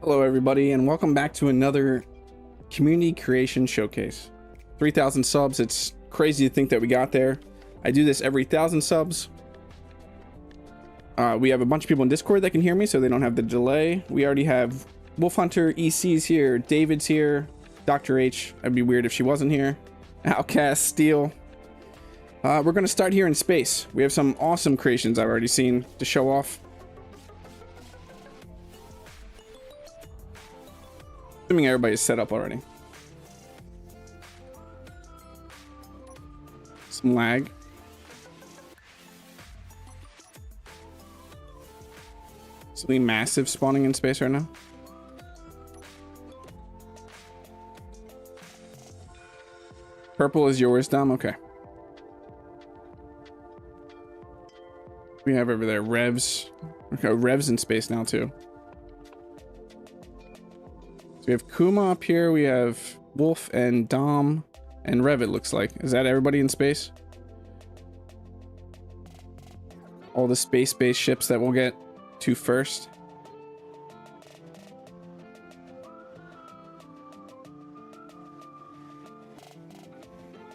Hello everybody, and welcome back to another community creation showcase. 3,000 subs. It's crazy to think that we got there. I do this every 1,000 subs. We have a bunch of people in Discord that can hear me, so they don't have the delay. We already have Wolf Hunter, EC's here, David's here, Dr. H. That'd be weird if she wasn't here. Outcast, Steel. We're gonna start here in space. We have some awesome creations I've already seen to show off. Assuming everybody's set up already. Some lag. Something massive spawning in space right now. Purple is yours, Dom? Okay. We have over there Revs. Okay, Revs in space now too. So we have Kuma up here, we have Wolf and Dom and Rev, it looks like. Is that everybody in space? All the space-based ships that we'll get to first.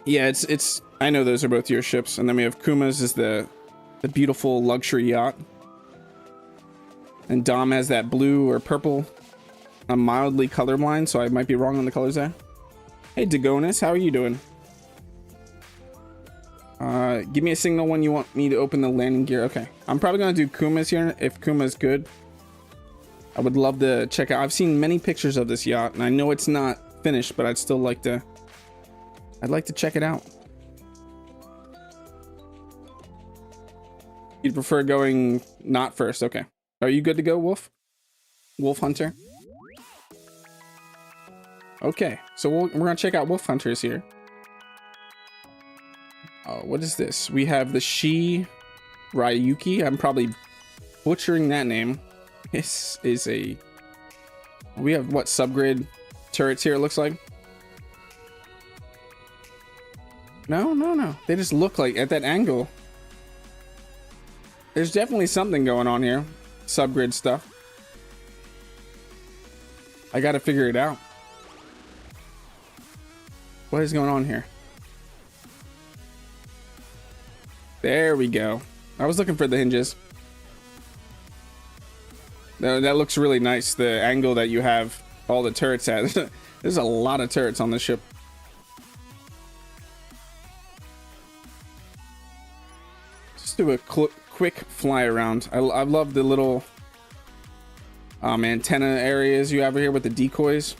Yeah, it's I know those are both your ships. And then we have Kuma's is the beautiful luxury yacht. And Dom has that blue or purple. I'm mildly colorblind, so I might be wrong on the colors there. Hey, Dagonis, how are you doing? Give me a signal when you want me to open the landing gear. Okay, I'm probably gonna do Kuma's here if Kuma's good. I would love to check out. I've seen many pictures of this yacht, and I know it's not finished, but I'd still like to. I'd like to check it out. You'd prefer going not first. Okay. Are you good to go, Wolf? Wolf Hunter? Okay. So we're going to check out Wolf Hunters here. Oh, what is this? We have the Ryukuma. I'm probably butchering that name. This is a... We have, what, subgrid turrets here, it looks like? No. They just look like, at that angle. There's definitely something going on here. Subgrid stuff. I gotta figure it out. What is going on here? There we go. I was looking for the hinges. That looks really nice. The angle that you have all the turrets at. There's a lot of turrets on this ship. Just do a quick fly around. I love the little antenna areas you have here with the decoys.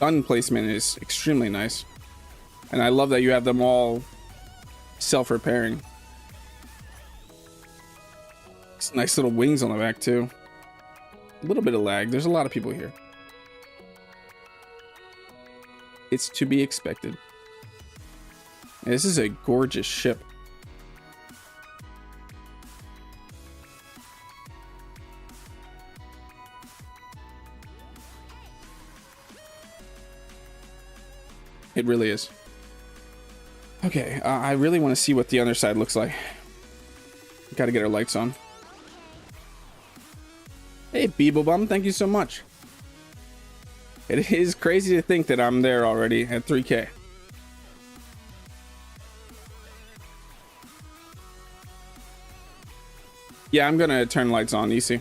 Gun placement is extremely nice. And I love that you have them all self-repairing. Nice little wings on the back too. A little bit of lag. There's a lot of people here. It's to be expected. This is a gorgeous ship. It really is. Okay, I really want to see what the other side looks like. Got to get our lights on. Hey, Beeblebum, thank you so much. It is crazy to think that I'm there already at 3K. Yeah, I'm gonna turn lights on, easy.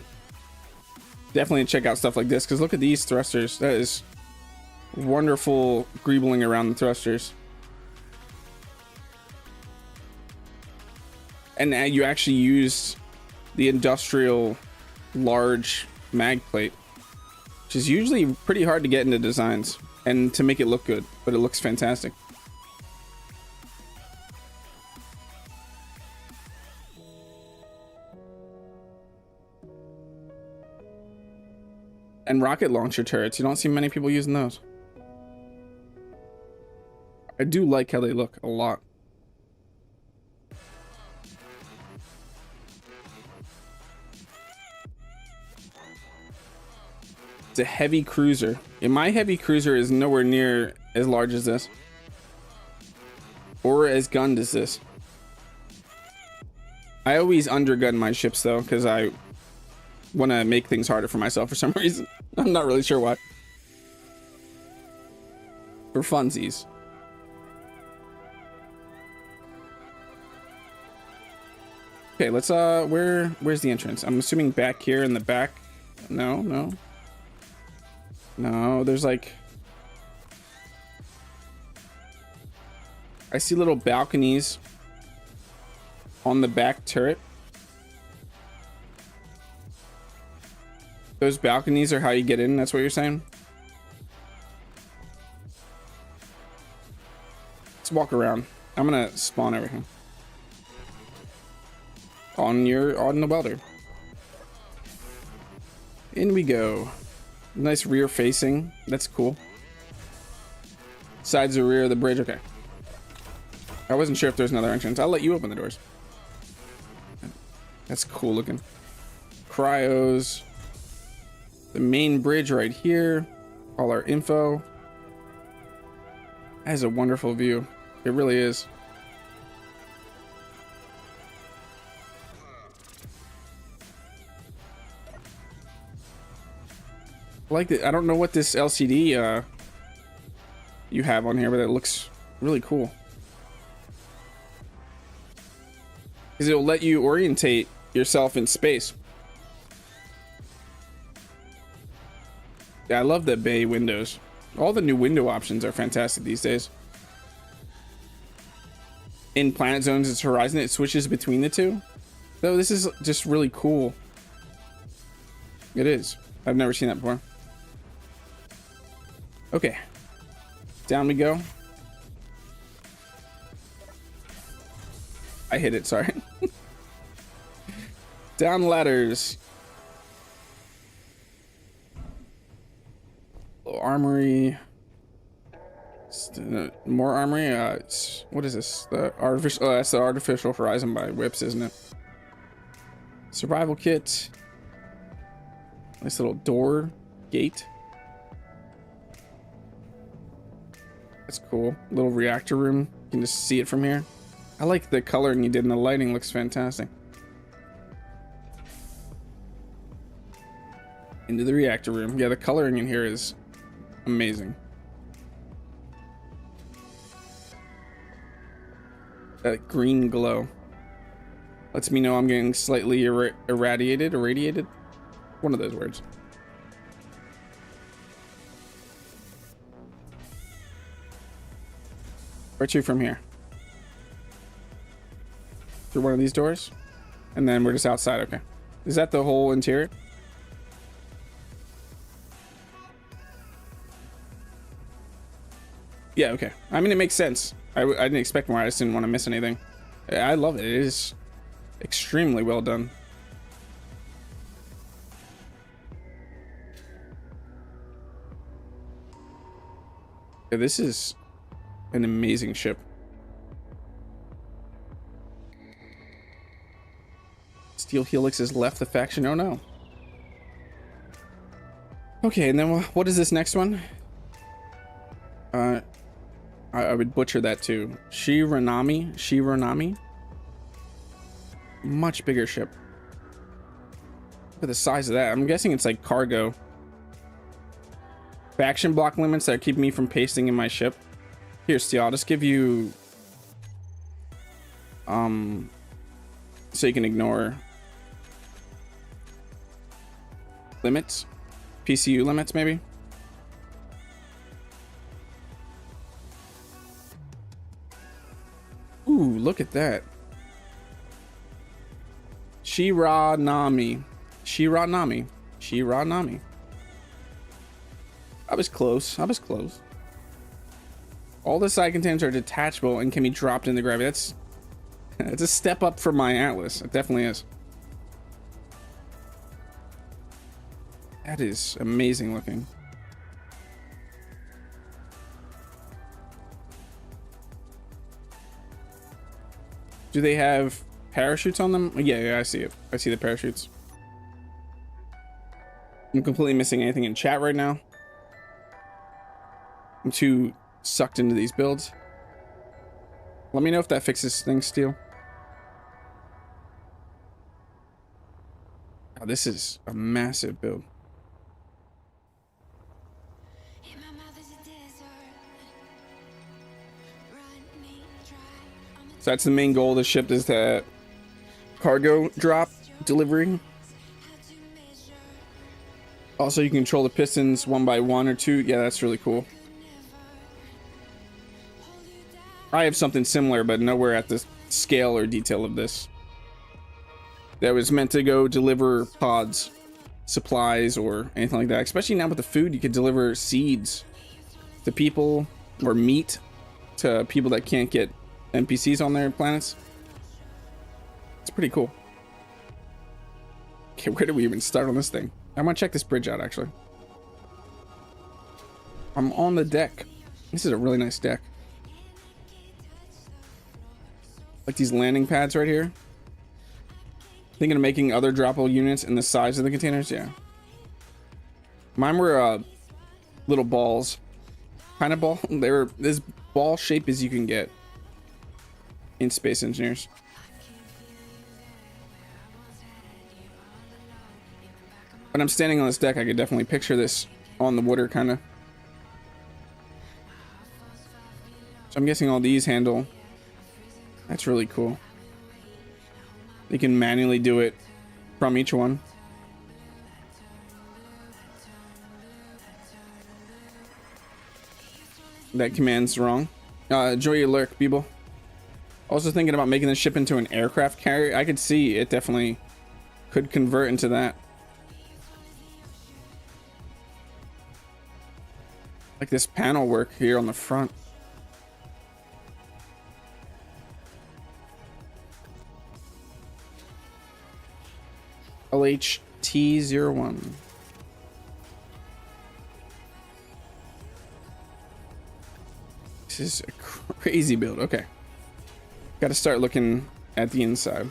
Definitely check out stuff like this, because look at these thrusters. That is wonderful greebling around the thrusters. And you actually used the industrial large mag plate, which is usually pretty hard to get into designs and to make it look good, but it looks fantastic. And rocket launcher turrets, you don't see many people using those. I do like how they look a lot. It's a heavy cruiser. And my heavy cruiser is nowhere near as large as this. Or as gunned as this. I always undergun my ships though, because I want to make things harder for myself for some reason. I'm not really sure why. For funsies. Okay, let's where's the entrance? I'm assuming back here in the back. No, there's like, I see little balconies on the back turret. Those balconies are how you get in, that's what you're saying? Let's walk around. I'm gonna spawn everything. On the welder. In we go. Nice rear facing. That's cool. Sides or rear of the bridge. Okay. I wasn't sure if there's another entrance. I'll let you open the doors. That's cool looking. Cryos. The main bridge right here. All our info. That is a wonderful view. It really is. I like it. I don't know what this LCD you have on here, but it looks really cool. Because it'll let you orientate yourself in space. Yeah, I love the bay windows. All the new window options are fantastic these days. In Planet Zones, it's Horizon. It switches between the two. So this is just really cool. It is. I've never seen that before. Okay, down we go. I hit it, sorry. Down ladders. Armory. More armory. What is this? The artificial. Oh, that's the artificial horizon by Whips, isn't it? Survival kit. Nice little door gate. That's cool. Little reactor room. You can just see it from here. I like the coloring you did, and the lighting looks fantastic. Into the reactor room. Yeah, the coloring in here is amazing. That green glow lets me know I'm getting slightly irradiated. One of those words. Where to from here? Through one of these doors? And then we're just outside, okay. Is that the whole interior? Yeah, okay. I mean, it makes sense. I didn't expect more. I just didn't want to miss anything. I love it. It is extremely well done. Yeah, this is an amazing ship. Steelhelix has left the faction. Oh no. Okay, and then what is this next one? I would butcher that too. Shiranami. Much bigger ship. Look at the size of that. I'm guessing it's like cargo. Faction block limits that keep me from pasting in my ship. Here, Steel, I'll just give you so you can ignore limits. PCU limits, maybe. Ooh, look at that. Shiranami. I was close. All the side containers are detachable and can be dropped in the gravity. That's a step up from my Atlas. It definitely is. That is amazing looking. Do they have parachutes on them? Yeah, I see it. I see the parachutes. I'm completely missing anything in chat right now. I'm too sucked into these builds. Let me know if that fixes things, Steel. Oh, this is a massive build. So that's the main goal of the ship, is that cargo drop delivery. Also, you can control the pistons one by one or two. Yeah, that's really cool. I have something similar, but nowhere at the scale or detail of this. That was meant to go deliver pods, supplies, or anything like that. Especially now with the food, you could deliver seeds to people, or meat to people that can't get NPCs on their planets. It's pretty cool. Okay, where do we even start on this thing? I want to check this bridge out, actually. I'm on the deck. This is a really nice deck. Like these landing pads right here. Thinking of making other droppable units in the size of the containers? Yeah. Mine were little balls. Kind of ball. They were as ball shape as you can get in Space Engineers. When I'm standing on this deck, I could definitely picture this on the water, kind of. So I'm guessing all these handle. That's really cool. You can manually do it from each one. That command's wrong. Enjoy your lurk, Beeble. Also thinking about making this ship into an aircraft carrier. I could see it definitely could convert into that. Like this panel work here on the front. LHT01. This is a crazy build. Okay. Got to start looking at the inside.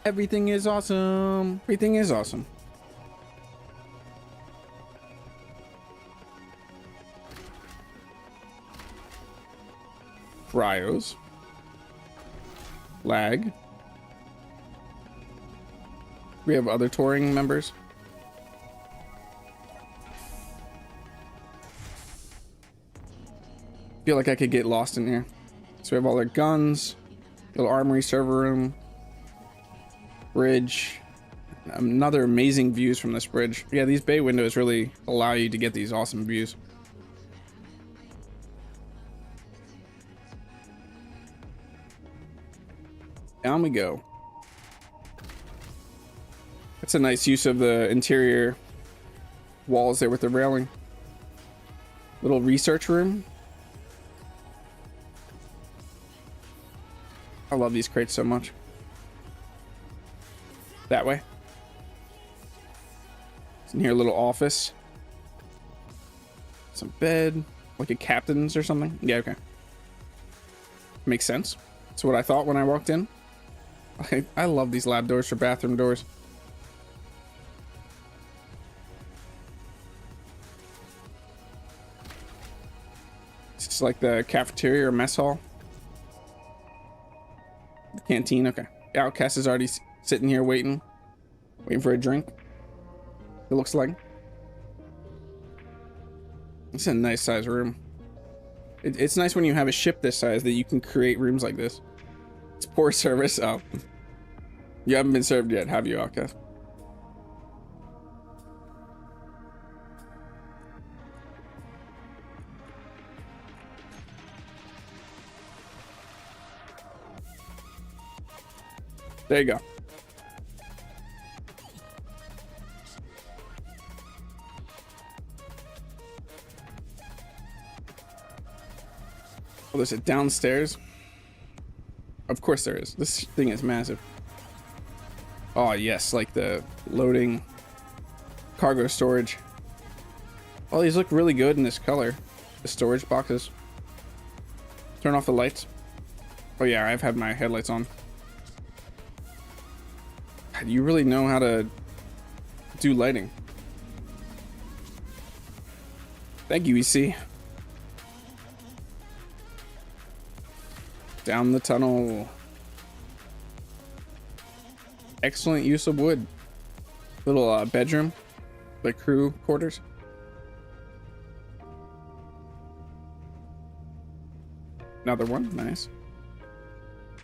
Everything is awesome. Everything is awesome. Cryos. Lag. We have other touring members. Feel like I could get lost in here. So we have all their guns, little armory server room, bridge, another amazing views from this bridge. Yeah, these bay windows really allow you to get these awesome views. Down we go. That's a nice use of the interior walls there with the railing. Little research room. I love these crates so much. That way. It's in here, a little office. Some bed, like a captain's or something. Yeah, okay. Makes sense. That's what I thought when I walked in. I love these lab doors for bathroom doors. It's just like the cafeteria or mess hall. The canteen, okay. Outcast is already sitting here waiting for a drink. It looks like. It's a nice size room. It's nice when you have a ship this size that you can create rooms like this. It's poor service. Oh, you haven't been served yet, have you, Outcast? There you go. Oh, there's a downstairs. Of course there is. This thing is massive. Oh yes, like the loading cargo storage. Oh, these look really good in this color. The storage boxes. Turn off the lights. Oh yeah, I've had my headlights on. God, you really know how to do lighting. Thank you, EC. Down the tunnel. Excellent use of wood. Little bedroom, like crew quarters. Another one, nice.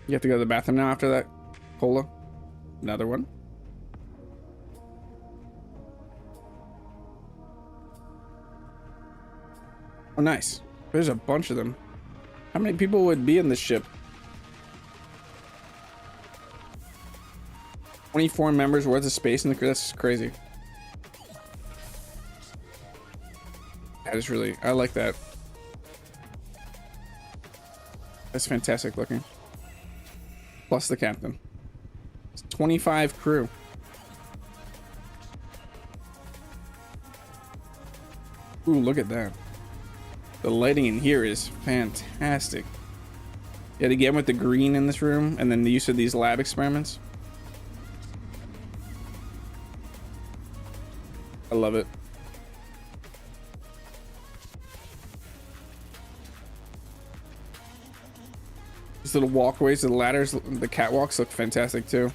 You have to go to the bathroom now after that. Cola. Another one. Oh, nice. There's a bunch of them. How many people would be in this ship? 24 members worth of space in the crew. That's crazy. That is really, I like that. That's fantastic looking. Plus the captain. It's 25 crew. Ooh, look at that. The lighting in here is fantastic. Yet again with the green in this room and then the use of these lab experiments. I love it. These little walkways, the ladders, the catwalks look fantastic too.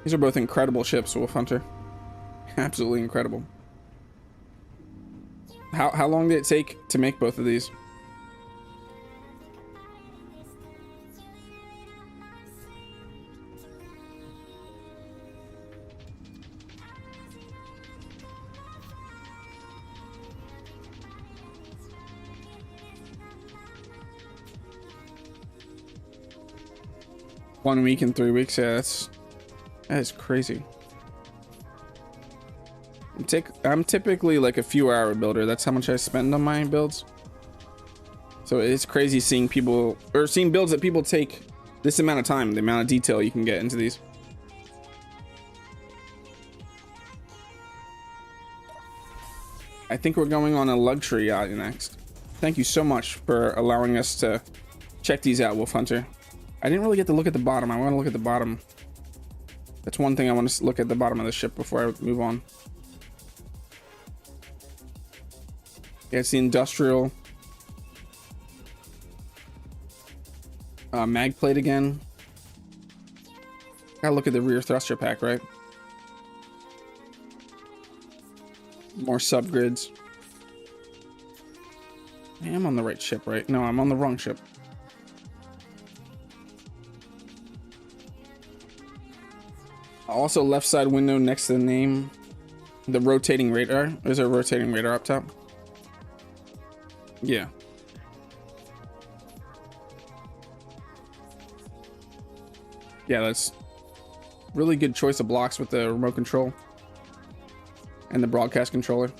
These are both incredible ships, Wolf Hunter. Absolutely incredible. How long did it take to make both of these? One week and 3 weeks. Yeah, that is crazy. I'm typically like a few hour builder. That's how much I spend on my builds. So it's crazy seeing people, or seeing builds that people take this amount of time, the amount of detail you can get into these. I think we're going on a luxury yacht next. Thank you so much for allowing us to check these out, Wolf Hunter. I didn't really get to look at the bottom. I want to look at the bottom. That's one thing I want to look at the bottom of the ship before I move on. Yeah, it's the industrial mag plate again. Gotta look at the rear thruster pack, right? More subgrids. I am on the right ship, right? No, I'm on the wrong ship. Also, left side window next to the name. The rotating radar. Is there a rotating radar up top? Yeah. Yeah, that's really good choice of blocks with the remote control and the broadcast controller.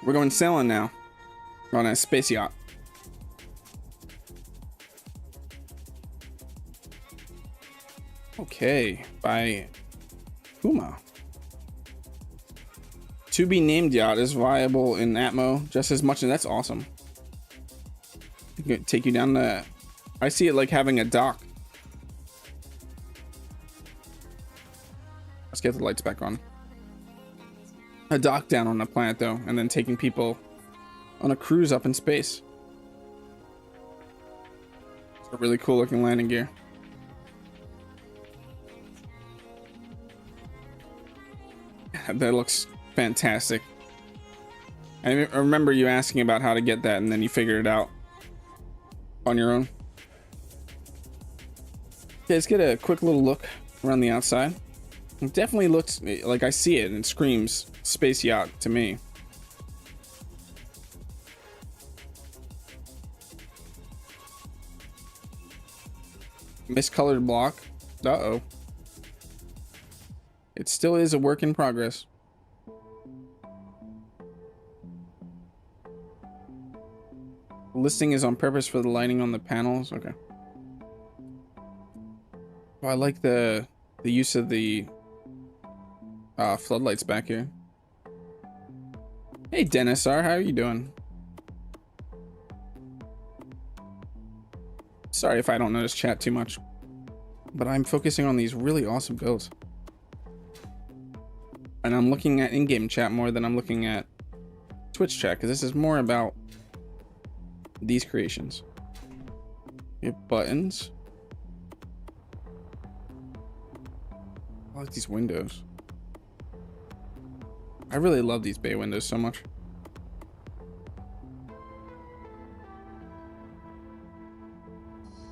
We're going sailing now on a space yacht. Okay, by Puma. To be named yacht is viable in Atmo just as much, and that's awesome. Take you down the, I see it like having a dock. Let's get the lights back on. A dock down on the planet though, and then taking people on a cruise up in space. It's a really cool looking landing gear. That looks fantastic. I remember you asking about how to get that, and then you figured it out on your own. Okay, let's get a quick little look around the outside. It definitely looks like I see it, and it screams space yacht to me. Miscolored block. Uh-oh. It still is a work in progress. The listing is on purpose for the lighting on the panels. Okay. Oh, I like the use of the floodlights back here. Hey Dennis R, how are you doing? Sorry if I don't notice chat too much, but I'm focusing on these really awesome builds. And I'm looking at in-game chat more than I'm looking at Twitch chat, because this is more about these creations. We have buttons. I like these windows. I really love these bay windows so much.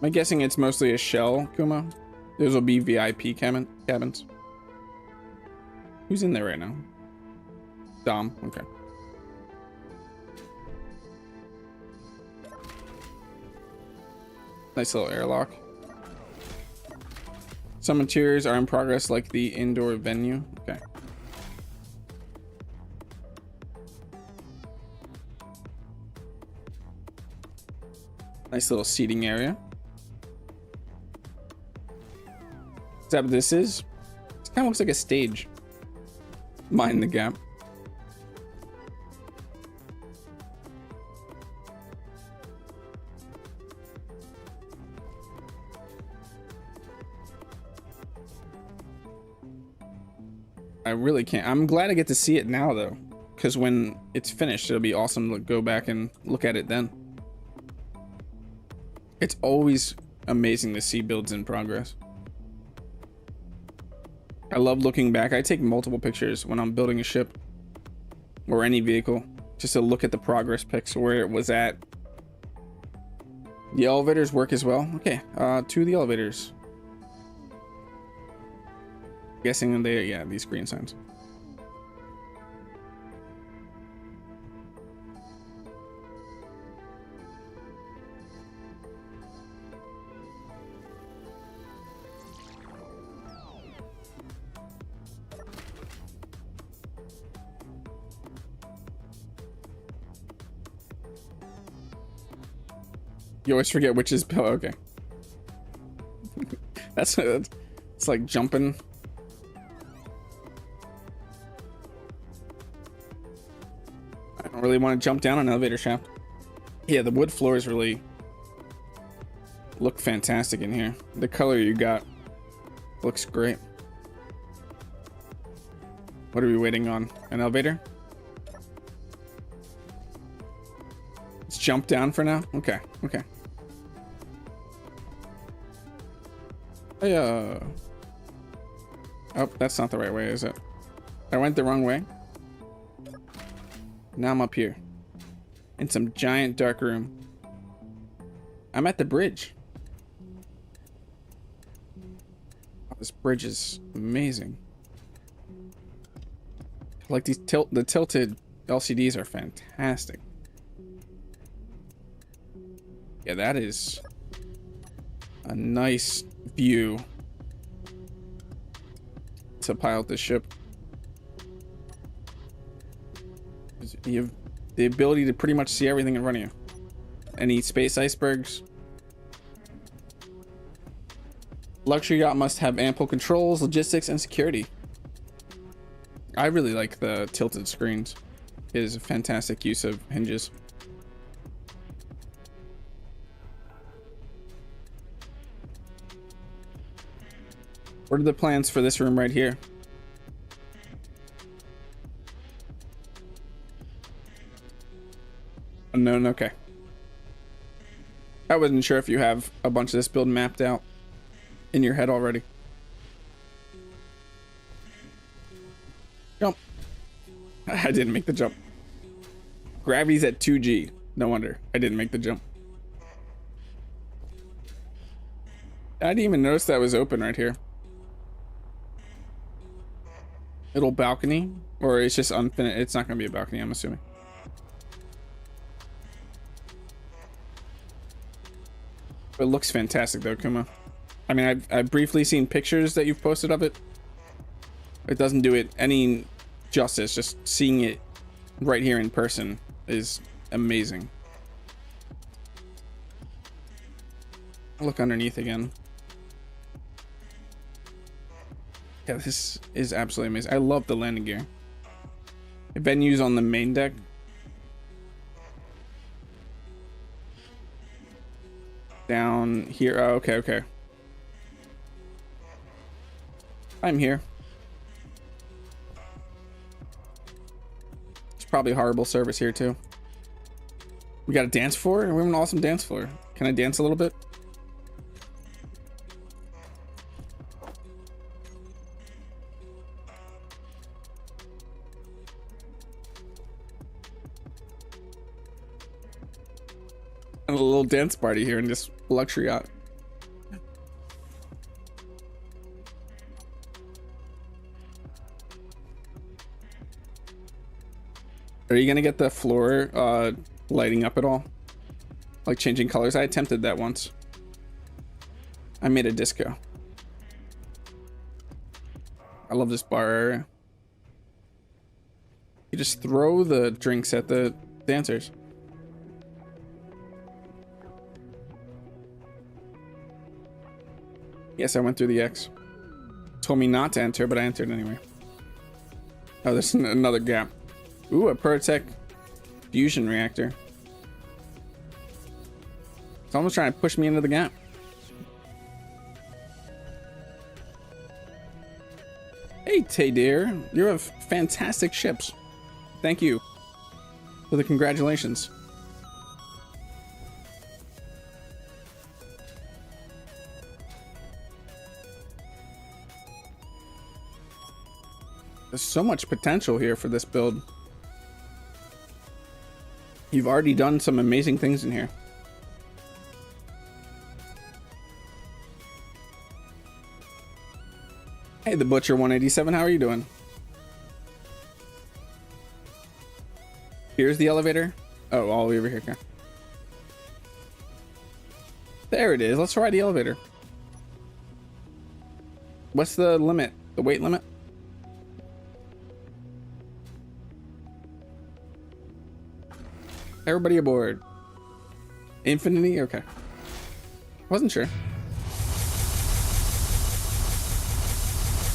I'm guessing it's mostly a shell, Kuma. Those will be VIP cabins. Who's in there right now? Dom, okay. Nice little airlock. Some interiors are in progress, like the indoor venue. Okay. Nice little seating area. Is that what this is? It kind of looks like a stage. Mind the gap. I really can't. I'm glad I get to see it now though, because when it's finished, it'll be awesome to go back and look at it then. It's always amazing to see builds in progress. I love looking back. I take multiple pictures when I'm building a ship or any vehicle, just to look at the progress pics, where it was at. The elevators work as well. Okay, to the elevators. Guessing they, yeah, these green signs. You always forget which is pillow. Okay. That's it's like jumping. I don't really want to jump down an elevator shaft. Yeah, the wood floors really look fantastic in here. The color you got looks great. What are we waiting on? An elevator? Let's jump down for now. Okay, okay. Hey, oh, that's not the right way, is it? I went the wrong way. Now I'm up here in some giant dark room. I'm at the bridge. Oh, this bridge is amazing. Like these the tilted LCDs are fantastic. Yeah, that is a nice view to pilot this ship. You have the ability to pretty much see everything in front of you. Any space icebergs. Luxury yacht must have ample controls, logistics, and security. I really like the tilted screens. It is a fantastic use of hinges. What are the plans for this room right here? Unknown, okay. I wasn't sure if you have a bunch of this build mapped out in your head already. Jump. I didn't make the jump. Gravity's at 2G. No wonder I didn't make the jump. I didn't even notice that was open right here. Little balcony, or it's just unfinished. It's not gonna be a balcony, I'm assuming. It looks fantastic though, Kuma. I mean, I've briefly seen pictures that you've posted of it. It doesn't do it any justice. Just seeing it right here in person is amazing. Look underneath again. Yeah, this is absolutely amazing. I love the landing gear. Venues on the main deck. Down here. Oh, okay, okay. I'm here. It's probably horrible service here too. We got a dance floor. We have an awesome dance floor. Can I dance a little bit? A little dance party here in this luxury yacht. Are you gonna get the floor lighting up at all? Like changing colors? I attempted that once. I made a disco. I love this bar area. You just throw the drinks at the dancers. Yes, I went through the X. Told me not to enter, but I entered anyway. Oh, there's another gap. Ooh, a Protec fusion reactor. It's almost trying to push me into the gap. Hey, Tay dear, you have fantastic ships. Thank you for the congratulations. There's so much potential here for this build. You've already done some amazing things in here. Hey, the Butcher 187, how are you doing? Here's the elevator. Oh, all the way over here. Okay. There it is. Let's ride the elevator. What's the limit? The weight limit? Everybody aboard. Infinity? Okay. Wasn't sure.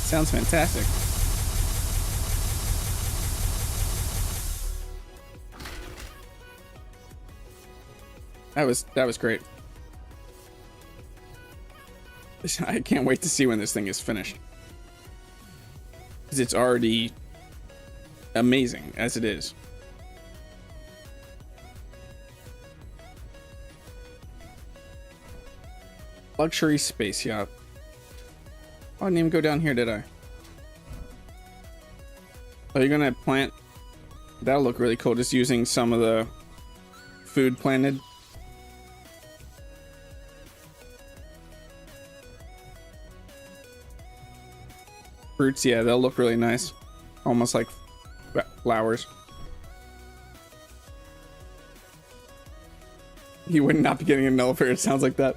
Sounds fantastic. That was great. I can't wait to see when this thing is finished. Because it's already amazing as it is. Luxury space yacht. Oh, I didn't even go down here, did I? Oh, you're gonna plant? That'll look really cool, just using some of the food planted. Fruits, yeah, they'll look really nice. Almost like flowers. You would not be getting an elevator, it sounds like that.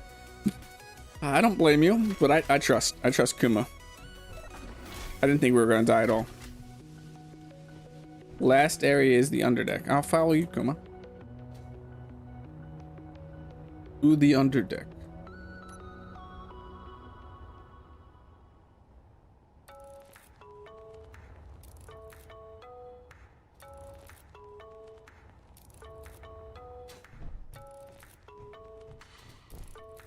I don't blame you, but I trust Kuma. I didn't think we were gonna die at all. Last area is the underdeck. I'll follow you, Kuma. To the underdeck.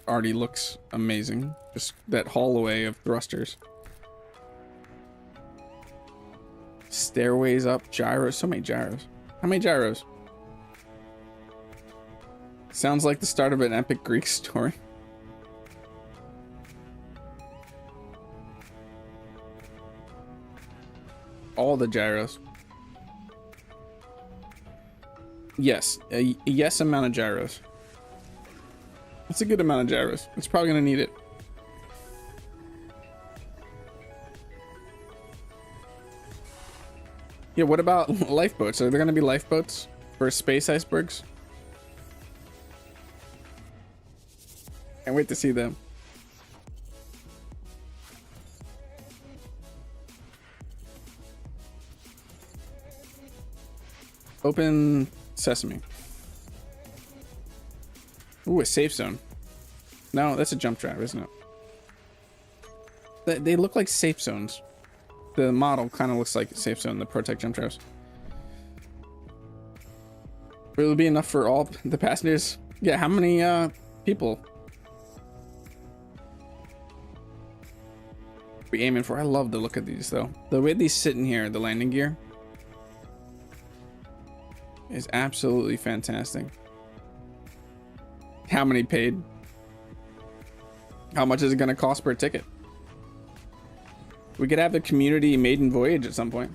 Already looks amazing. Just that hallway of thrusters. Stairways up, gyros. So many gyros. How many gyros? Sounds like the start of an epic Greek story. All the gyros. Yes, a yes amount of gyros. That's a good amount of gyros. It's probably gonna need it. Yeah, what about lifeboats? Are there gonna be lifeboats for space icebergs? Can't wait to see them. Open sesame. Ooh, a safe zone. No, that's a jump drive, isn't it? They look like safe zones. The model kind of looks like a safe zone, the Protect jump drives. Will it be enough for all the passengers? Yeah, how many people are we aiming for? I love the look of these though. The way these sit in here, the landing gear, is absolutely fantastic. How many paid? How much is it going to cost per ticket? We could have a community maiden voyage at some point.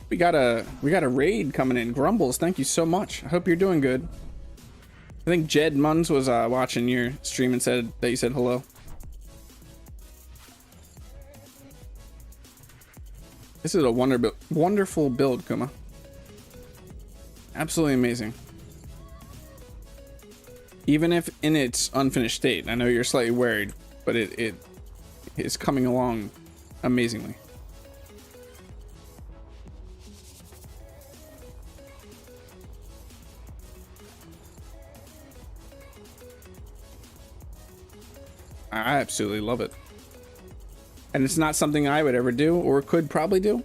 We got a raid coming in. Grumbles, thank you so much. I hope you're doing good. I think Jedmunz was watching your stream and said that you said hello. This is a wonderful build, Kuma. Absolutely amazing. Even if in its unfinished state, I know you're slightly worried, but it is coming along amazingly. I absolutely love it. And it's not something I would ever do or could probably do.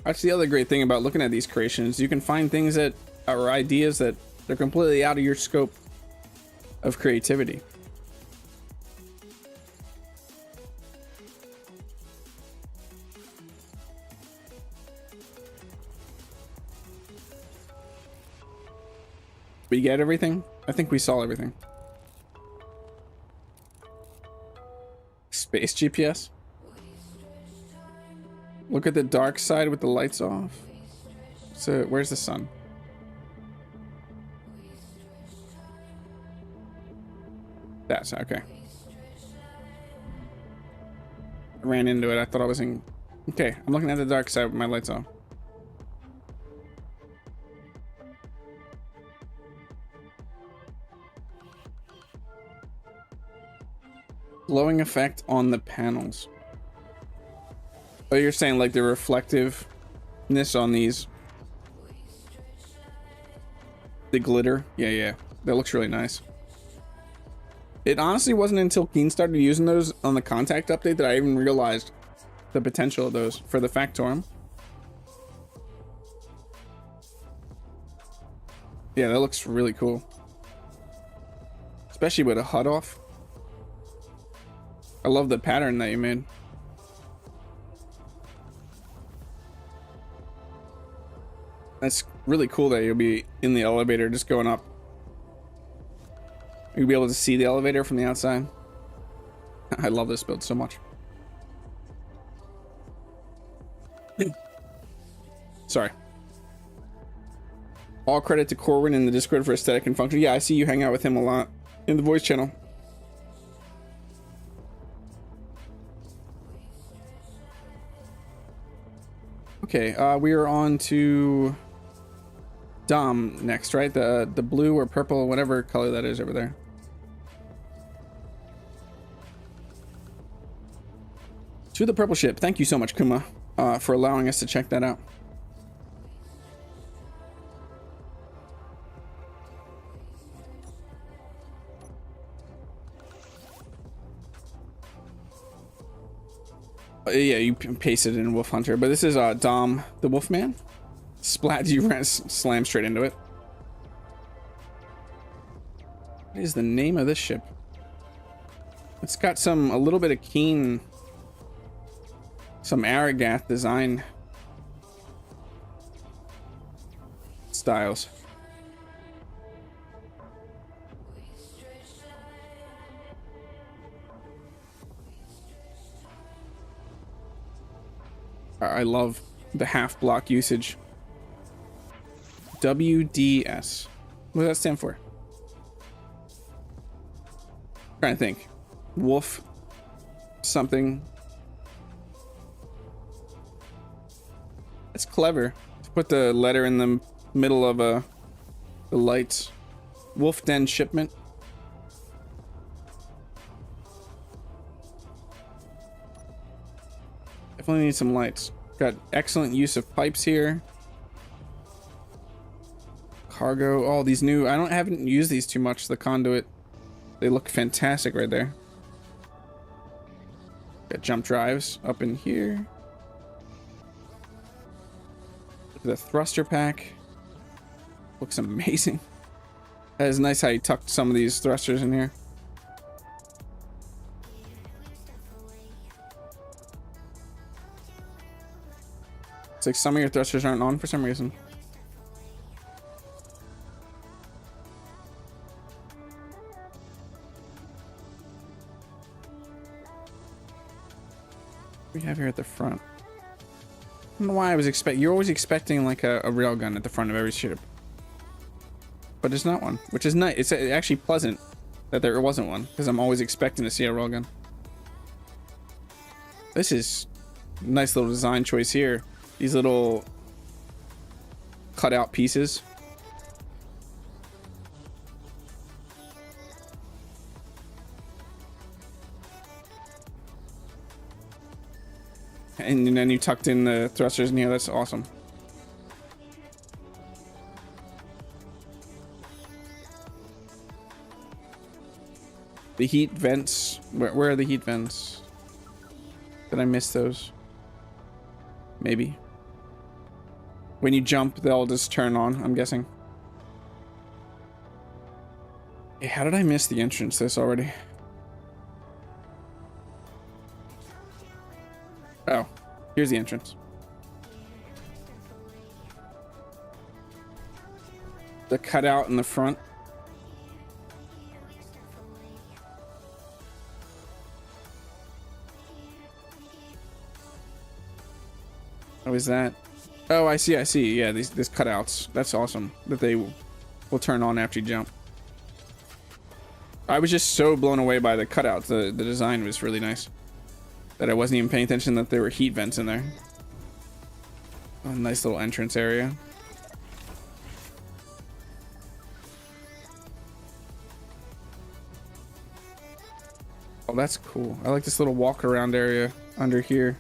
That's the other great thing about looking at these creations. You can find things that are ideas that they're completely out of your scope of creativity. We get everything? I think we saw everything. Space GPS? Look at the dark side with the lights off. So where's the sun? That's okay. I ran into it. I thought I was in. Okay, I'm looking at the dark side with my lights off. Glowing effect on the panels. Oh, you're saying like the reflectiveness on these. The glitter. Yeah. That looks really nice. It honestly wasn't until Keen started using those on the Contact update that I even realized the potential of those for the Factorum. Yeah, that looks really cool. Especially with a HUD off. I love the pattern that you made. That's really cool that you'll be in the elevator just going up. You'll be able to see the elevator from the outside. I love this build so much. Sorry. All credit to Corwin in the Discord for aesthetic and function. Yeah, I see you hang out with him a lot in the voice channel. Okay, we are on to Dom next, right? The blue or purple, whatever color that is over there. To the purple ship. Thank you so much, Kuma, for allowing us to check that out. Yeah, you pasted it in Wolf Hunter, but this is Dom the Wolfman. Splat, you ran slam straight into it. What is the name of this ship? It's got a little bit of Keen, some Aragath design styles. I love the half block usage. WDS. What does that stand for? I'm trying to think. Wolf something. That's clever. To put the letter in the middle of the lights. Wolf Den shipment. Definitely need some lights. Got excellent use of pipes here. Cargo. Oh, these new. I haven't used these too much. The conduit. They look fantastic right there. Got jump drives up in here. Look at the thruster pack. Looks amazing. That is nice how you tucked some of these thrusters in here. It's like some of your thrusters aren't on for some reason. What do we have here at the front? I don't know why I was expecting. You're always expecting like a railgun at the front of every ship, but there's not one, which is nice. It's actually pleasant that there wasn't one because I'm always expecting to see a railgun. This is a nice little design choice here. These little cutout pieces. And then you tucked in the thrusters in here. That's awesome. The heat vents. Where are the heat vents? Did I miss those? Maybe. When you jump, they'll just turn on, I'm guessing. Hey, how did I miss the entrance to this already? Oh, here's the entrance. The cutout in the front. Oh, is that? Oh, I see. Yeah, these cutouts. That's awesome that they will turn on after you jump. I was just so blown away by the cutouts. The design was really nice that I wasn't even paying attention that there were heat vents in there. Oh, nice little entrance area. Oh, that's cool. I like this little walk around area under here.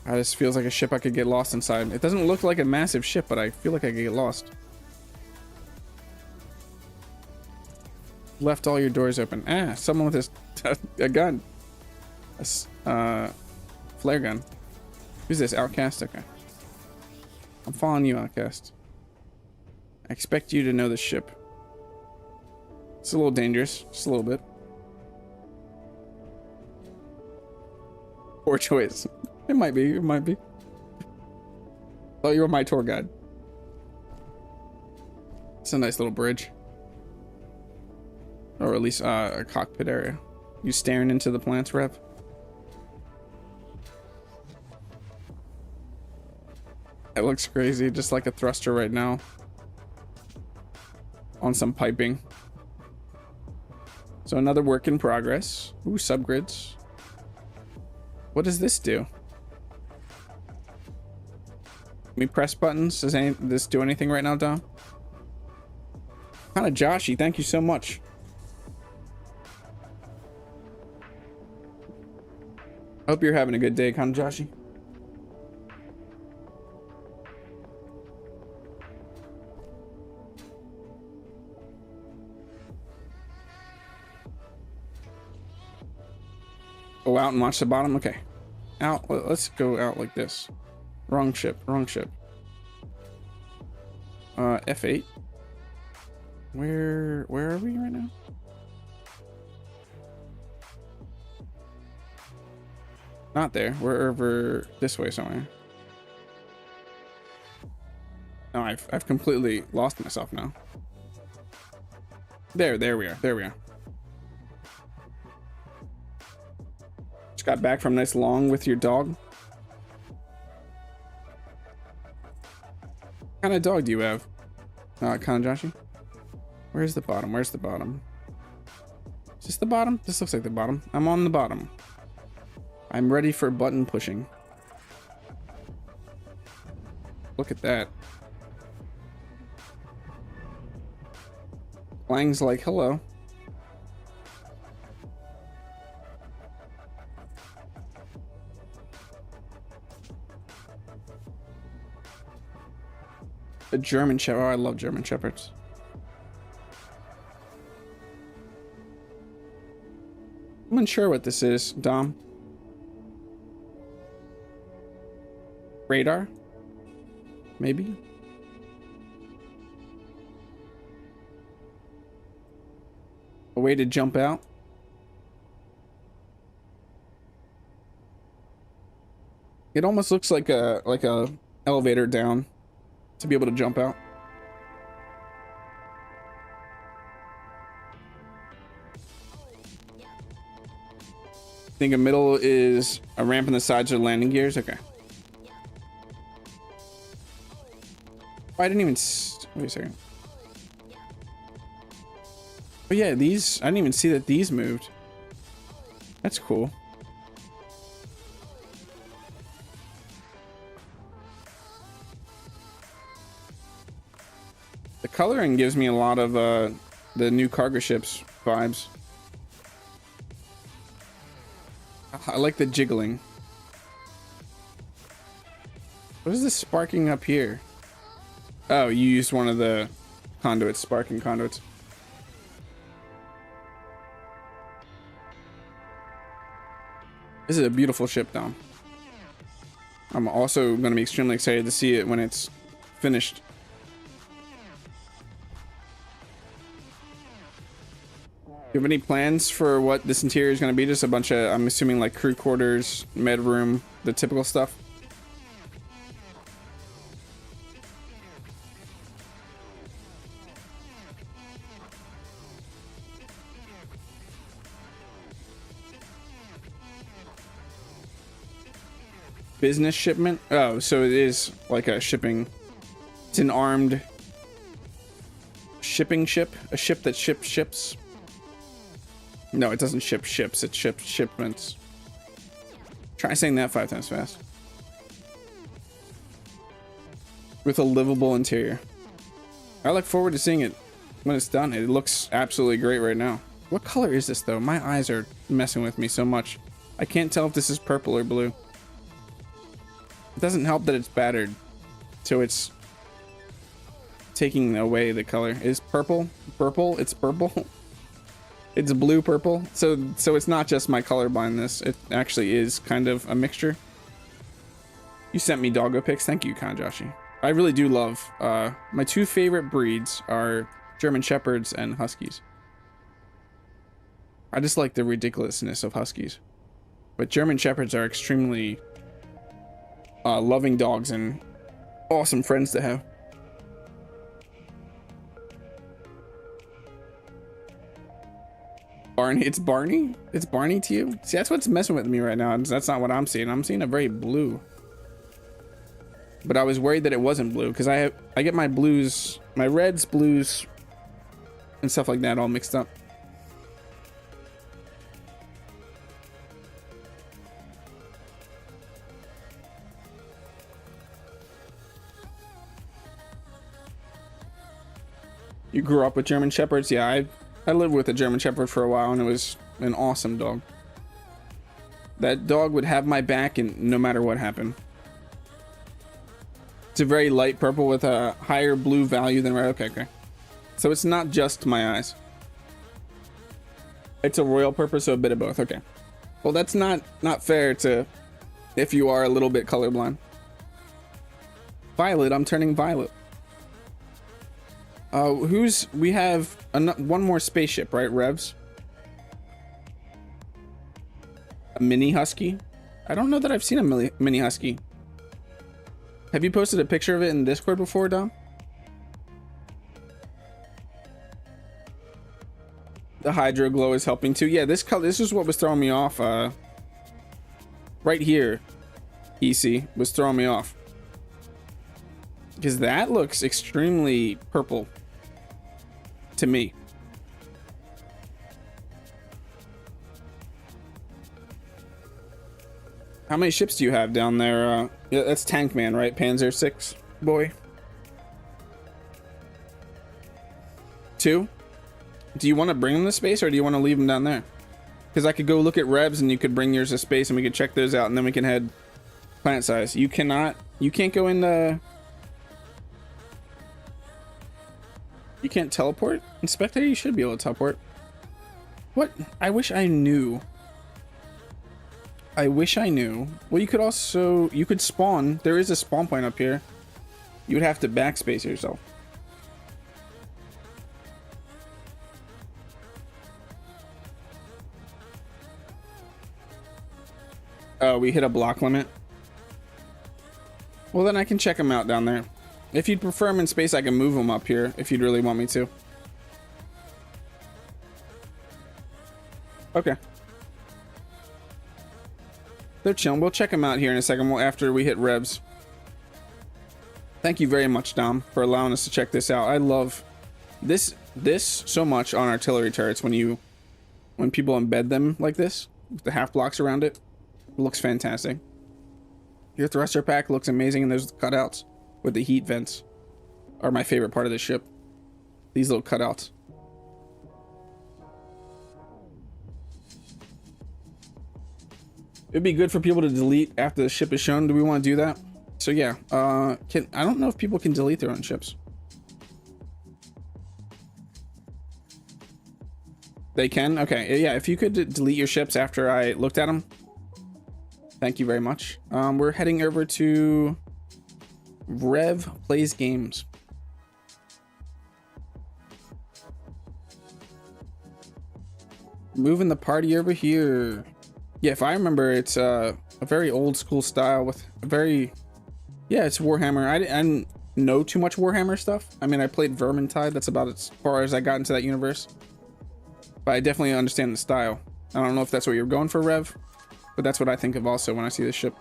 This feels like a ship I could get lost inside. It doesn't look like a massive ship, but I feel like I could get lost. left all your doors open. Ah, someone with a gun. Flare gun. Who's this? Outcast? Okay. I'm following you, Outcast. I expect you to know the ship. It's a little dangerous. Just a little bit. Poor choice. It might be. It might be. Oh, you were my tour guide. It's a nice little bridge. Or at least a cockpit area. You staring into the plants, Rev? It looks crazy, just like a thruster right now. On some piping. So another work in progress. Ooh, subgrids. What does this do? Can we press buttons? Does this do anything right now, Dom? Kind of Joshy, thank you so much. Hope you're having a good day, kind of Joshy. Go out and watch the bottom. Okay, out. Let's go out like this. Wrong ship. Wrong ship. F8. Where are we right now? Not there. We're over this way somewhere. No, I've completely lost myself now. There we are. There we are. Just got back from a nice long with your dog. What kind of dog do you have? Kind of Joshy? Where's the bottom? Where's the bottom? Is this the bottom? This looks like the bottom. I'm on the bottom. I'm ready for button pushing. Look at that. Lang's like, hello. A German Shepherd. Oh, I love German Shepherds. I'm unsure what this is, Dom. Radar? Maybe? A way to jump out? It almost looks like a elevator down to be able to jump out. I think a middle is a ramp and the sides are landing gears. Okay. I didn't even wait a second. Oh yeah, these I didn't even see that these moved. That's cool. The coloring gives me a lot of the new cargo ships vibes. I like the jiggling. What is this sparking up here? Oh, you used one of the conduits, sparking conduits. This is a beautiful ship, Dom. I'm also going to be extremely excited to see it when it's finished. Do you have any plans for what this interior is going to be? Just a bunch of, I'm assuming, like crew quarters, med room, the typical stuff? Business shipment? Oh, so it is like a shipping. It's an armed shipping ship? A ship that ships ships? No, it doesn't ship ships, it ships shipments. Try saying that 5 times fast. With a livable interior. I look forward to seeing it when it's done. It looks absolutely great right now. What color is this though? My eyes are messing with me so much. I can't tell if this is purple or blue. It doesn't help that it's battered. So it's taking away the color. Is purple? Purple? It's purple? It's blue purple, so it's not just my color blindness. It actually is kind of a mixture. You sent me doggo pics. Thank you, Kanjashi. I really do love, my two favorite breeds are German Shepherds and Huskies. I just like the ridiculousness of Huskies. But German Shepherds are extremely loving dogs and awesome friends to have. Barney, it's Barney? It's Barney to you? See, that's what's messing with me right now. That's not what I'm seeing. I'm seeing a very blue. But I was worried that it wasn't blue because I get my blues, my reds, blues, and stuff like that all mixed up. You grew up with German Shepherds? Yeah, I lived with a German Shepherd for a while, and it was an awesome dog. That dog would have my back, and no matter what happened. It's a very light purple with a higher blue value than red. Okay. So it's not just my eyes. It's a royal purple, so a bit of both. Okay. Well, that's not fair to if you are a little bit colorblind. Violet, I'm turning violet. We have one more spaceship, right, Revs? A mini husky? I don't know that I've seen a mini husky. Have you posted a picture of it in Discord before, Dom? The hydro glow is helping too. Yeah, this color, this is what was throwing me off. Right here, EC was throwing me off because that looks extremely purple to me. How many ships do you have down there? Yeah, that's Tank Man, right? Panzer 6 boy. 2. Do you want to bring them to space or do you want to leave them down there? Because I could go look at Revs and you could bring yours to space and we could check those out and then we can head planet size. You can't go into... You can't teleport? In Spectator, you should be able to teleport. What? I wish I knew. Well, you could spawn. There is a spawn point up here. You would have to backspace yourself. Oh, we hit a block limit. Well, then I can check them out down there. If you'd prefer them in space, I can move them up here if you'd really want me to. Okay. They're chilling. We'll check them out here in a second after we hit Revs. Thank you very much, Dom, for allowing us to check this out. I love this so much on artillery turrets when people embed them like this with the half blocks around it. It looks fantastic. Your thruster pack looks amazing, and there's the cutouts with the heat vents are my favorite part of the ship. These little cutouts. It'd be good for people to delete after the ship is shown. Do we want to do that? So yeah, I don't know if people can delete their own ships. They can? Okay, yeah, if you could delete your ships after I looked at them. Thank you very much. We're heading over to RevPlaysGames. Moving the party over here. Yeah, if I remember, it's a very old school style with a very... Yeah, it's Warhammer. I didn't know too much Warhammer stuff. I mean, I played Vermintide. That's about as far as I got into that universe. But I definitely understand the style. I don't know if that's what you're going for, Rev. But that's what I think of also when I see this ship.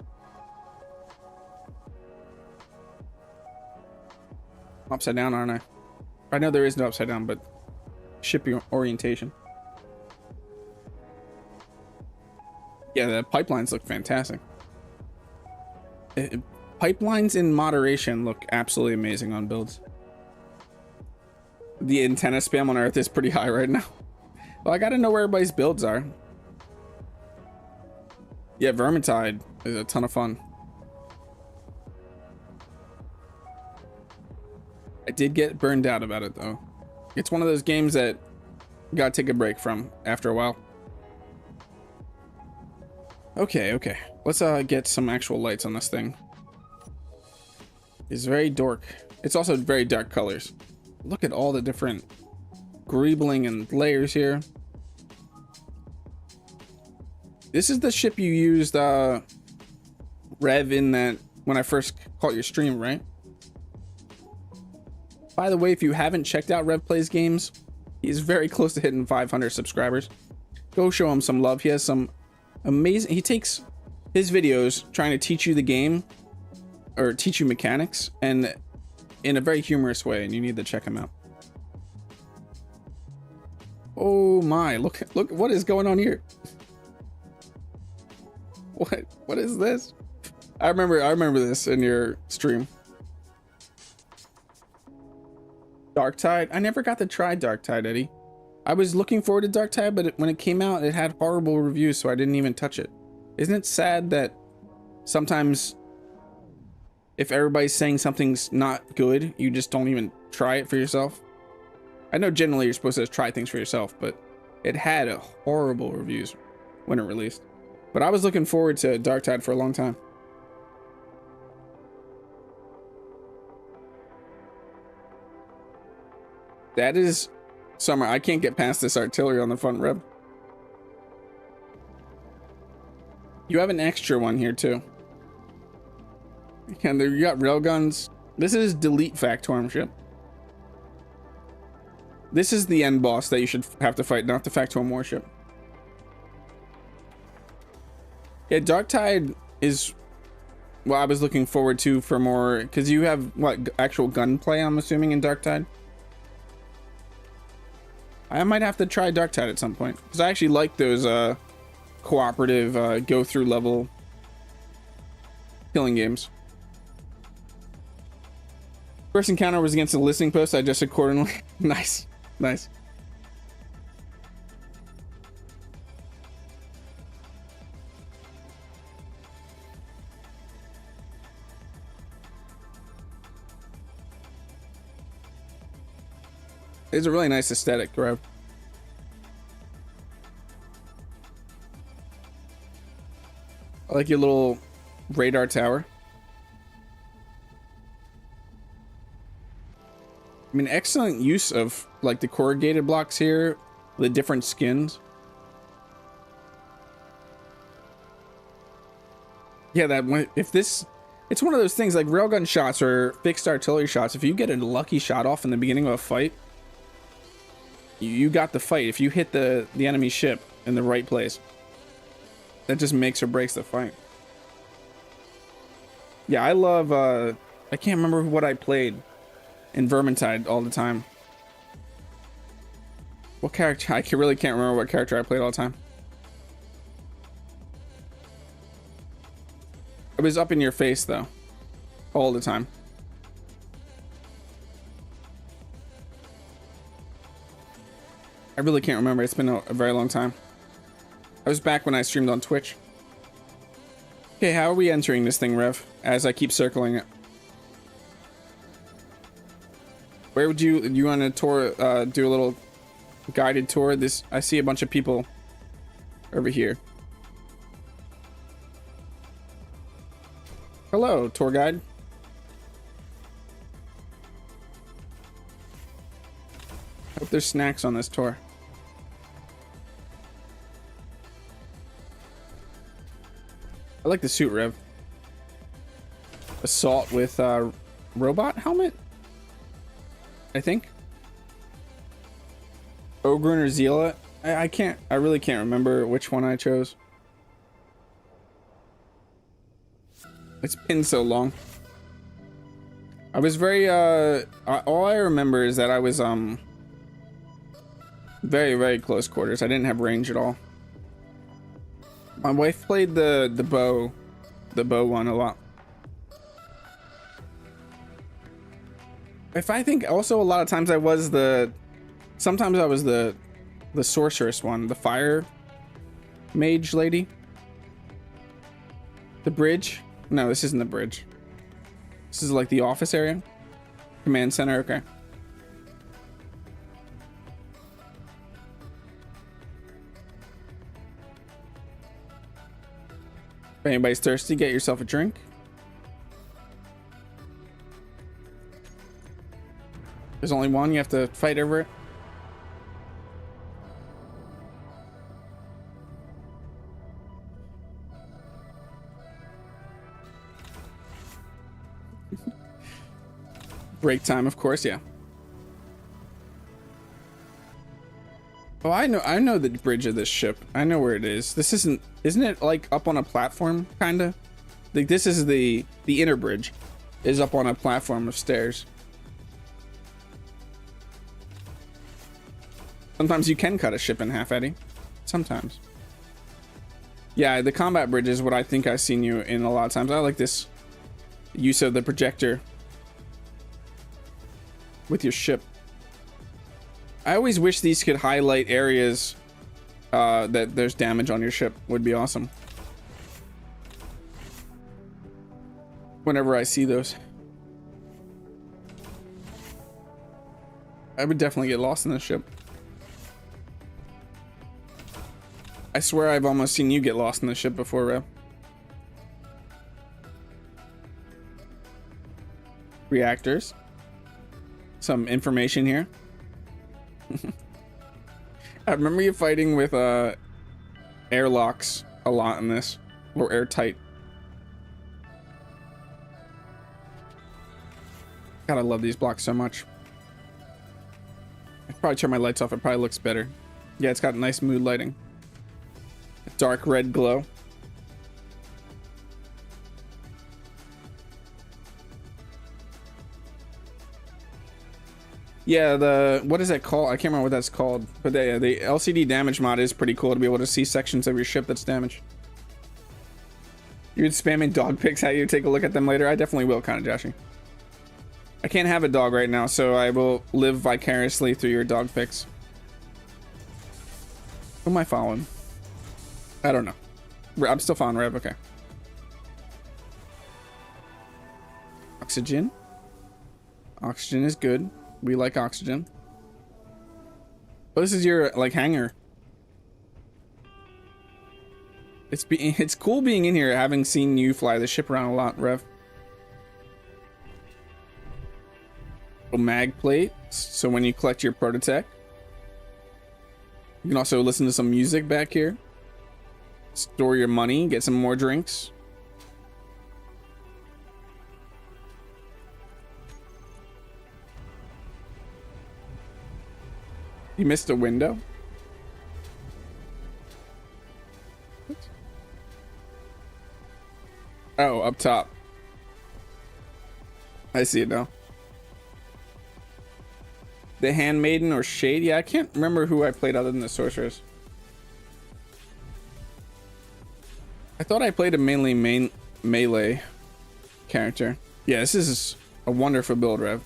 Upside down, aren't I? I know there is no upside down, but ship orientation. Yeah, the pipelines look fantastic. Pipelines in moderation look absolutely amazing on builds. The antenna spam on Earth is pretty high right now. Well, I gotta know where everybody's builds are. Yeah, Vermintide is a ton of fun. I did get burned out about it though. It's one of those games that gotta take a break from after a while. Okay, okay. Let's get some actual lights on this thing. It's very dark. It's also very dark colors. Look at all the different greebling and layers here. This is the ship you used, Rev, in that when I first caught your stream, right? By the way, if you haven't checked out RevPlaysGames, he's very close to hitting 500 subscribers. Go show him some love. He has some amazing... He takes his videos trying to teach you the game, or teach you mechanics, and in a very humorous way, and you need to check him out. Oh my, look what is going on here? What is this? I remember this in your stream. Darktide? I never got to try Darktide, Eddie. I was looking forward to Darktide, but when it came out, it had horrible reviews, so I didn't even touch it. Isn't it sad that sometimes if everybody's saying something's not good, you just don't even try it for yourself? I know generally you're supposed to try things for yourself, but it had a horrible reviews when it released. But I was looking forward to Darktide for a long time. That is summer. I can't get past this artillery on the front, Reb. You have an extra one here too. And there you got railguns. This is delete Factorum ship. This is the end boss that you should have to fight, not the Factorum warship. Yeah, Darktide is what I was looking forward to for more, because you have what, actual gunplay, I'm assuming, in Darktide. I might have to try Darktide at some point, because I actually like those cooperative go through level killing games. First encounter was against a listening post. I just accordingly. Nice, nice. It's a really nice aesthetic, Rev. I like your little radar tower. I mean, excellent use of like the corrugated blocks here, the different skins. Yeah, if this, it's one of those things like railgun shots or fixed artillery shots. If you get a lucky shot off in the beginning of a fight, you got the fight. If you hit the enemy ship in the right place, that just makes or breaks the fight. Yeah, I love, I can't remember what I played in Vermintide all the time. What character? I really can't remember what character I played all the time. It was up in your face though, all the time. I really can't remember. It's been a very long time. I was back when I streamed on Twitch. Okay, how are we entering this thing, Rev? As I keep circling it. Where would you want to tour, do a little guided tour? This, I see a bunch of people over here. Hello, tour guide. Hope there's snacks on this tour. I like the suit, Rev. Assault with robot helmet, I think. Ogrun or Zila. I really can't remember which one I chose. It's been so long. I was very all I remember is that I was very close quarters. I didn't have range at all. My wife played the bow one a lot. If I think also a lot of times I was sometimes I was the sorceress one, the fire mage lady. The bridge? No, this isn't the bridge. This is like the office area. Command center, okay. If anybody's thirsty, get yourself a drink. There's only one, you have to fight over it. Break time, of course, yeah. Oh, I know the bridge of this ship. I know where it is. This isn't it like up on a platform, kinda? Like this is the inner bridge is up on a platform of stairs. Sometimes you can cut a ship in half, Eddie. Sometimes. Yeah, the combat bridge is what I think I've seen you in a lot of times. I like this use of the projector with your ship. I always wish these could highlight areas that there's damage on your ship. Would be awesome. Whenever I see those. I would definitely get lost in this ship. I swear I've almost seen you get lost in the ship before, Rev. Reactors. Some information here. I remember you fighting with airlocks a lot in this. Or airtight. God, I love these blocks so much. I probably turn my lights off. It probably looks better. Yeah, it's got nice mood lighting. A dark red glow. Yeah, what is that called? I can't remember what that's called. But the LCD damage mod is pretty cool to be able to see sections of your ship that's damaged. You're spamming dog pics at you. Take a look at them later. I definitely will, kind of, Joshy. I can't have a dog right now, so I will live vicariously through your dog pics. Who am I following? I don't know. I'm still following Rev, okay. Oxygen. Oxygen is good. We like oxygen. Oh, this is your, like, hangar. It's cool being in here, having seen you fly the ship around a lot, Rev. A mag plate, so when you collect your prototech. You can also listen to some music back here. Store your money, get some more drinks. You missed a window? What? Oh, up top. I see it now. The Handmaiden or Shade? Yeah, I can't remember who I played other than the Sorceress. I thought I played a mainly melee character. Yeah, this is a wonderful build, Rev.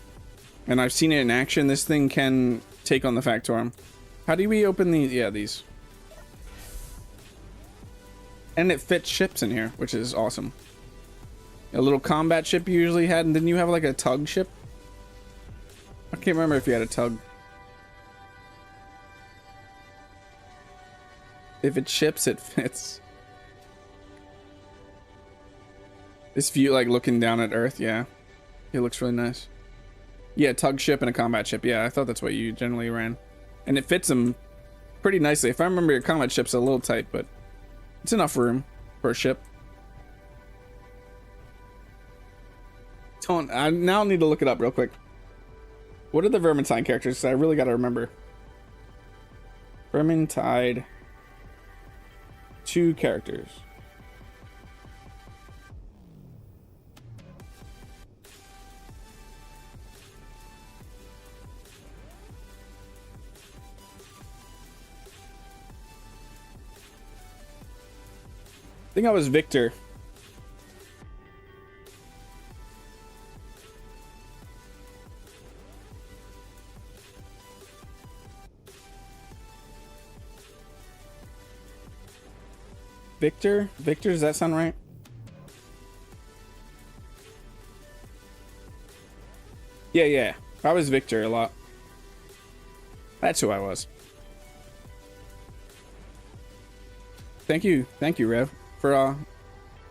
And I've seen it in action. This thing can take on the Factorum. How do we open these? Yeah, these. And it fits ships in here, which is awesome. A little combat ship you usually had, and didn't you have like a tug ship? I can't remember if you had a tug. If it ships, it fits. This view, like looking down at Earth, yeah. It looks really nice. Yeah, tug ship and a combat ship. Yeah, I thought that's what you generally ran. And it fits them pretty nicely. If I remember, your combat ship's a little tight, but it's enough room for a ship. I now need to look it up real quick. What are the Vermintide characters? I really got to remember. Vermintide. 2 characters. I think I was Victor. Victor? Victor, does that sound right? Yeah. I was Victor a lot. That's who I was. Thank you, Rev, for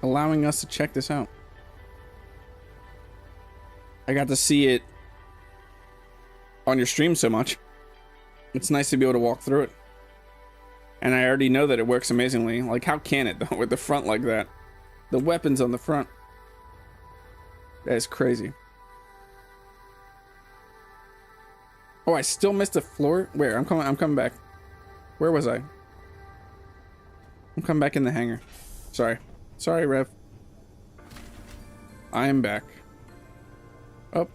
allowing us to check this out. I got to see it on your stream so much. It's nice to be able to walk through it. And I already know that it works amazingly. Like, how can it, though, with the front like that? The weapons on the front. That is crazy. Oh, I still missed a floor? Where? I'm coming back. Where was I? I'm coming back in the hangar. Sorry. Sorry, Rev. I am back. Oh.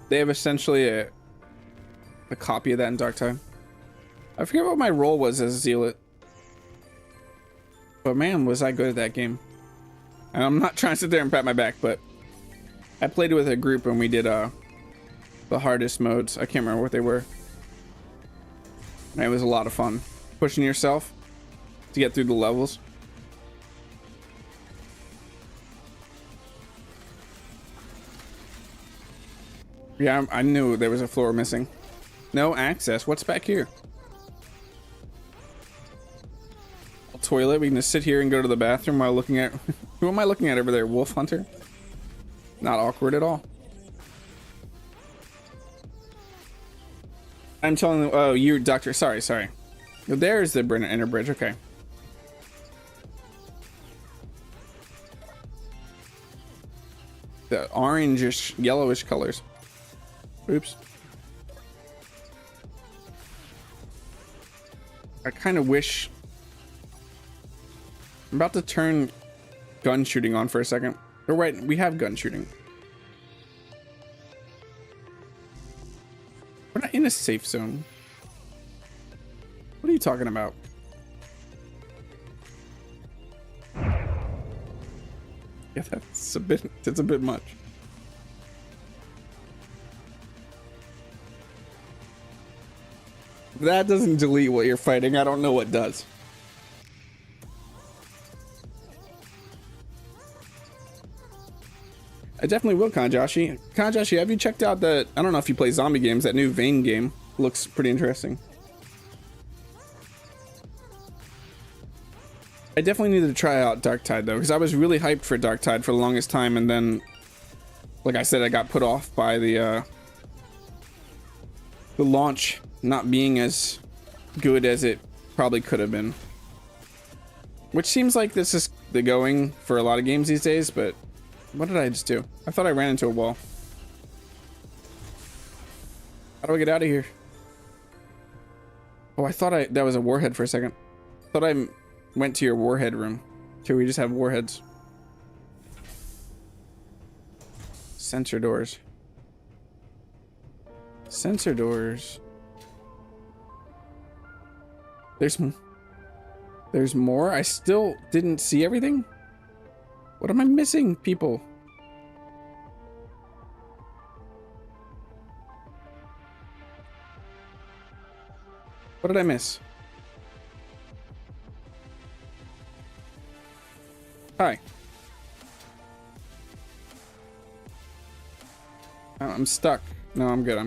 They have essentially a copy of that in Dark Tide. I forget what my role was as a zealot. But man, was I good at that game. And I'm not trying to sit there and pat my back, but I played with a group and we did the hardest modes. I can't remember what they were. And it was a lot of fun. Pushing yourself to get through the levels. Yeah, I knew there was a floor missing. No access. What's back here? A toilet. We can just sit here and go to the bathroom while looking at... Who am I looking at over there? Wolf Hunter? Not awkward at all. I'm telling them... Oh, you're Doctor... Sorry. There's the inner bridge. Okay. The orangish, yellowish colors. Oops. I kind of wish... I'm about to turn gun shooting on for a second. Oh, right, we have gun shooting. We're not in a safe zone. What are you talking about? Yeah, that's a bit much. That doesn't delete what you're fighting. I don't know what does. I definitely will, Kanjashi. Kanjashi, have you checked out that... I don't know if you play zombie games. That new Vane game looks pretty interesting. I definitely needed to try out Dark Tide, though, because I was really hyped for Dark Tide for the longest time, and then, like I said, I got put off by the launch not being as good as it probably could have been. Which seems like this is the going for a lot of games these days, but what did I just do? I thought I ran into a wall. How do I get out of here? Oh, I thought that was a warhead for a second. I thought I went to your warhead room. Here we just have warheads. Sensor doors. Sensor doors. There's more? I still didn't see everything? What am I missing, people? What did I miss? Hi. Oh, I'm stuck. No, I'm good.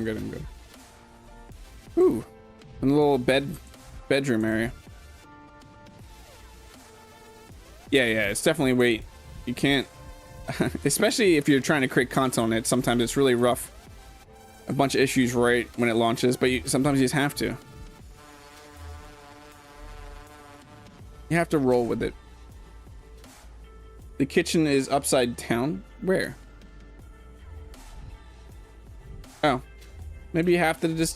Ooh. A little bedroom area. Yeah, it's definitely wait. You can't, especially if you're trying to create content on it, sometimes it's really rough. A bunch of issues right when it launches, but sometimes you just have to. You have to roll with it. The kitchen is upside down. Where? Oh. Maybe you have to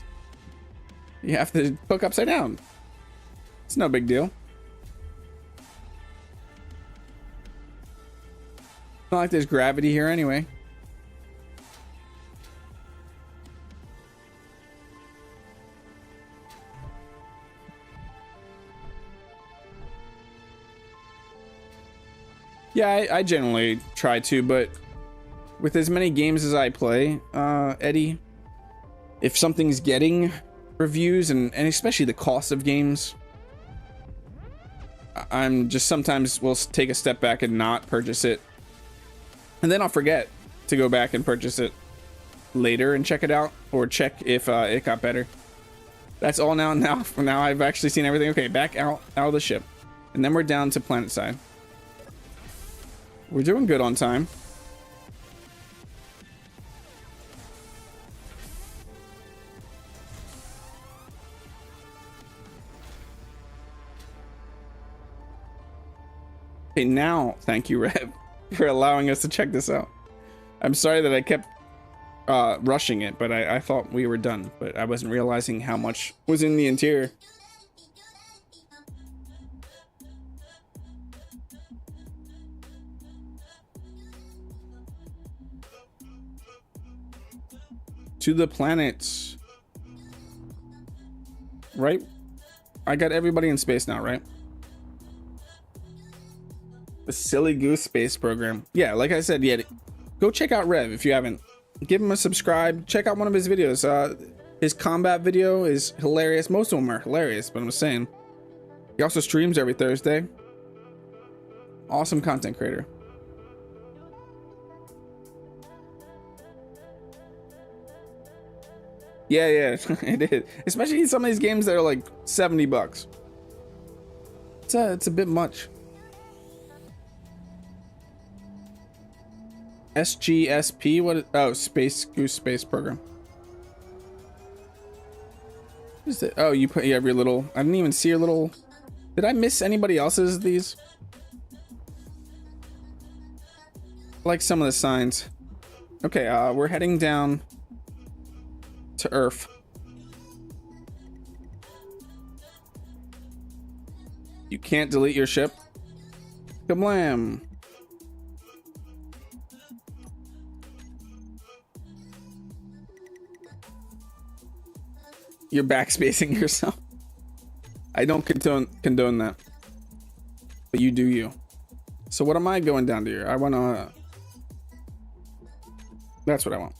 hook upside down. It's no big deal. Not like there's gravity here anyway. Yeah, I generally try to, but with as many games as I play, Eddie, if something's getting reviews and especially the cost of games, I'm just sometimes will take a step back and not purchase it. And then I'll forget to go back and purchase it later and check it out, or check if it got better. That's all now. Now I've actually seen everything. Okay, back out of the ship. And then we're down to planet side. We're doing good on time. Okay, now, thank you, Rev, for allowing us to check this out. I'm sorry that I kept rushing it, but I thought we were done, but I wasn't realizing how much was in the interior. To the planets. Right? I got everybody in space now, right? The Silly Goose Space Program. Yeah, like I said, yeah, go check out Rev if you haven't. Give him a subscribe. Check out one of his videos. His combat video is hilarious. Most of them are hilarious, but I'm saying. He also streams every Thursday. Awesome content creator. Yeah, it is. Especially in some of these games that are like $70. It's a bit much. SGSP, what is, oh, Space Goose Space Program. What is it? Oh, you have your little, I didn't even see your little, did I miss anybody else's of these? I like some of the signs. Okay, we're heading down to Earth. You can't delete your ship. Kablam. You're backspacing yourself. I don't condone that. But you do you. So what am I going down to here? I want to... That's what I want.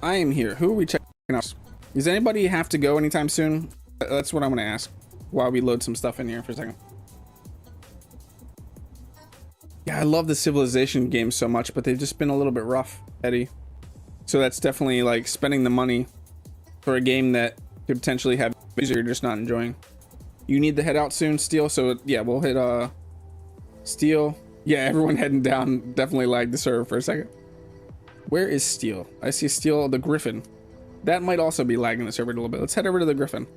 I am here. Who are we checking out? Does anybody have to go anytime soon? That's what I'm going to ask while we load some stuff in here for a second. Yeah, I love the Civilization games so much, but they've just been a little bit rough, Eddie. So that's definitely like spending the money for a game that could potentially have users you're just not enjoying. You need to head out soon, Steel. So yeah, we'll hit Steel. Yeah, everyone heading down. Definitely lagged the server for a second. Where is Steel? I see Steel, the Griffin. That might also be lagging the server a little bit. Let's head over to the Griffin.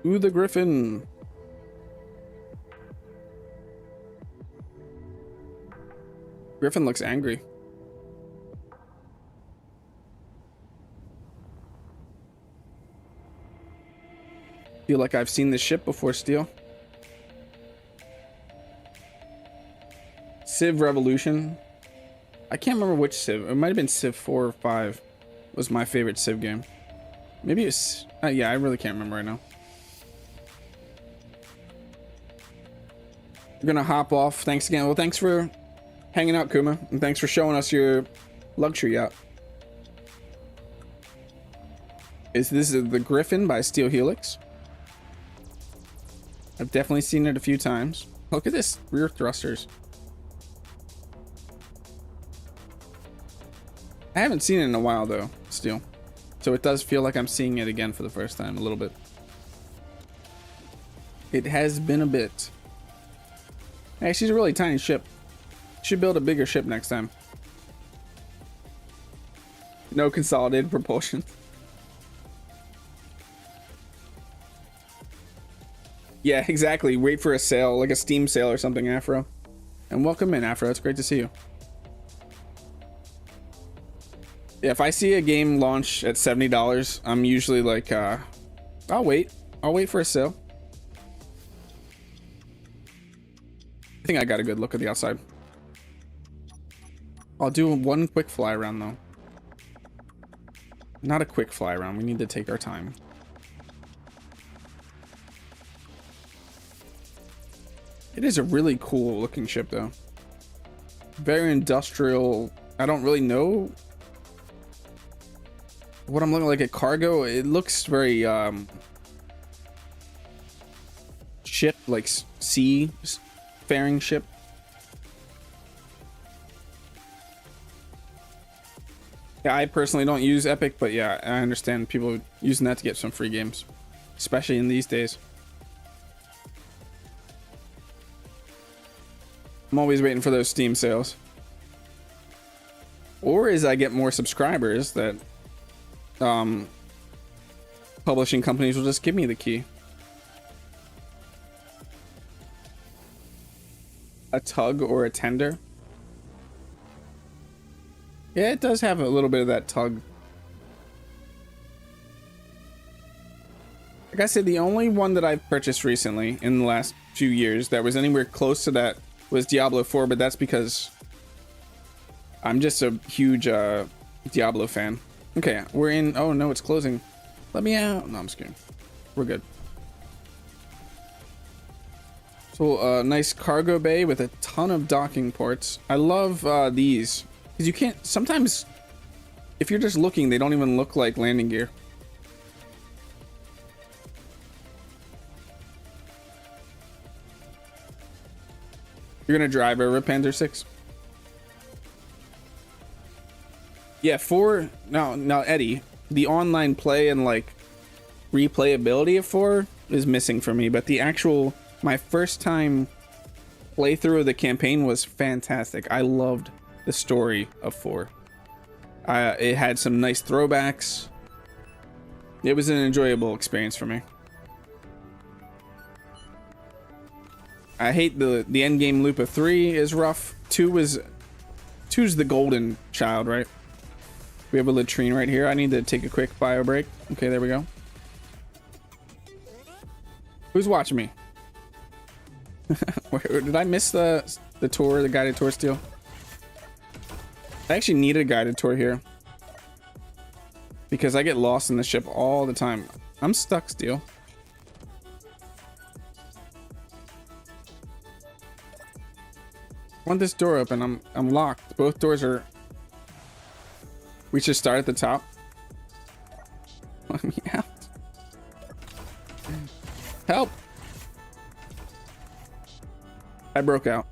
Ooh, the Griffin. Griffin looks angry. Feel like I've seen this ship before, Steel. Civ Revolution. I can't remember which Civ. It might have been Civ 4 or 5 was my favorite Civ game. Maybe it's... yeah, I really can't remember right now. We're gonna hop off. Thanks again. Well, thanks for hanging out, Kuma, and thanks for showing us your luxury yacht. This is the Griffin by Steelhelix. I've definitely seen it a few times. Look at this, rear thrusters. I haven't seen it in a while though, Steel. So it does feel like I'm seeing it again for the first time a little bit. It has been a bit. Hey, she's a really tiny ship. Should build a bigger ship next time. No consolidated propulsion. Yeah, exactly. Wait for a sale, like a Steam sale or something, Afro. And welcome in, Afro. It's great to see you. Yeah, if I see a game launch at $70, I'm usually like, I'll wait. I'll wait for a sale. I think I got a good look at the outside. I'll do one quick fly around though. Not a quick fly around. We need to take our time. It is a really cool looking ship though. Very industrial. I don't really know what I'm looking like at cargo. It looks very ship, like sea faring ship. Yeah, I personally don't use Epic, but yeah, I understand people using that to get some free games, especially in these days. I'm always waiting for those Steam sales. Or as I get more subscribers, that publishing companies will just give me the key. A tug or a tender. Yeah, it does have a little bit of that tug. Like I said, the only one that I've purchased recently in the last few years that was anywhere close to that was Diablo 4, but that's because I'm just a huge Diablo fan. Okay, we're in. Oh no, it's closing. Let me out. No, I'm just kidding. We're good. So, nice cargo bay with a ton of docking ports. I love these. Because you can't, sometimes, if you're just looking, they don't even look like landing gear. You're gonna drive over Panzer 6? Yeah, 4, now Eddie, the online play and like replayability of 4 is missing for me, but the actual, my first time playthrough of the campaign was fantastic. I loved the story of 4. It had some nice throwbacks. It was an enjoyable experience for me. I hate the end game loop of 3 is rough. 2's the golden child, right? We have a latrine right here. I need to take a quick bio break. Okay, there we go. Who's watching me? Did I miss the tour, the guided tour still? I actually need a guided tour here because I get lost in the ship all the time. I'm stuck still. I want this door open. I'm locked. Both doors are. We should start at the top. Let me out. Help! I broke out.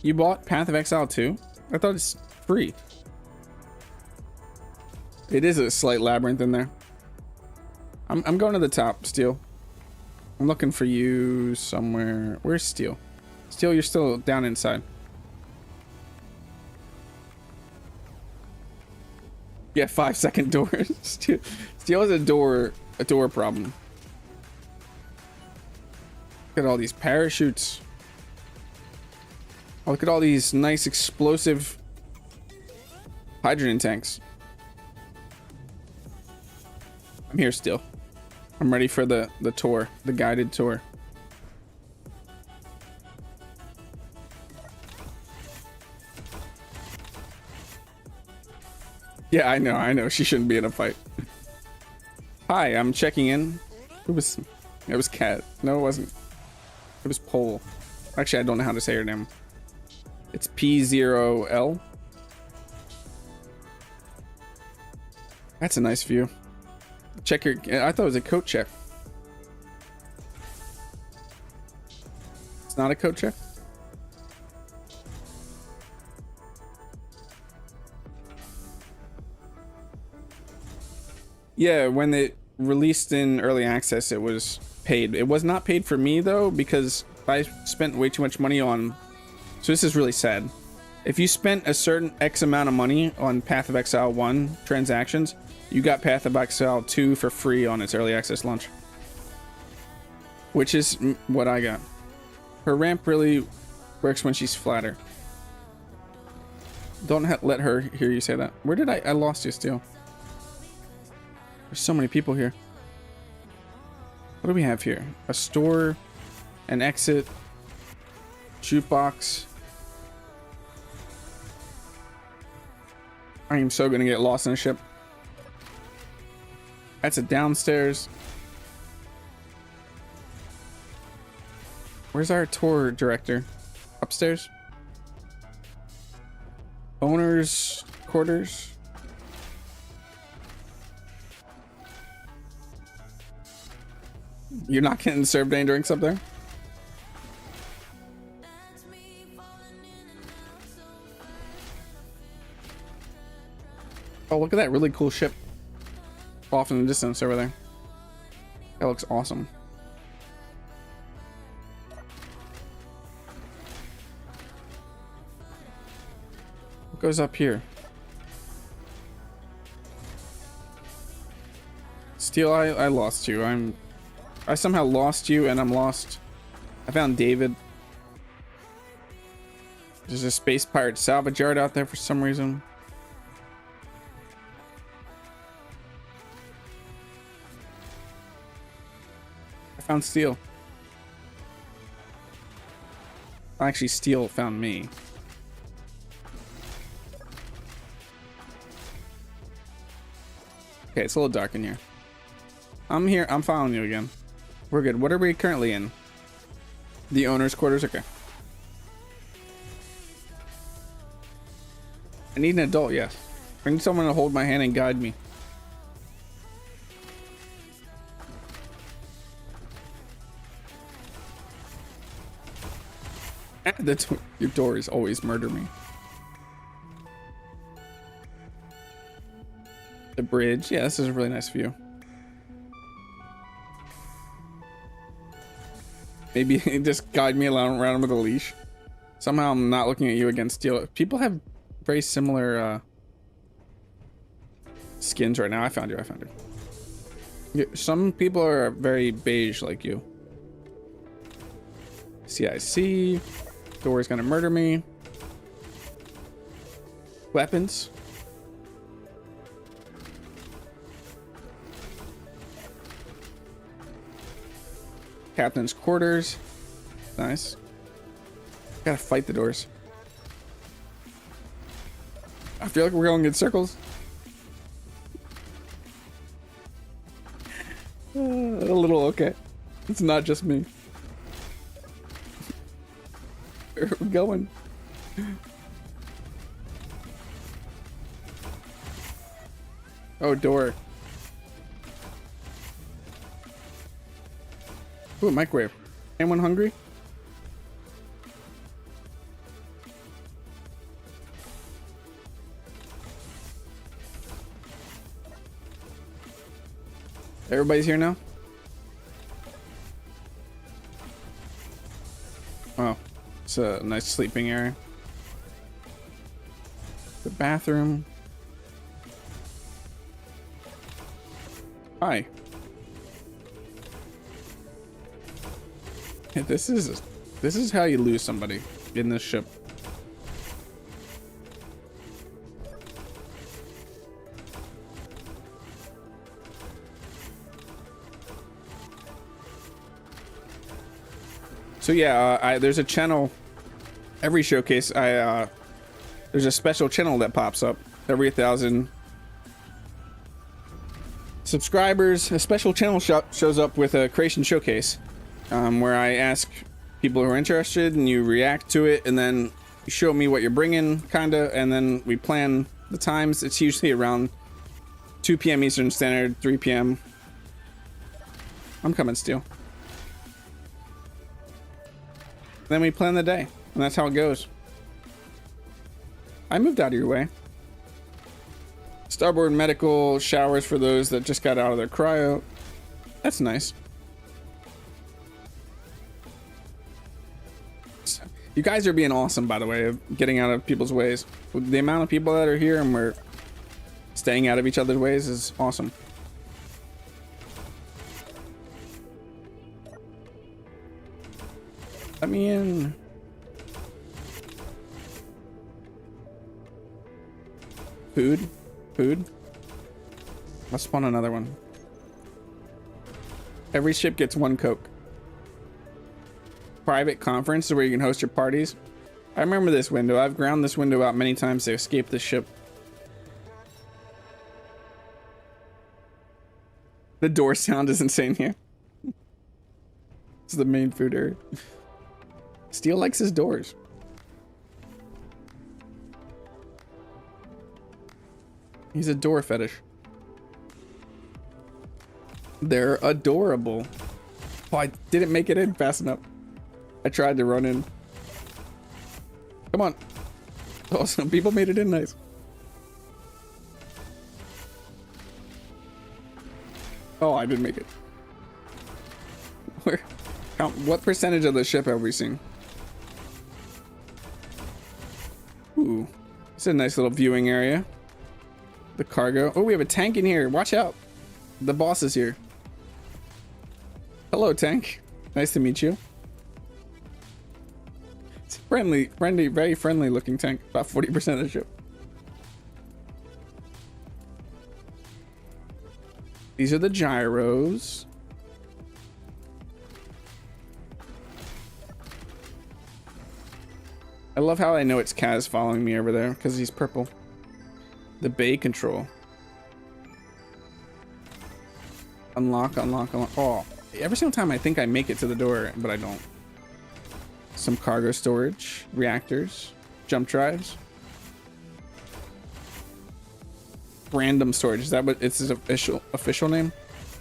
You bought Path of Exile too? I thought it's free. It is a slight labyrinth in there. I'm going to the top, Steel. I'm looking for you somewhere. Where's Steel? Steel, you're still down inside. Yeah, 5-second doors. Steel has a door problem. Look at all these parachutes. Oh, look at all these nice explosive hydrogen tanks. I'm here still. I'm ready for the tour, the guided tour. Yeah, I know. She shouldn't be in a fight. Hi, I'm checking in. It was Cat. No, it wasn't. It was Pole. Actually, I don't know how to say her name. It's P0L. That's a nice view. Check your. I thought it was a coat check. It's not a coat check. Yeah, when it released in early access, it was paid. It was not paid for me though, because I spent way too much money on. So this is really sad. If you spent a certain X amount of money on Path of Exile 1 transactions, you got Path of Exile 2 for free on its early access launch. Which is what I got. Her ramp really works when she's flatter. Don't let her hear you say that. Where did I lost you, Steel? There's so many people here. What do we have here? A store, an exit, jukebox. I am so gonna get lost in a ship. That's a downstairs. Where's our tour director? Upstairs? Owner's quarters? You're not getting served any drinks up there? Oh, look at that really cool ship off in the distance over there. That looks awesome. What goes up here? Steel, I lost you. I somehow lost you and I'm lost. I found David. There's a space pirate salvage yard out there for some reason. I found Steel. Actually, Steel found me. Okay, it's a little dark in here. I'm here. I'm following you again. We're good. What are we currently in? The owner's quarters? Okay. I need an adult, yes. I need someone to hold my hand and guide me. Your doors always murder me. The bridge. Yeah, this is a really nice view. Maybe just guide me around with a leash. Somehow I'm not looking at you against Steel. People have very similar skins right now. I found you. I found you. Some people are very beige like you. CIC. Door's gonna murder me. Weapons. Captain's quarters. Nice. Gotta fight the doors. I feel like we're going in circles. A little okay. It's not just me. Where are we going? Oh, door. Ooh, a microwave. Anyone hungry? Everybody's here now? Oh, it's a nice sleeping area. The bathroom. Hi. This is how you lose somebody in this ship. So yeah, there's a channel every showcase. There's a special channel that pops up every 1,000 subscribers. A special channel shows up with a creation showcase, where I ask people who are interested and you react to it, and then you show me what you're bringing, kinda, and then we plan the times. It's usually around 2 p.m. Eastern Standard, 3 p.m. I'm coming, Steel. Then we plan the day, and that's how it goes. I moved out of your way. Starboard medical showers for those that just got out of their cryo. That's nice. You guys are being awesome, by the way, of getting out of people's ways. The amount of people that are here and we're staying out of each other's ways is awesome. Let me in. Food? Food? Let's spawn another one. Every ship gets 1 Coke. Private conference where you can host your parties. I remember this window. I've ground this window out many times to escape the ship. The door sound is insane here. This is the main food area. Steel likes his doors. He's a door fetish. They're adorable. Oh, I didn't make it in fast enough. I tried to run in. Come on. Oh, some people made it in nice. Oh, I didn't make it. Where? What percentage of the ship have we seen? Ooh, it's a nice little viewing area. The cargo. Oh, we have a tank in here. Watch out. The boss is here. Hello, tank. Nice to meet you. It's a friendly, very friendly looking tank. About 40% of the ship. These are the gyros. I love how I know it's Caaz following me over there because he's purple. The bay control. Unlock, unlock, unlock. Oh, every single time I think I make it to the door, but I don't. Some cargo storage, reactors, jump drives. Random storage. Is that what it's his official name?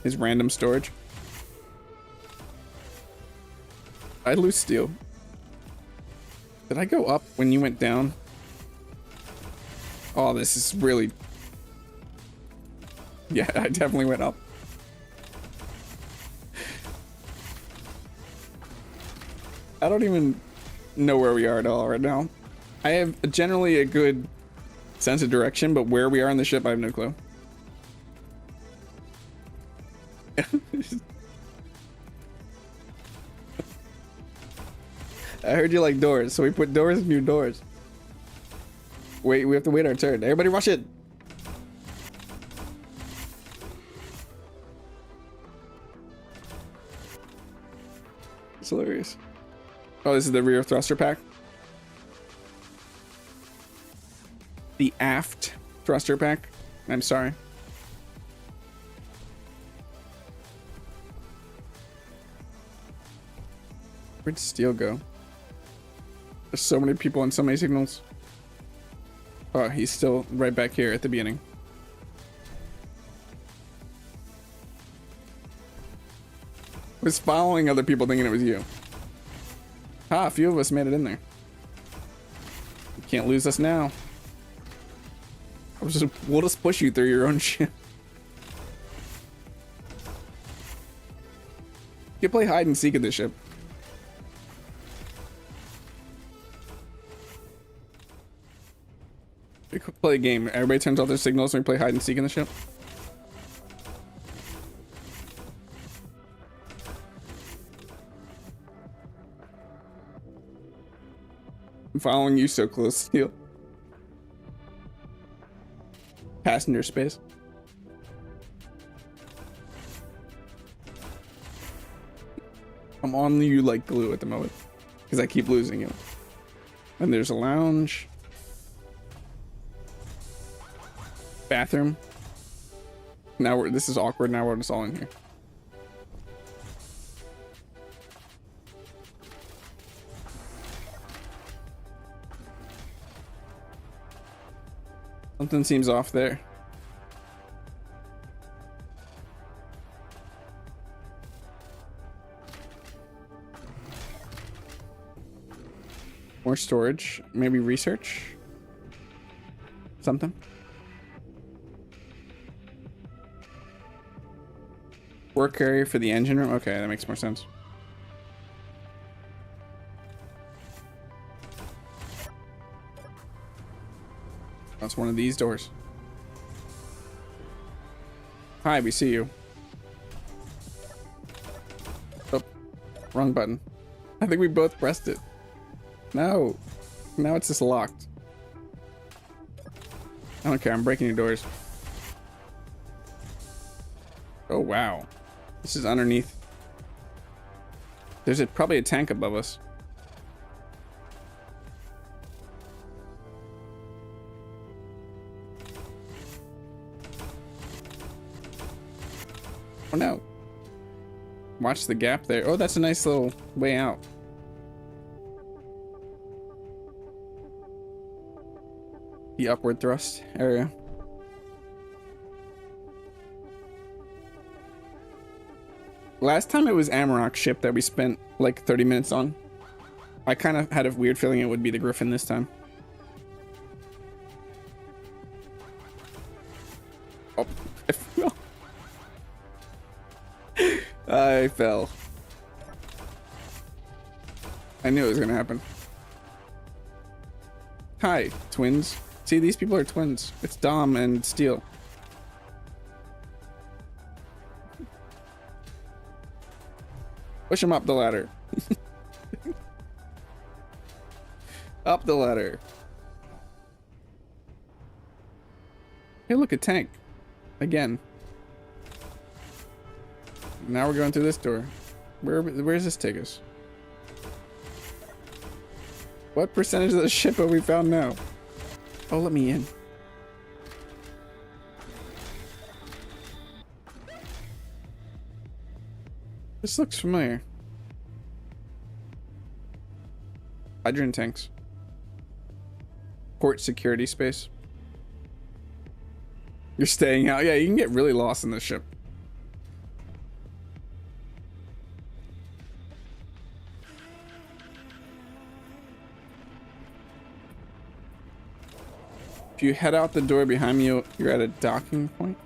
His random storage. I lose steel. Did I go up when you went down? Oh, this is really... Yeah, I definitely went up. I don't even know where we are at all right now. I have generally a good sense of direction, but where we are on the ship, I have no clue. I heard you like doors, so we put doors near doors. Wait, we have to wait our turn. Everybody rush it! It's hilarious. Oh, this is the rear thruster pack. The aft thruster pack. I'm sorry. Where'd steel go? There's so many people and so many signals. Oh, he's still right back here at the beginning. Was following other people thinking it was you. Ah, a few of us made it in there. You can't lose us now. We'll just push you through your own ship. You can play hide and seek at this ship. We could play a game. Everybody turns off their signals and we play hide and seek in the ship. I'm following you so close, Steel. Passenger space. I'm on you like glue at the moment because I keep losing you. And there's a lounge. Bathroom. Now this is awkward. Now we're just all in here. Something seems off there. More storage. Maybe research. Something. Work area for the engine room. Okay, that makes more sense. That's one of these doors. Hi, we see you. Oh, wrong button. I think we both pressed it. No. Now it's just locked. I don't care. I'm breaking your doors. Oh, wow. This is underneath. There's probably a tank above us. Oh no. Watch the gap there. Oh, that's a nice little way out. The upward thrust area. Last time it was Amarok's ship that we spent like 30 minutes on. I kind of had a weird feeling it would be the Griffin this time. Oh, I fell. I fell. I knew it was gonna happen. Hi, twins. See, these people are twins. It's Dom and Steel. Push him up the ladder. Up the ladder. Hey, look, a tank. Again. Now we're going through this door. Where does this take us? What percentage of the ship have we found now? Oh, let me in. This looks familiar. Hydrogen tanks. Port security space. You're staying out. Yeah, you can get really lost in this ship. If you head out the door behind me, you're at a docking point.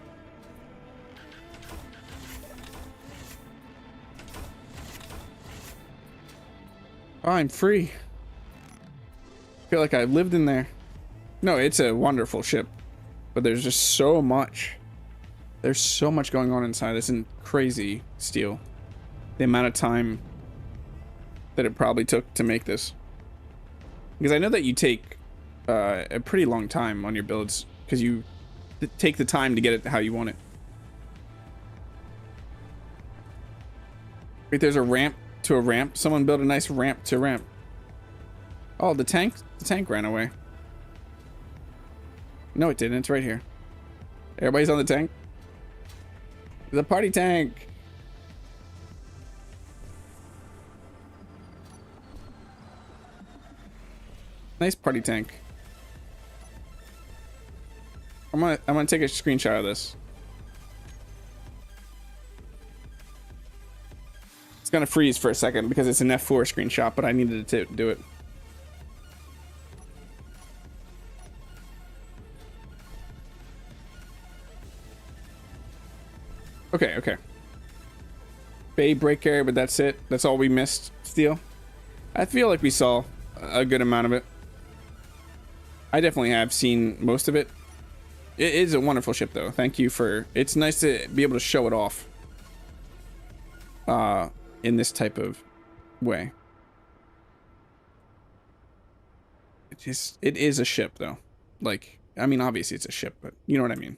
Oh, I'm free. I feel like I lived in there. No, it's a wonderful ship, but there's just so much. There's so much going on inside. It's crazy, Steel. The amount of time that it probably took to make this. Because I know that you take a pretty long time on your builds, because you take the time to get it how you want it. Wait, there's a ramp to a ramp. Someone built a nice ramp to ramp. Oh, the tank ran away. No, it didn't. It's right here. Everybody's on the tank. The party tank. Nice party tank. I'm gonna take a screenshot of this. It's gonna freeze for a second because it's an F4 screenshot, but I needed to do it. Okay. Bay break area, but that's it. That's all we missed, Steel. I feel like we saw a good amount of it. I definitely have seen most of it. It is a wonderful ship, though. Thank you for... It's nice to be able to show it off. In this type of way. It is a ship, though. Like, I mean, obviously it's a ship, but you know what I mean.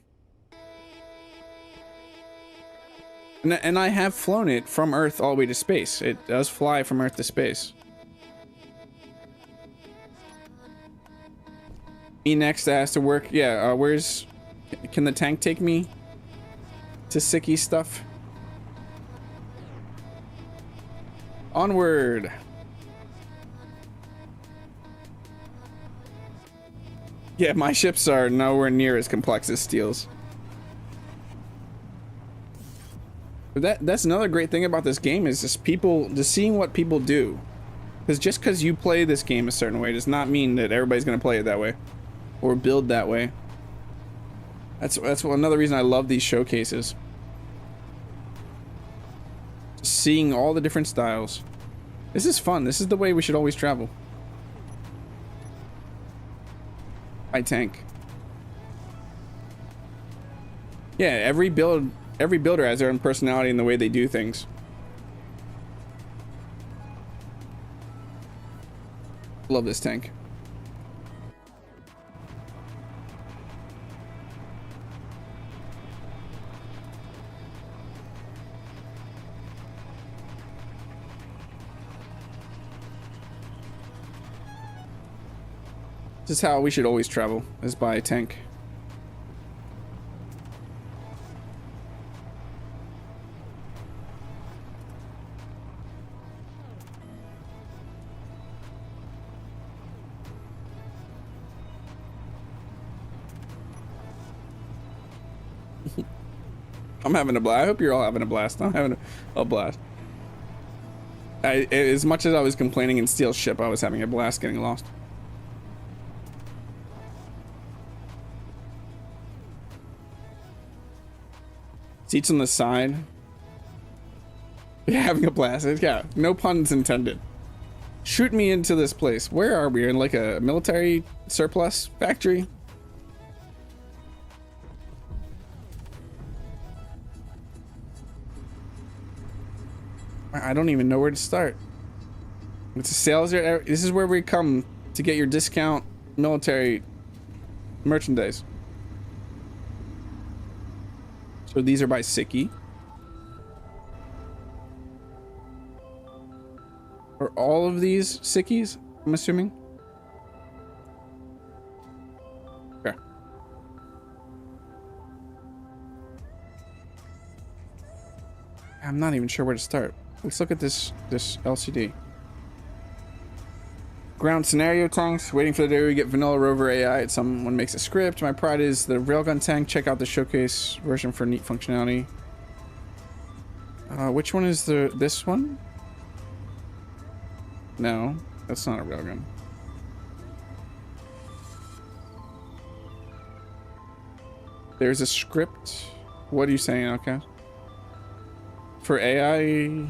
And I have flown it from Earth all the way to space. It does fly from Earth to space. Me next has to work. Yeah, where's... Can the tank take me to Sicky stuff? Onward. Yeah, my ships are nowhere near as complex as Steel's. But that's another great thing about this game is just seeing what people do. Because just because you play this game a certain way does not mean that everybody's going to play it that way. Or build that way. That's another reason I love these showcases. Seeing all the different styles. This is fun. This is the way we should always travel. I tank. Yeah, every builder has their own personality in the way they do things. Love this tank. This is how we should always travel, is by a tank. I'm having a blast. I hope you're all having a blast. I'm A blast. As much as I was complaining in Steel's ship, I was having a blast getting lost. Seats on the side. You're having a blast. Yeah, no puns intended. Shoot me into this place. Where are we? In like a military surplus factory? I don't even know where to start. It's a sales area. This is where we come to get your discount military merchandise. So these are by Sicky. Are all of these Sickies, I'm assuming? Okay. I'm not even sure where to start. Let's look at this LCD. Ground scenario tanks. Waiting for the day we get vanilla rover AI. Someone makes a script. My pride is the railgun tank. Check out the showcase version for neat functionality. Which one is this one? No, that's not a railgun. There's a script. What are you saying, okay? For AI,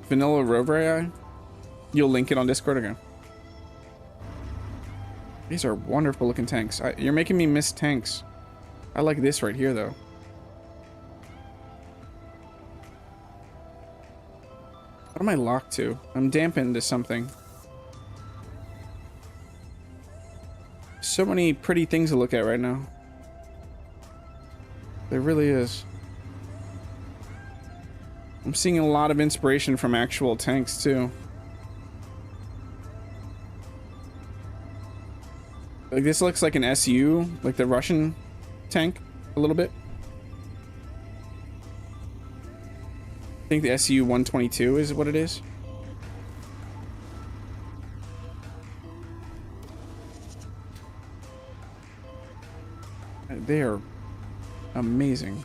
vanilla rover AI, you'll link it on Discord again. These are wonderful looking tanks. You're making me miss tanks. I like this right here though. What am I locked to? I'm dampened to something. So many pretty things to look at right now. There really is. I'm seeing a lot of inspiration from actual tanks too. Like this looks like an SU, like the Russian tank a little bit. I think the SU 122 is what it is. They are amazing.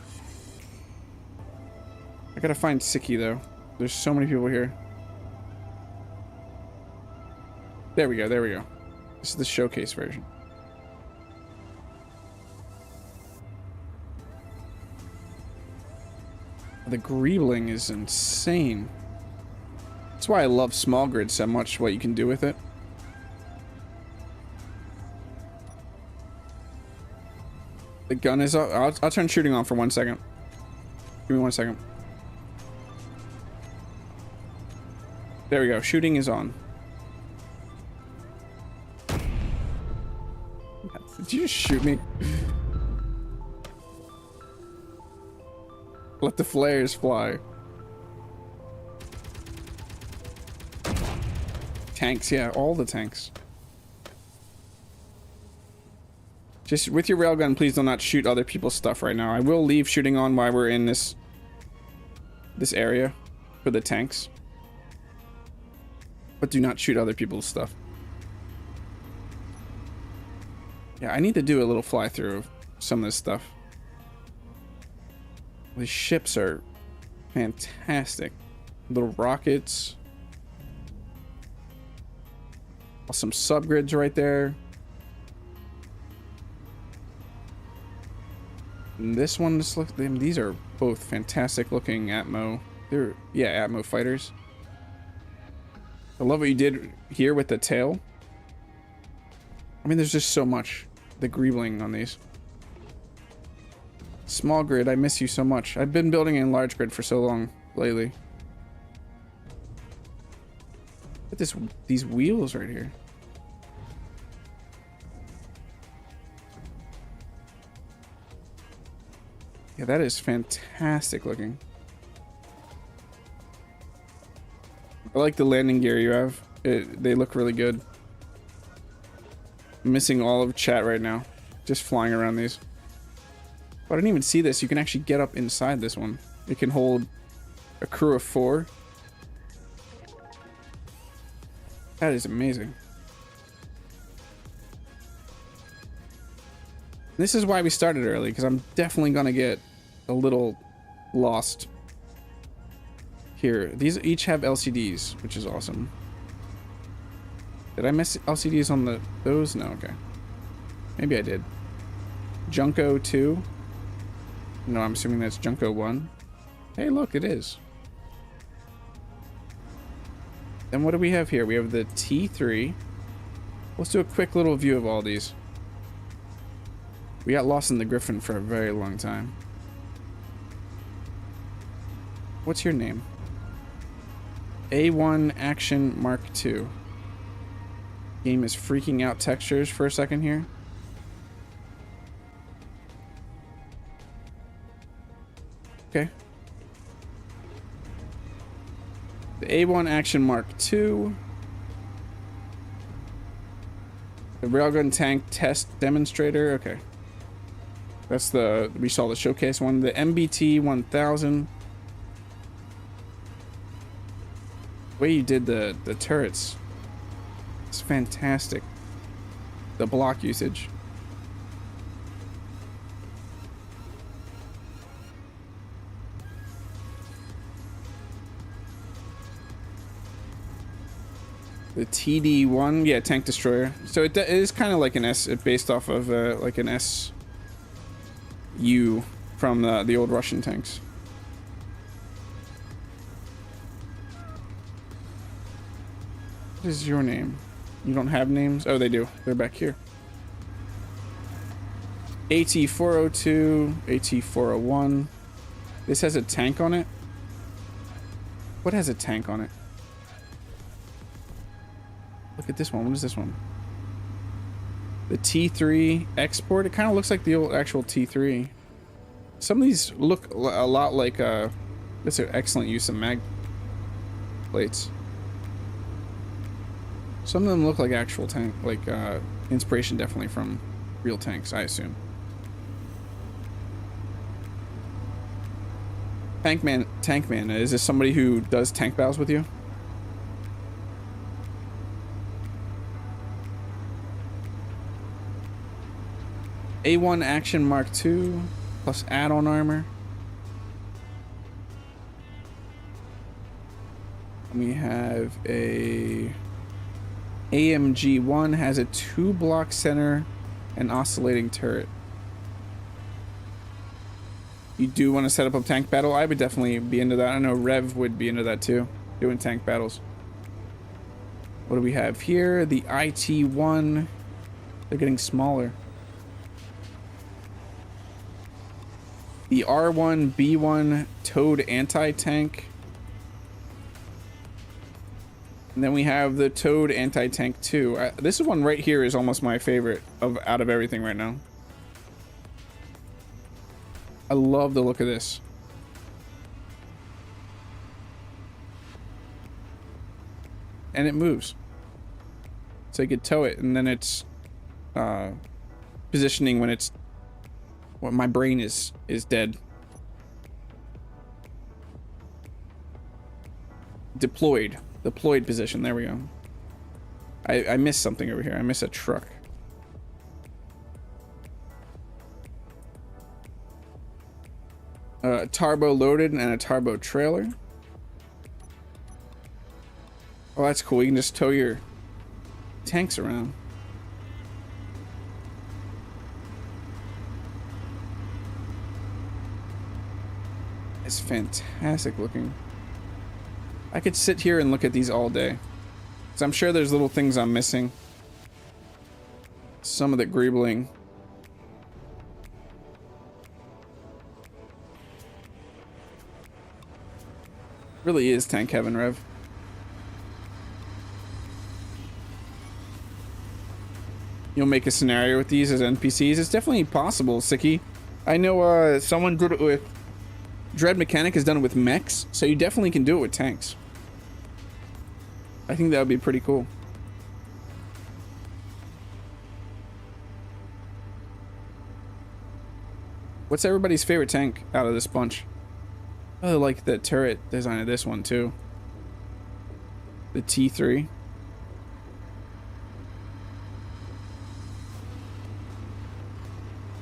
I gotta find Sicky though. There's so many people here. There we go, there we go. This is the showcase version. The greebling is insane. That's why I love small grid so much, what you can do with it. The gun is up. I'll turn shooting on for 1 second. Give me 1 second. There we go. Shooting is on. Did you just shoot me? Let the flares fly. Tanks, yeah, all the tanks. Just with your railgun, please do not shoot other people's stuff right now. I will leave shooting on while we're in this area for the tanks. But do not shoot other people's stuff. Yeah, I need to do a little fly through of some of this stuff. These ships are fantastic. Little rockets. Some subgrids right there. And this one, these are both fantastic looking Atmo. They're, yeah, Atmo fighters. I love what you did here with the tail. I mean, there's just so much. The greebling on these. Small grid, I miss you so much. I've been building in large grid for so long lately. Look at these wheels right here. Yeah, that is fantastic looking. I like the landing gear you have. They look really good. I'm missing all of chat right now. Just flying around these. But I didn't even see this. You can actually get up inside this one. It can hold a crew of 4. That is amazing. This is why we started early, because I'm definitely going to get a little lost. Here, these each have LCDs, which is awesome. Did I miss LCDs on those? No, okay. Maybe I did. Junko 2. No, I'm assuming that's Junko 1. Hey, look, it is. Then what do we have here? We have the T3. Let's do a quick little view of all these. We got lost in the Griffin for a very long time. What's your name? A1 Action Mark II. Game is freaking out textures for a second here. Okay. The A1 Action Mark II. The Railgun Tank Test Demonstrator. Okay. That's we saw the showcase one. The MBT 1000. The way you did the turrets. It's fantastic. The block usage. The TD1, yeah, tank destroyer. So it is kind of like an S, based off of like an SU from the old Russian tanks. What is your name? You don't have names? Oh, they do. They're back here. AT402, AT401. This has a tank on it. What has a tank on it? Look at this one. What is this one? The T3 export. It kind of looks like the old actual T3. Some of these look a lot like that's an excellent use of mag plates. Some of them look like actual tank, like inspiration definitely from real tanks, I assume. Tankman, is this somebody who does tank battles with you? A1 Action Mark II plus add-on armor. We have a AMG 1, has a 2-block center and oscillating turret. You do want to set up a tank battle? I would definitely be into that. I know Rev would be into that too, doing tank battles. What do we have here? The IT-1. They're getting smaller. The R1B1 towed anti-tank. And then we have the towed anti-tank 2. This one right here is almost my favorite out of everything right now. I love the look of this. And it moves. So you could tow it, and then it's positioning when it's... Well, my brain is dead. Deployed position. There we go. I missed something over here. I missed a truck. Turbo loaded and a turbo trailer. Oh, that's cool. You can just tow your tanks around. It's fantastic looking. I could sit here and look at these all day. So I'm sure there's little things I'm missing. Some of the greebling. Really is tank heaven, Rev. You'll make a scenario with these as NPCs. It's definitely possible, Sicky. I know someone did it with... Dread Mechanic has done it with mechs, so you definitely can do it with tanks. I think that would be pretty cool. What's everybody's favorite tank out of this bunch? I really like the turret design of this one too. The T3.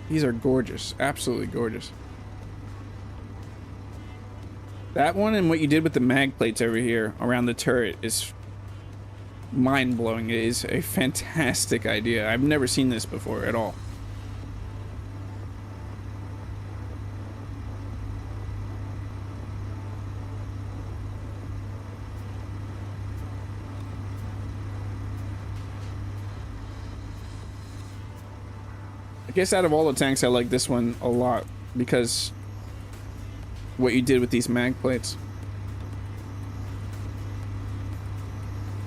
These are gorgeous, absolutely gorgeous. That one and what you did with the mag plates over here around the turret is mind-blowing. It is a fantastic idea. I've never seen this before at all. I guess out of all the tanks, I like this one a lot because what you did with these mag plates.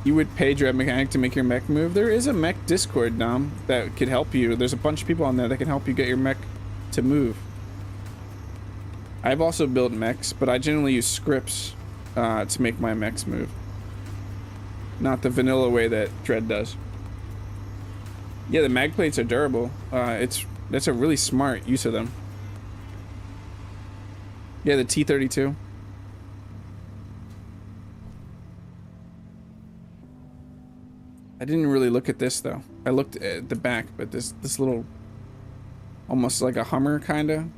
You would pay Dread Mechanic to make your mech move. There is a mech Discord, Dom, that could help you. There's a bunch of people on there that can help you get your mech to move. I've also built mechs, but I generally use scripts to make my mechs move. Not the vanilla way that Dread does. Yeah, the mag plates are durable. That's a really smart use of them. Yeah, the T-32. I didn't really look at this though. I looked at the back, but this little, almost like a Hummer kinda. You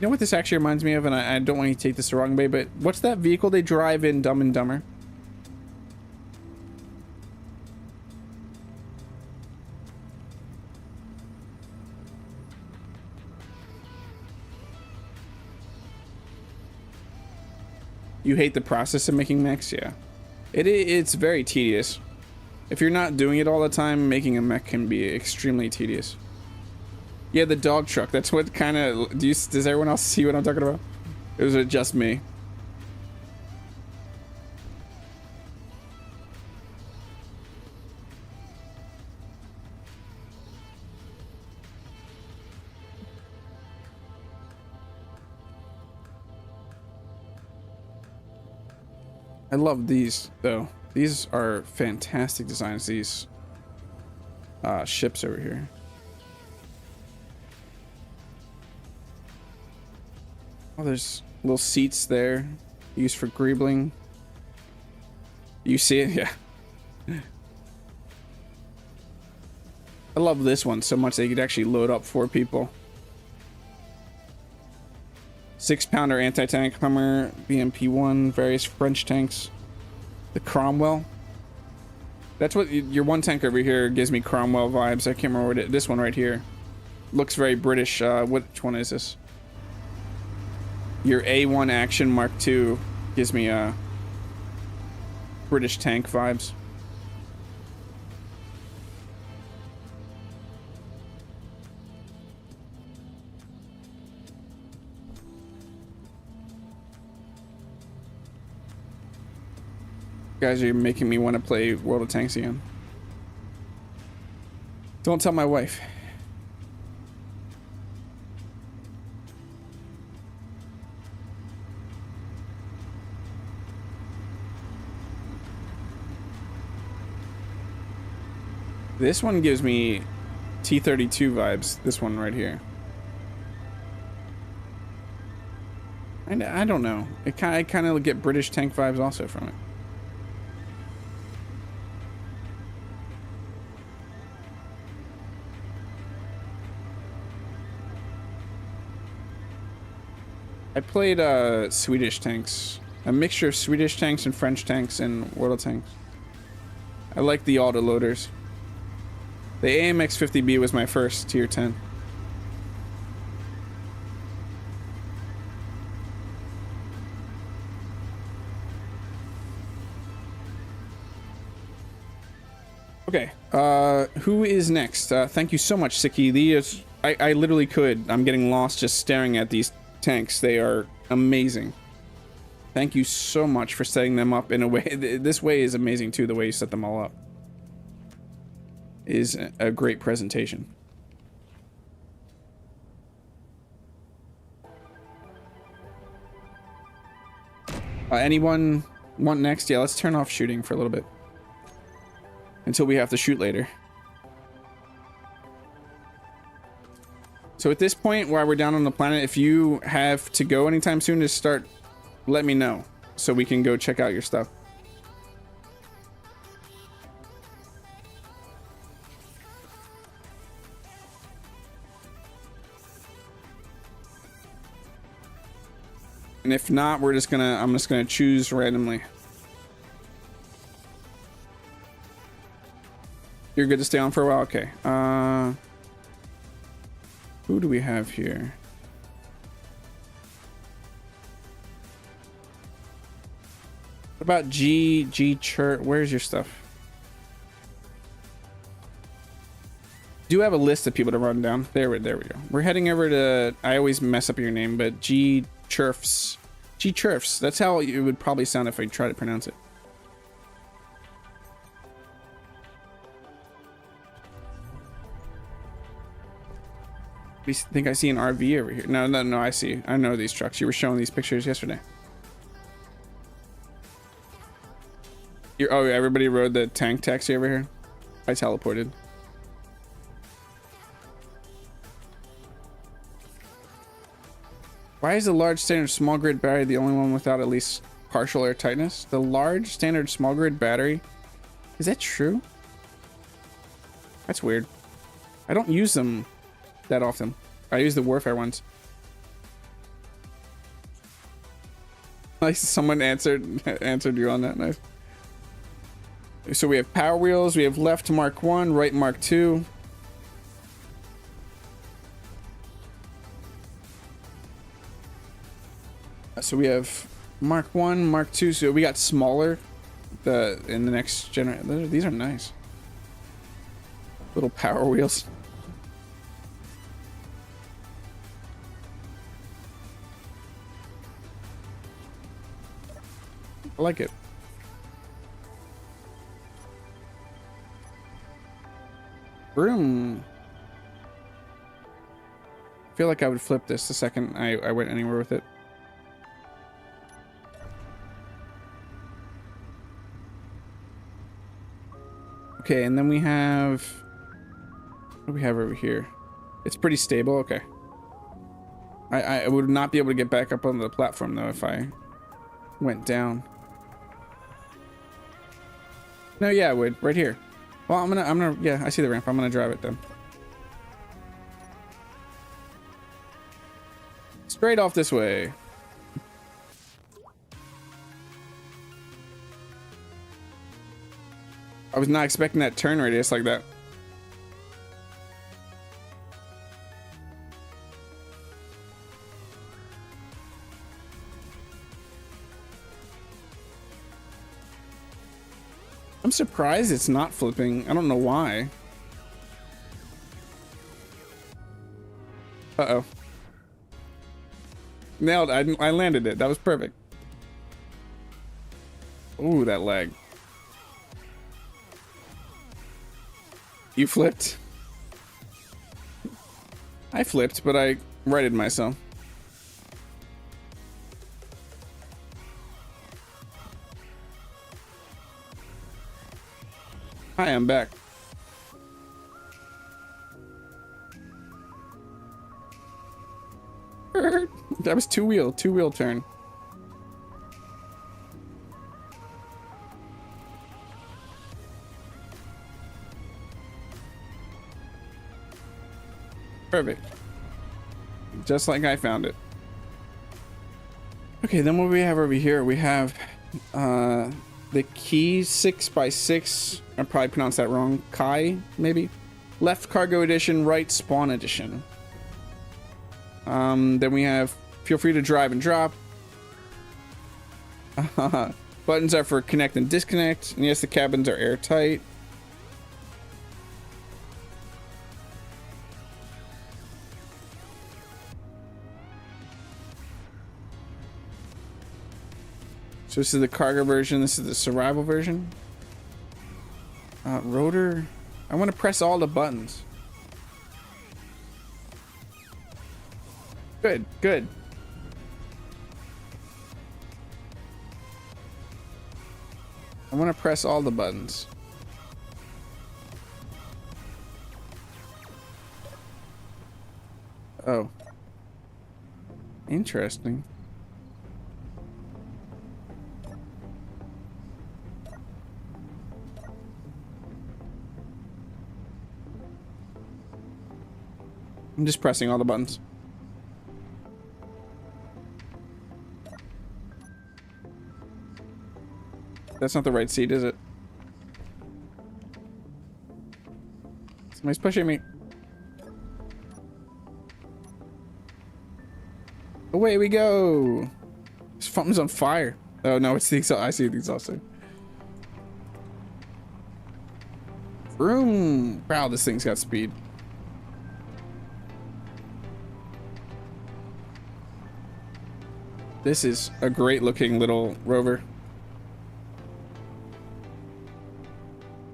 know what this actually reminds me of, and I don't want you to take this the wrong way, but what's that vehicle they drive in Dumb and Dumber? You hate the process of making mechs? Yeah. It's very tedious. If you're not doing it all the time, making a mech can be extremely tedious. Yeah, the dog truck. That's what kind of... Does everyone else see what I'm talking about? Or is it just me? I love these, though. These are fantastic designs, these ships over here. Oh, there's little seats there, used for greebling. You see it? Yeah. I love this one so much that you could actually load up 4 people. 6-pounder anti-tank Hummer, BMP-1, various French tanks. The Cromwell. That's what your one tank over here gives me, Cromwell vibes. I can't remember what this one right here. Looks very British. Which one is this? Your A1 Action Mark II gives me British tank vibes. Guys are making me want to play World of Tanks again. Don't tell my wife. This one gives me T-32 vibes. This one right here. And I don't know. I kind of get British tank vibes also from it. I played Swedish tanks. A mixture of Swedish tanks and French tanks and World of Tanks. I like the autoloaders. The AMX-50B was my first tier 10. Okay, who is next? Thank you so much, Sicky. I literally could. I'm getting lost just staring at these tanks. They are amazing. Thank you so much for setting them up in a way. This way is amazing too, the way you set them all up. Is a great presentation. Anyone want next? Yeah, let's turn off shooting for a little bit. Until we have to shoot later. So at this point, while we're down on the planet, if you have to go anytime soon, just start, let me know so we can go check out your stuff. And if not, I'm just gonna choose randomly. You're good to stay on for a while? Okay. Who do we have here? What about Gcherfz? Where's your stuff? Do have a list of people to run down. There we go. We're heading over to, I always mess up your name, but Gcherfz. Gcherfz. That's how it would probably sound if I try to pronounce it. I think I see an RV over here. No, I see. I know these trucks. You were showing these pictures yesterday. Oh, everybody rode the tank taxi over here? I teleported. Why is the large standard small grid battery the only one without at least partial air tightness? The large standard small grid battery? Is that true? That's weird. I don't use them that often. I use the warfare ones. Nice, someone answered you on that. Nice. So we have power wheels, we have left Mark 1, right Mark 2. So we have Mark 1, Mark 2, so we got smaller in the next generation. These are nice. Little power wheels. I like it. Vroom. I feel like I would flip this the second I went anywhere with it. Okay, and then we have... What do we have over here? It's pretty stable, okay. I would not be able to get back up on the platform though if I went down. No, yeah, I would. Right here. Well, I'm gonna, yeah, I see the ramp. I'm gonna drive it then. Straight off this way. I was not expecting that turn radius like that. I'm surprised it's not flipping. I don't know why. Uh-oh. Nailed it. I landed it. That was perfect. Ooh, that lag. You flipped? I flipped, but I righted myself. Hi, I'm back. That was two-wheel turn. Perfect. Just like I found it. Okay, then what do we have over here? We have the key 6x6. I probably pronounced that wrong. Kai, maybe? Left cargo edition, right spawn edition. Then we have feel free to drive and drop. Buttons are for connect and disconnect. And yes, the cabins are airtight. So this is the cargo version. This is the survival version. Rotor. I want to press all the buttons. Good, good. I want to press all the buttons. Oh. Interesting. I'm just pressing all the buttons. That's not the right seat, is it? Somebody's pushing me. Away we go. Something's on fire. Oh no, it's the exhaust. I see the exhaust. Vroom. Wow, this thing's got speed. This is a great looking little rover.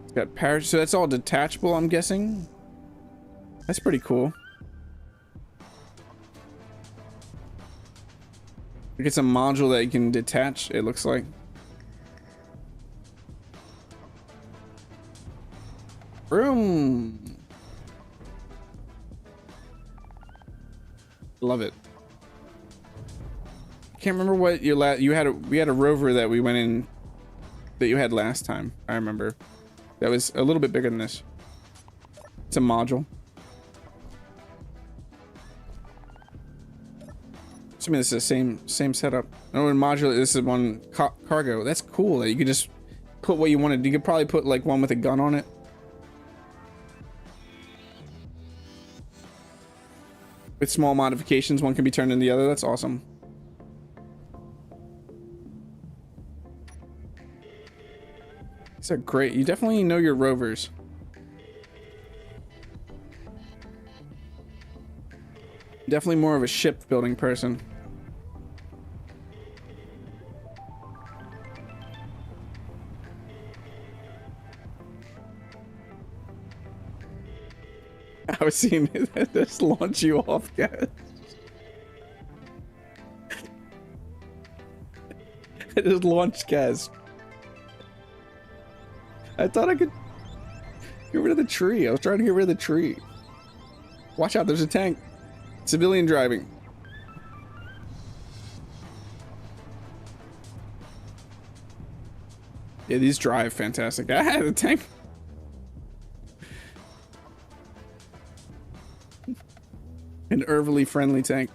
It's got parachute, so that's all detachable, I'm guessing. That's pretty cool. It's a module that you can detach, it looks like. Vroom. Love it. Can't remember what your we had a rover that we went in that you had last time. I remember that was a little bit bigger than this. It's a module. Assuming this is the same setup. Oh, in modular, this is one cargo. That's cool. You could just put what you wanted. You could probably put like one with a gun on it. With small modifications, one can be turned into the other. That's awesome. These are great. You definitely know your rovers. Definitely more of a ship building person. I was seeing this launch you off, guys. It just launched Gcherfz. I thought I could get rid of the tree. I was trying to get rid of the tree. Watch out, there's a tank. Civilian driving. Yeah, these drive fantastic. Ah, the tank. An overly friendly tank.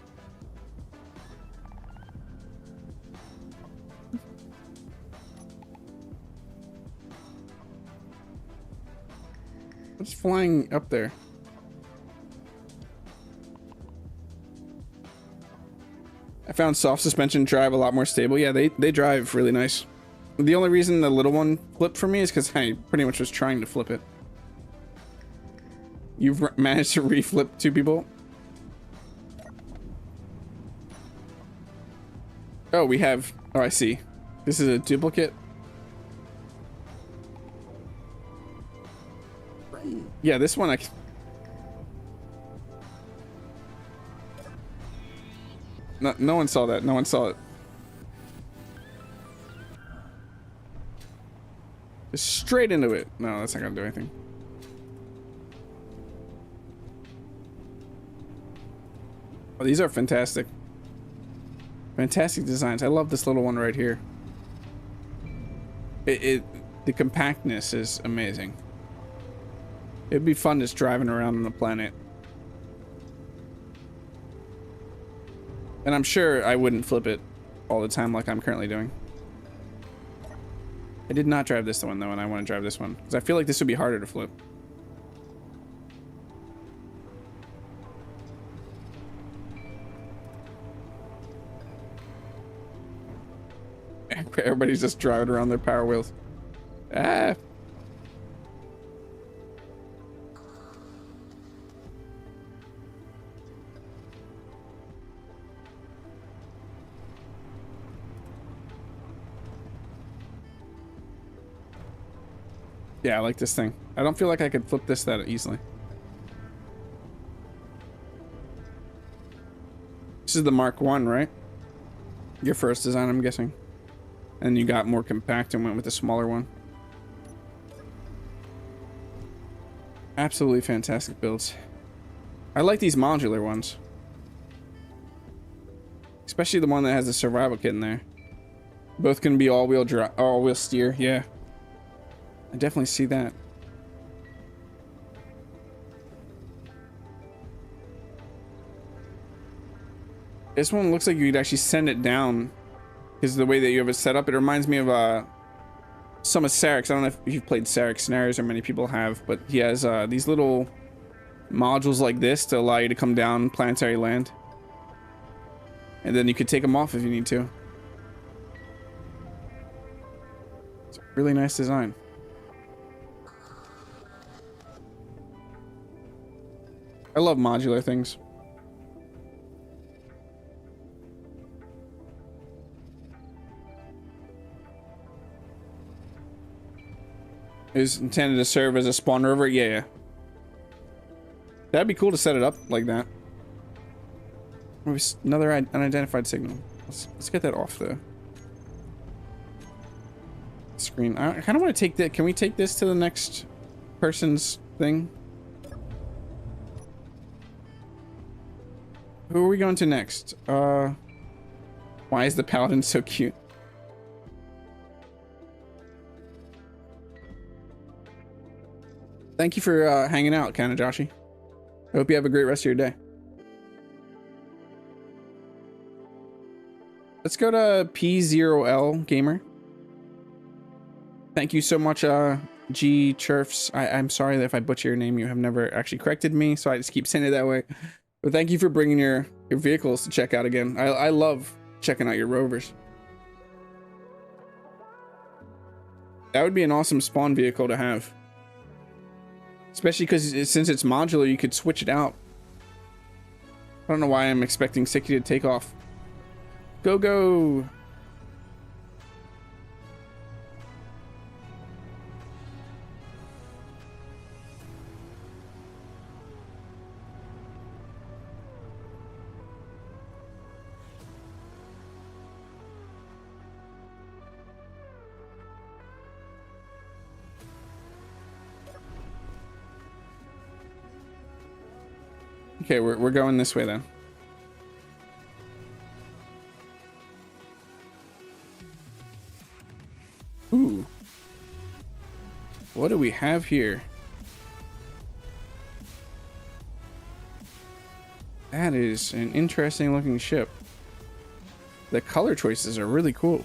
What's flying up there? I found soft suspension drive a lot more stable. Yeah, they drive really nice. The only reason the little one flipped for me is because I pretty much was trying to flip it. You've managed to reflip two people? Oh, we have... Oh, I see. This is a duplicate. Yeah, this one No one saw that. No one saw it. Just straight into it. No, that's not gonna do anything. Oh, these are fantastic. Fantastic designs. I love this little one right here. The compactness is amazing. It'd be fun just driving around on the planet. And I'm sure I wouldn't flip it all the time like I'm currently doing. I did not drive this one though, and I want to drive this one because I feel like this would be harder to flip. Everybody's just driving around their Power Wheels. Ah. Yeah, I like this thing. I don't feel like I could flip this that easily. This is the Mark 1, right? Your first design, I'm guessing. And you got more compact and went with the smaller one. Absolutely fantastic builds. I like these modular ones. Especially the one that has the survival kit in there. Both can be all-wheel drive, all-wheel steer, yeah. I definitely see that. This one looks like you could actually send it down. Because the way that you have it set up, it reminds me of some of Sarek's. I don't know if you've played Sarek Scenarios, or many people have, but he has these little modules like this to allow you to come down planetary land. And then you could take them off if you need to. It's a really nice design. I love modular things. It was intended to serve as a spawn rover? Yeah. That'd be cool to set it up like that. Another unidentified signal. Let's get that off the screen. I kind of want to take that. Can we take this to the next person's thing? Who are we going to next? Why is the paladin so cute? Thank you for hanging out, Kinda Joshi. I hope you have a great rest of your day. Let's go to P0L Gamer. Thank you so much, Gcherfz. I'm sorry that if I butcher your name, you have never actually corrected me, so I just keep saying it that way. But thank you for bringing your vehicles to check out again. I love checking out your rovers. That would be an awesome spawn vehicle to have. Especially because since it's modular, you could switch it out. I don't know why I'm expecting Sicky to take off. Go, go! Okay, we're going this way then. Ooh. What do we have here? That is an interesting looking ship. The color choices are really cool.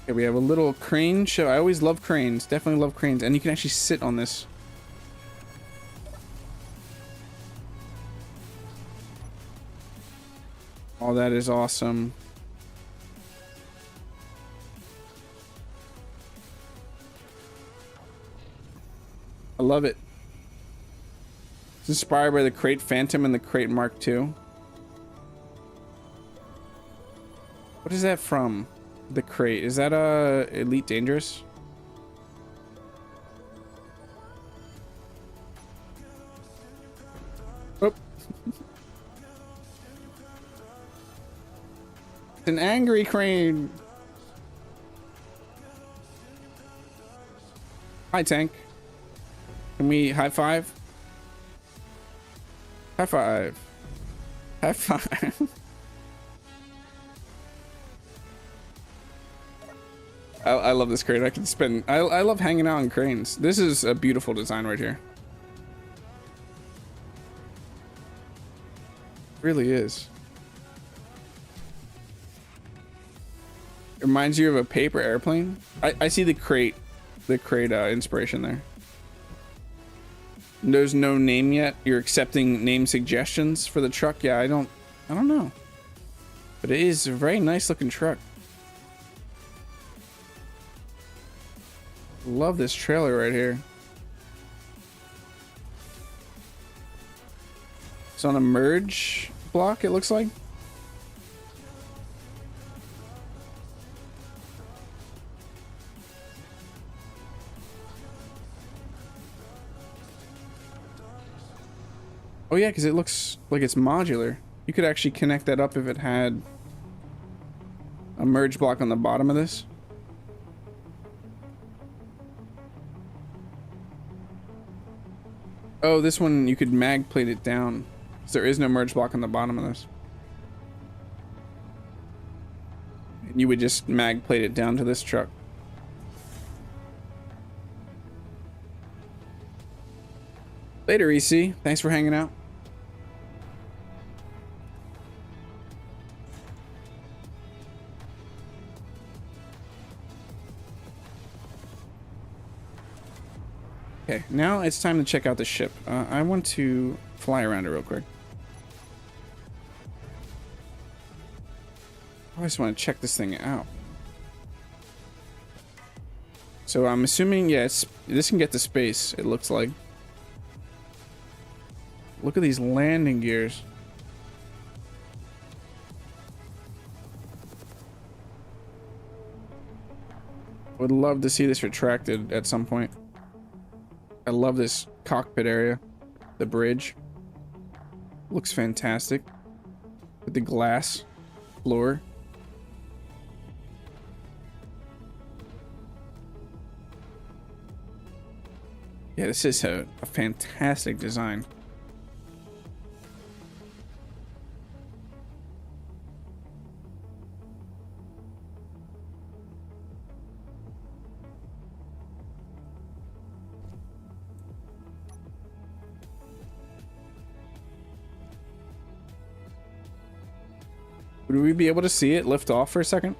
Okay, we have a little crane show. I always love cranes. Definitely love cranes. And you can actually sit on this. Oh, that is awesome. I love it. It's inspired by the Crate Phantom and the Crate Mark II. What is that from? The Crate. Is that Elite Dangerous? Oh. It's an angry crane. Hi, tank. Can we high five? High five. High five. I love this crane. I can spend. I love hanging out on cranes. This is a beautiful design right here. It really is. It reminds you of a paper airplane. I see the crate inspiration there. There's no name yet. You're accepting name suggestions for the truck. Yeah, I don't know, but it is a very nice looking truck. Love this trailer right here. It's on a merge block, it looks like. Oh yeah, because it looks like it's modular. You could actually connect that up if it had a merge block on the bottom of this. Oh, this one you could mag plate it down. There is no merge block on the bottom of this. And you would just mag plate it down to this truck. Later, EC. Thanks for hanging out. Okay, now it's time to check out the ship. I want to fly around it real quick. I just want to check this thing out. So I'm assuming, yes, this can get to space, it looks like. Look at these landing gears. Would love to see this retracted at some point. I love this cockpit area. The bridge. Looks fantastic. With the glass floor. Yeah, this is a fantastic design. Would we be able to see it lift off for a second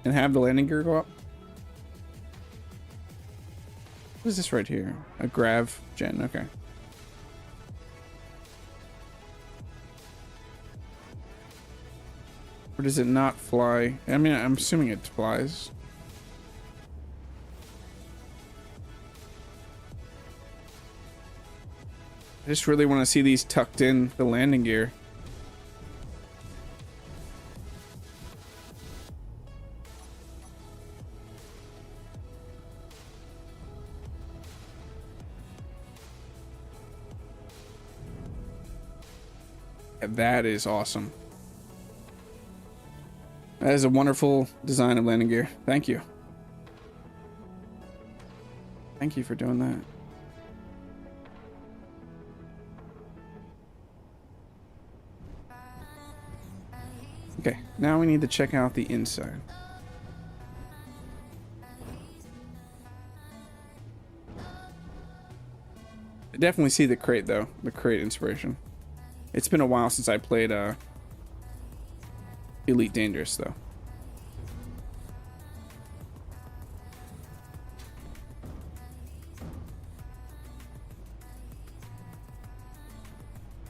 and have the landing gear go up? What is this right here? A grav gen, okay. Or does it not fly? I mean, I'm assuming it flies. I just really want to see these tucked in the landing gear. That is awesome. That is a wonderful design of landing gear. Thank you. Thank you for doing that. Okay, now we need to check out the inside. I definitely see the crate though, the crate inspiration. It's been a while since I played Elite Dangerous though.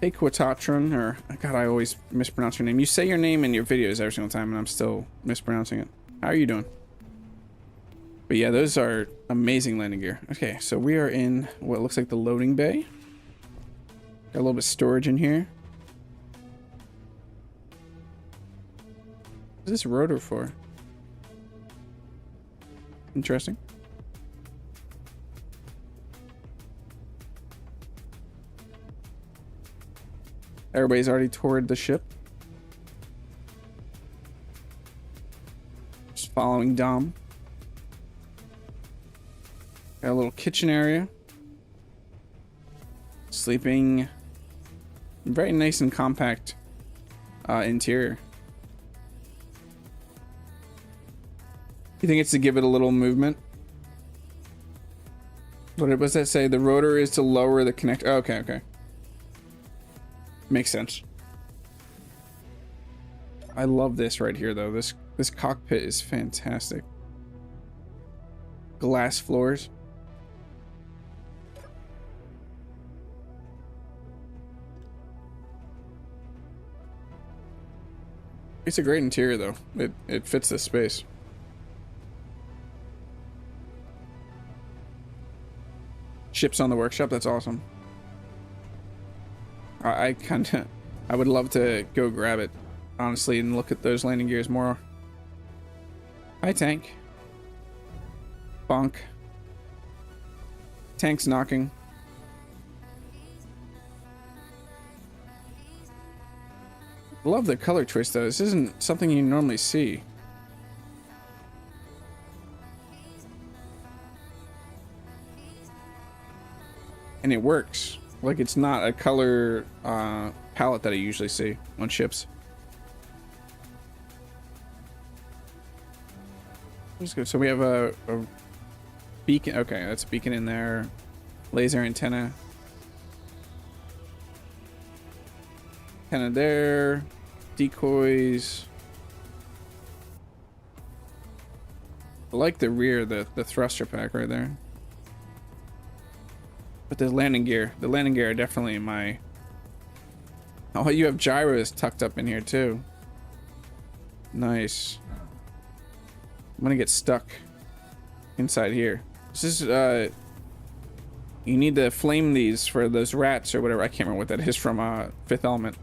Hey Patron, or God, I always mispronounce your name. You say your name in your videos every single time and I'm still mispronouncing it. How are you doing? But yeah, those are amazing landing gear. Okay, so we are in what looks like the loading bay. Got a little bit of storage in here. What is this rotor for? Interesting. Everybody's already toured the ship. Just following Dom. Got a little kitchen area. Sleeping. Very nice and compact interior. You think it's to give it a little movement? What does that say? The rotor is to lower the connect. Oh, okay, okay. Makes sense. I love this right here, though. This cockpit is fantastic. Glass floors. It's a great interior, though. It fits the space. Ships on the workshop. That's awesome. I would love to go grab it, honestly, and look at those landing gears more. Hi, tank. Bonk. Tank's knocking. Love the color twist, though. This isn't something you normally see. And it works. Like, it's not a color palette that I usually see on ships. That's good. So we have a beacon. Okay, that's a beacon in there. Laser antenna. Antenna there. Decoys. I like the rear, the thruster pack right there. But the landing gear are definitely my... Oh, you have gyros tucked up in here too. Nice. I'm gonna get stuck inside here. This is, you need to flame these for those rats or whatever. I can't remember what that is from, Fifth Element.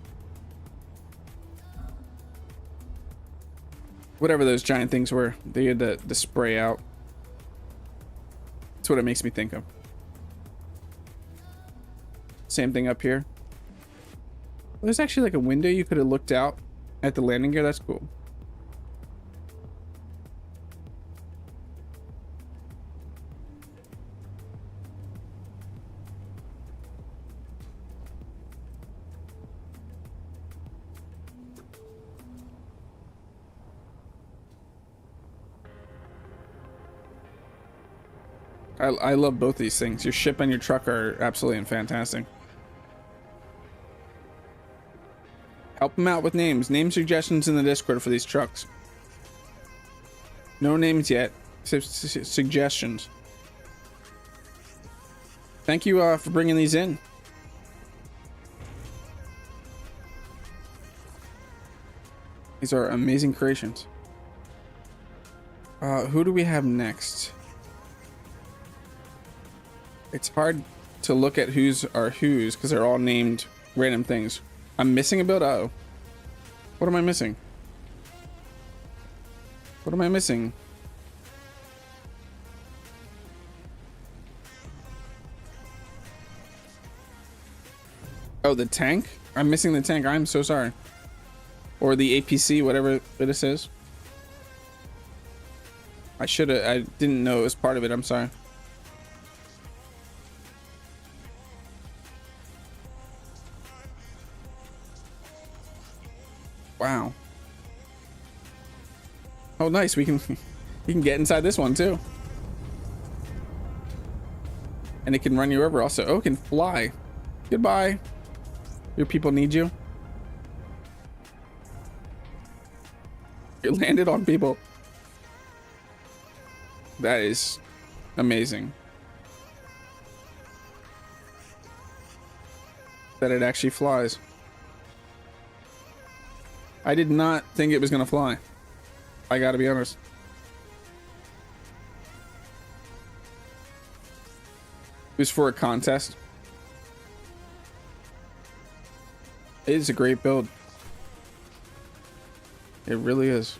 Whatever those giant things were, they had to spray out. That's what it makes me think of. Same thing up here. There's actually like a window you could have looked out at the landing gear. That's cool. I love both these things. Your ship and your truck are absolutely fantastic. Help them out with names. Name suggestions in the Discord for these trucks. No names yet. Suggestions. Thank you for bringing these in. These are amazing creations. Who do we have next? It's hard to look at who's are who's because they're all named random things. I'm missing a build. Uh-oh. What am I missing? What am I missing? Oh, the tank? I'm missing the tank. I'm so sorry. Or the APC, whatever it is. I didn't know it was part of it. I'm sorry. Wow. Oh, nice. We can get inside this one too. And it can run you over also. Oh, it can fly. Goodbye. Your people need you. You landed on people. That is amazing. That it actually flies. I did not think it was gonna fly. I gotta be honest. It was for a contest. It is a great build. It really is.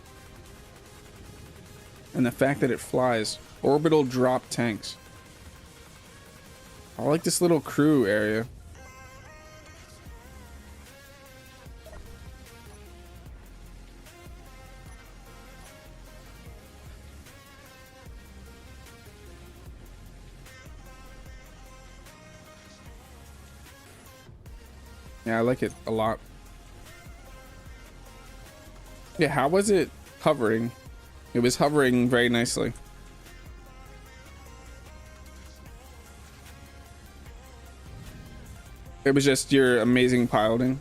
And the fact that it flies. Orbital drop tanks. I like this little crew area. Yeah, I like it a lot. Yeah, how was it hovering? It was hovering very nicely. It was just your amazing piloting.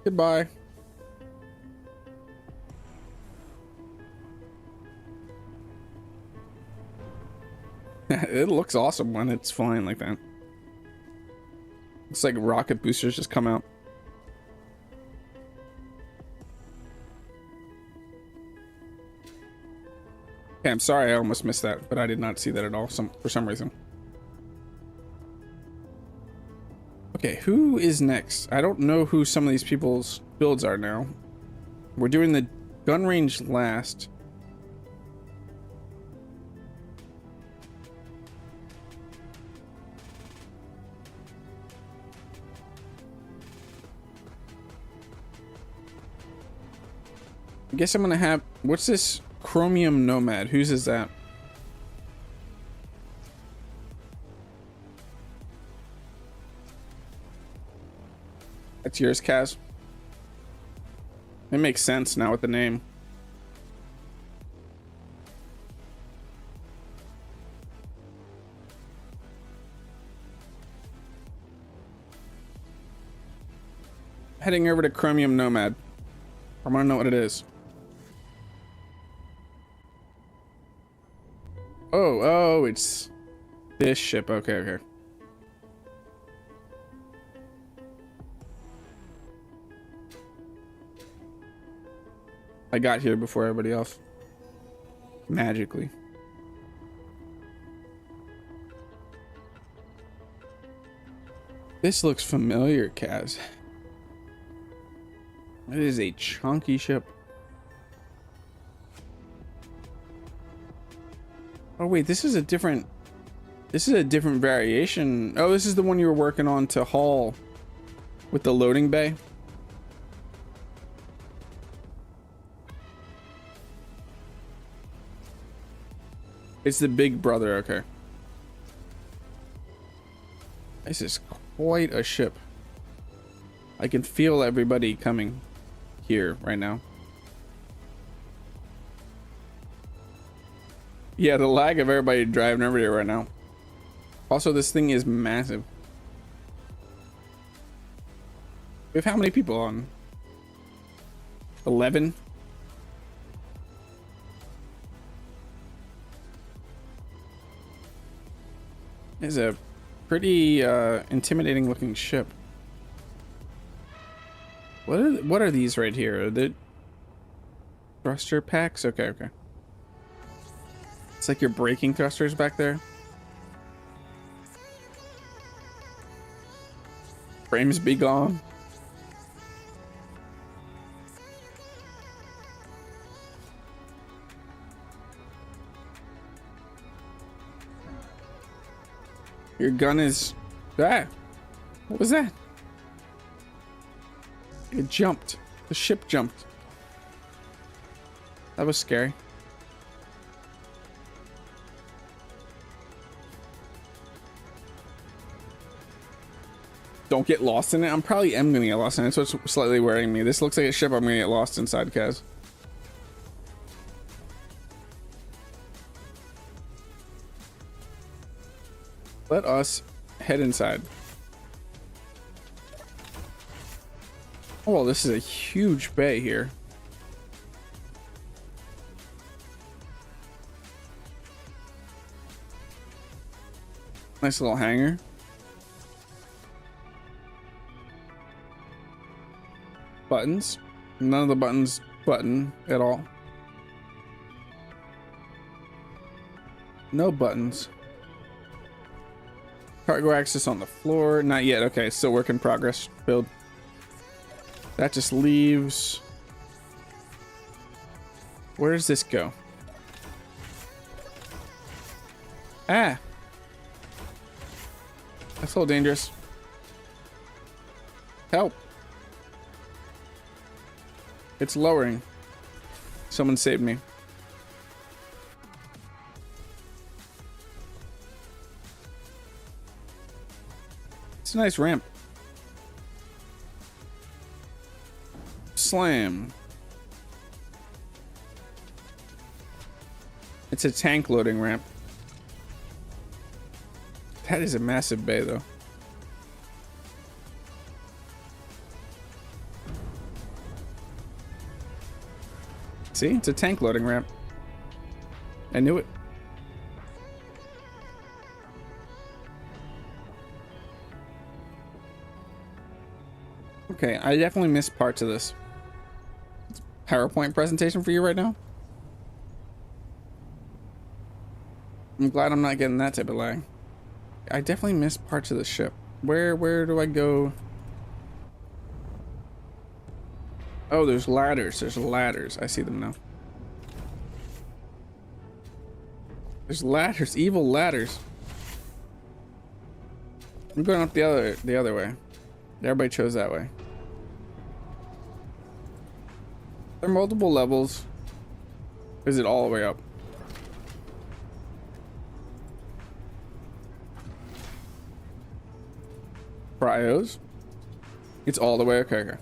Goodbye. It looks awesome when it's flying like that. Looks like rocket boosters just come out. Okay, I'm sorry I almost missed that, but I did not see that at all for some reason. Okay, who is next? I don't know who some of these people's builds are now. We're doing the gun range last. I guess I'm gonna have, what's this Chromium Nomad? Whose is that? That's yours, Kaz. It makes sense now with the name. heading over to Chromium Nomad. I want to know what it is. Oh, it's this ship. Okay, okay. I got here before everybody else. Magically. This looks familiar, Kaz. It is a chunky ship. Oh wait, this is a different variation. Oh, this is the one you were working on to haul with the loading bay. It's the big brother, okay. This is quite a ship. I can feel everybody coming here right now. Yeah, the lag of everybody driving over here right now. Also, this thing is massive. We have how many people on? 11? It's a pretty intimidating looking ship. What are these right here? Are they thruster packs? Okay, okay. It's like your braking thrusters back there. Frames be gone. Your gun is... Ah! What was that? It jumped. The ship jumped. That was scary. Don't get lost in it. I probably am gonna get lost in it. That's what's slightly worrying me. This looks like a ship I'm gonna get lost inside, Kaz. Let us head inside. Oh, this is a huge bay here. Nice little hangar. Buttons. None of the buttons button at all. No buttons. Cargo access on the floor. Not yet. Okay, still work in progress. Build. That just leaves... Where does this go? Ah! That's a little dangerous. Help! It's lowering. Someone saved me. It's a nice ramp. Slam. It's a tank loading ramp. That is a massive bay, though. See, it's a tank loading ramp. I knew it. Okay, I definitely missed parts of this PowerPoint presentation for you right now. I'm glad I'm not getting that type of lag. I definitely missed parts of the ship. Where do I go? Oh, there's ladders. There's ladders. I see them now. There's ladders. Evil ladders. I'm going up the other way. Everybody chose that way. There are multiple levels. Is it all the way up? Cryos. It's all the way. Okay, okay.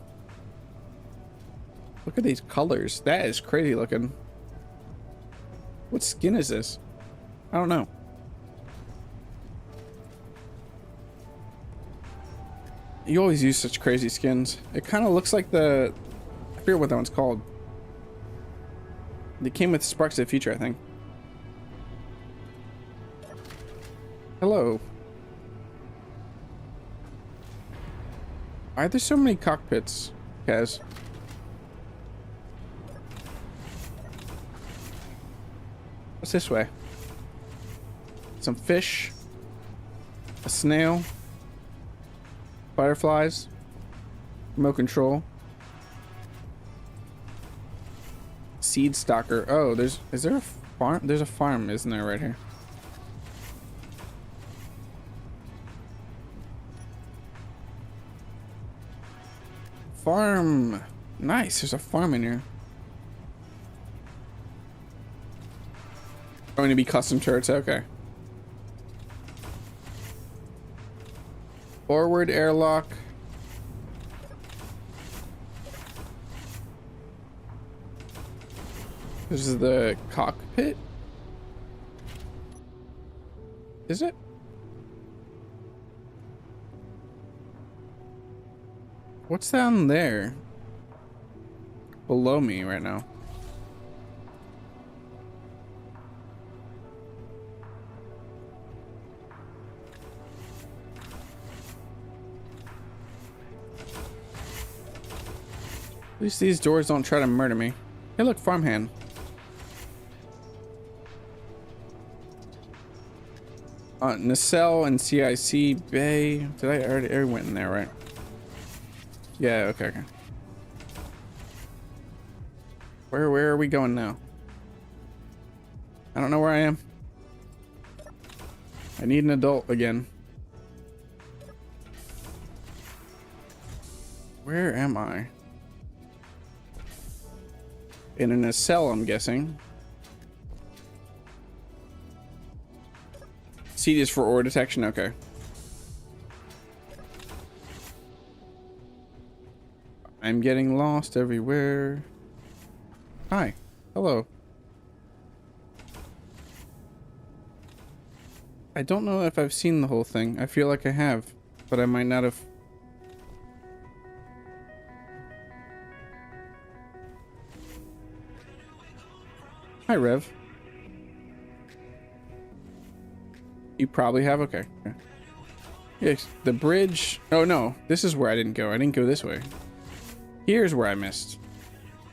Look at these colors. That is crazy looking. What skin is this? I don't know. You always use such crazy skins. It kind of looks like the... I forget what that one's called. They came with Sparks of the Future, I think. Hello. Why are there so many cockpits, Kaz? What's this way? Some fish. A snail. Fireflies. Remote control. Seed stalker. Oh, is there a farm? There's a farm, isn't there, right here? Farm. Nice, there's a farm in here. Going to be custom turrets, okay. Forward airlock. This is the cockpit? Is it? What's down there? Below me right now. At least these doors don't try to murder me. Hey, look, farmhand. Nacelle and CIC Bay. Did I already went in there, right? Yeah, okay. Where are we going now? I don't know where I am. I need an adult again. Where am I? In a nacelle, I'm guessing. C is for ore detection, okay. I'm getting lost everywhere. Hi. Hello. I don't know if I've seen the whole thing. I feel like I have, but I might not have. Hi, Rev. You probably have? Okay. Yes, the bridge. Oh, no. This is where I didn't go. I didn't go this way. Here's where I missed.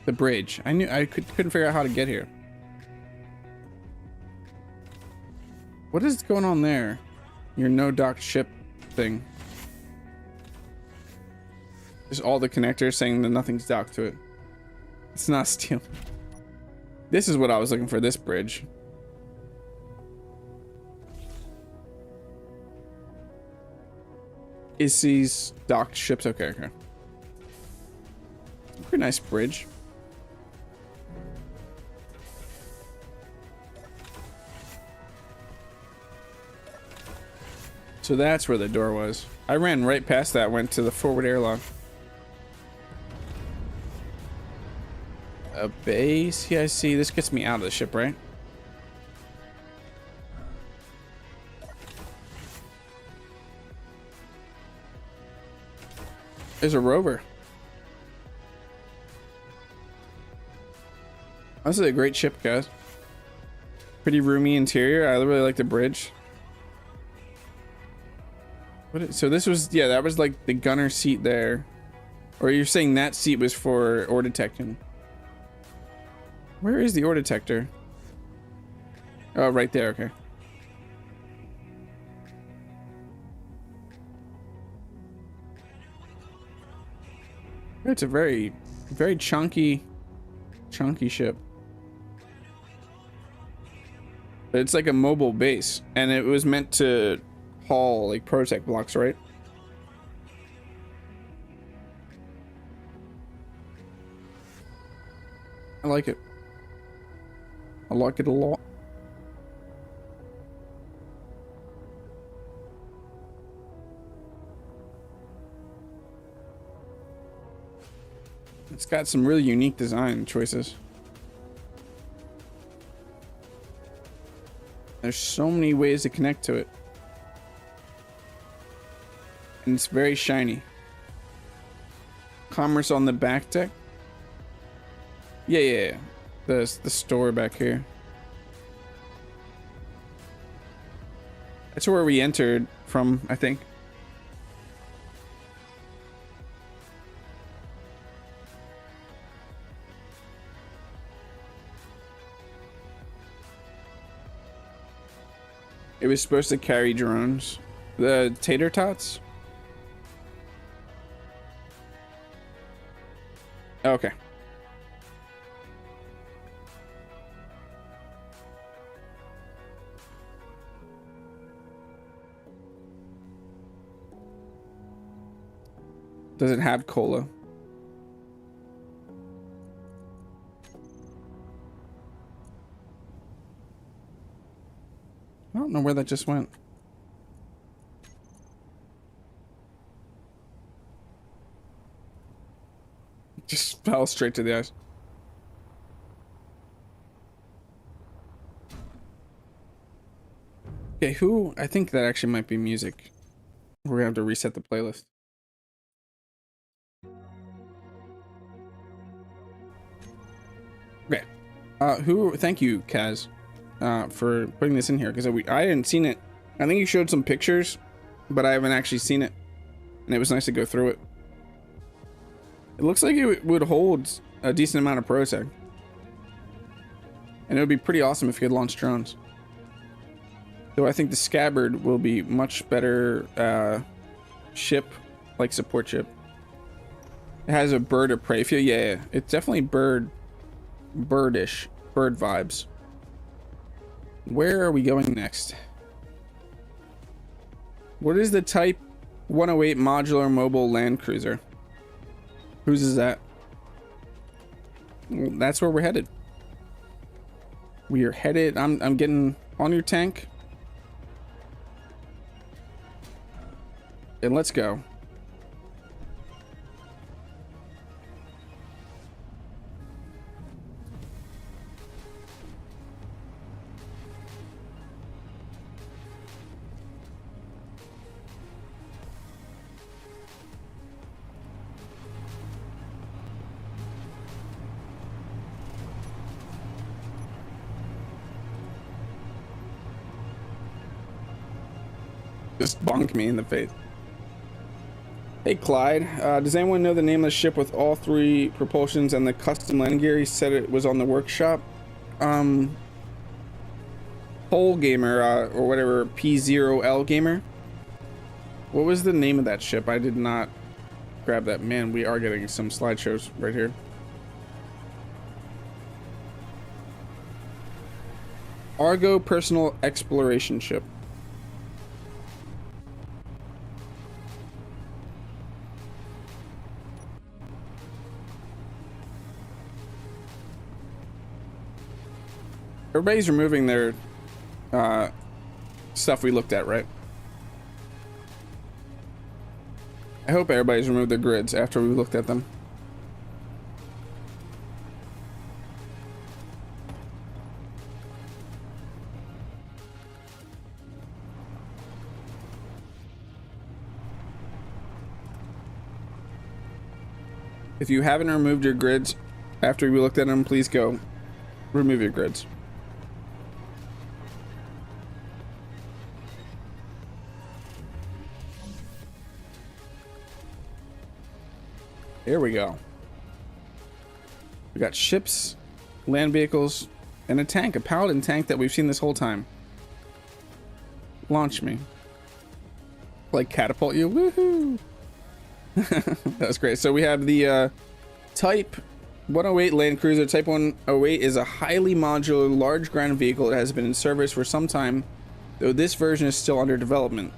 The bridge. I knew I couldn't figure out how to get here. What is going on there? Your no docked ship thing. Just all the connectors saying that nothing's docked to it. It's not steel. This is what I was looking for, this bridge. Is these docked ships? Okay, okay. Pretty nice bridge. So that's where the door was. I ran right past that, went to the forward airlock. A base? Yeah, I see. This gets me out of the ship, right? There's a rover. This is a great ship, guys. Pretty roomy interior. I really like the bridge. So this was, yeah, that was like the gunner seat there. Or you're saying that seat was for ore detection. Where is the ore detector? Oh, right there, okay. It's a very chunky ship. But it's like a mobile base, and it was meant to haul like protect blocks, right? I like it. I like it a lot. It's got some really unique design choices. There's so many ways to connect to it. And it's very shiny. Commerce on the back deck. Yeah. The store back here. That's where we entered from, I think. It was supposed to carry drones. The tater tots? Okay. Does it have cola? I don't know where that just went. Just fell straight to the ice. Okay, who? I think that actually might be music. We're gonna have to reset the playlist. Okay. Who? Thank you, Kaz, for putting this in here because I hadn't seen it. I think you showed some pictures, but I haven't actually seen it, and it was nice to go through it. It looks like it would hold a decent amount of protec, and it would be pretty awesome if you could launch drones. Though I think the Scabbard will be much better ship, like support ship. It has a bird of prey feel. Yeah, it's definitely birdish, bird vibes. Where are we going next? What is the Type 108 modular mobile land cruiser? Whose is that? Well, that's where we're headed. We are headed. I'm getting on your tank. And let's go. Just bonk me in the face. Hey Clyde, does anyone know the name of the ship with all 3 propulsions and the custom landing gear? He said it was on the workshop. Pole Gamer, or whatever, P0L Gamer. What was the name of that ship? I did not grab that. Man, we are getting some slideshows right here. Argo Personal Exploration Ship. Everybody's removing their stuff we looked at, right? I hope everybody's removed their grids after we looked at them. If you haven't removed your grids after we looked at them, please go remove your grids. Here we go. We got ships, land vehicles, and a tank, a paladin tank that we've seen this whole time. Launch me. Like catapult you. Woohoo! That was great. So we have the Type 108 Land Cruiser. Type 108 is a highly modular, large ground vehicle that has been in service for some time, though this version is still under development.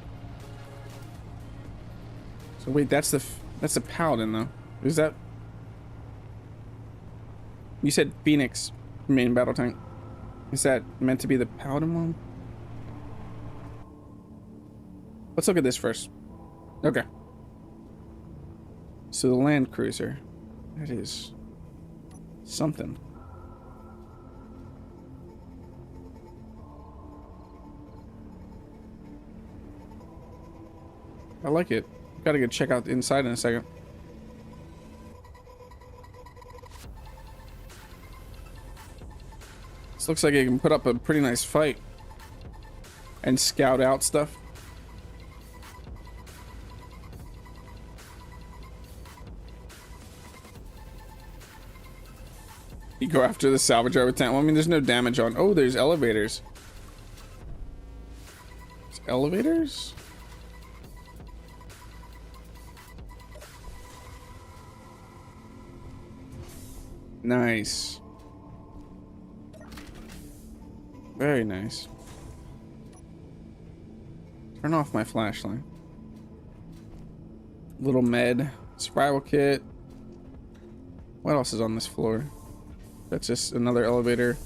So wait, that's the paladin though. Is that? You said Phoenix main battle tank. Is that meant to be the paladin one? Let's look at this first. Okay. So the land cruiser. That is something. I like it. Gotta go check out the inside in a second. looks like it can put up a pretty nice fight and scout out stuff. You go after the salvage yard with tank. Well, I mean, there's no damage on. Oh, there's elevators. There's elevators? Nice. Very nice. Turn off my flashlight. Little med. Spiral kit. What else is on this floor? That's just another elevator.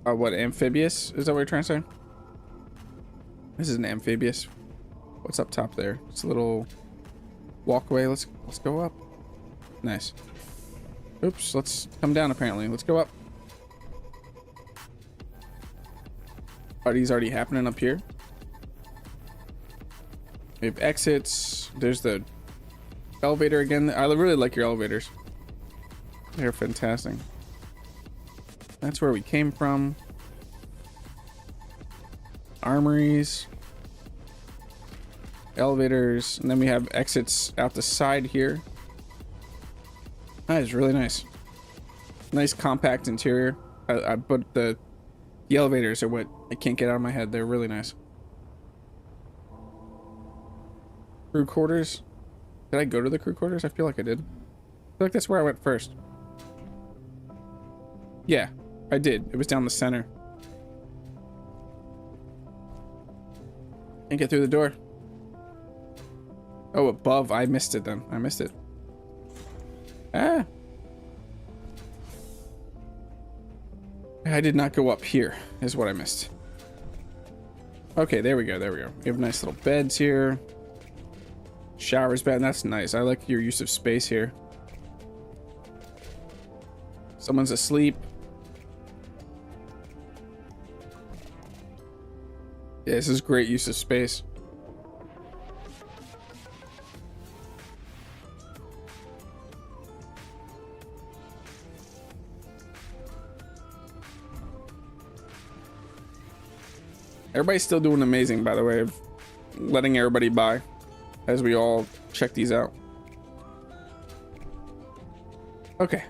What, amphibious? Is that what you're trying to say? This is an amphibious. What's up top there? It's a little walkway. Let's go up. Nice. Oops, let's come down apparently. Let's go up. Party's already happening up here. We have exits. There's the elevator again. I really like your elevators. They're fantastic. That's where we came from. Armories. Elevators. And then we have exits out the side here. That is really nice. Nice compact interior. But the elevators are what I can't get out of my head. They're really nice. Crew quarters. Did I go to the crew quarters? I feel like I did. I feel like that's where I went first. Yeah, I did. It was down the center. Can't get through the door. Oh, above. I missed it then. I missed it. Ah. I did not go up here, is what I missed. Okay, there we go. There we go. We have nice little beds here. Showers, bed. That's nice. I like your use of space here. Someone's asleep. Yeah, this is great use of space. Everybody's still doing amazing, by the way, of letting everybody by as we all check these out. Okay.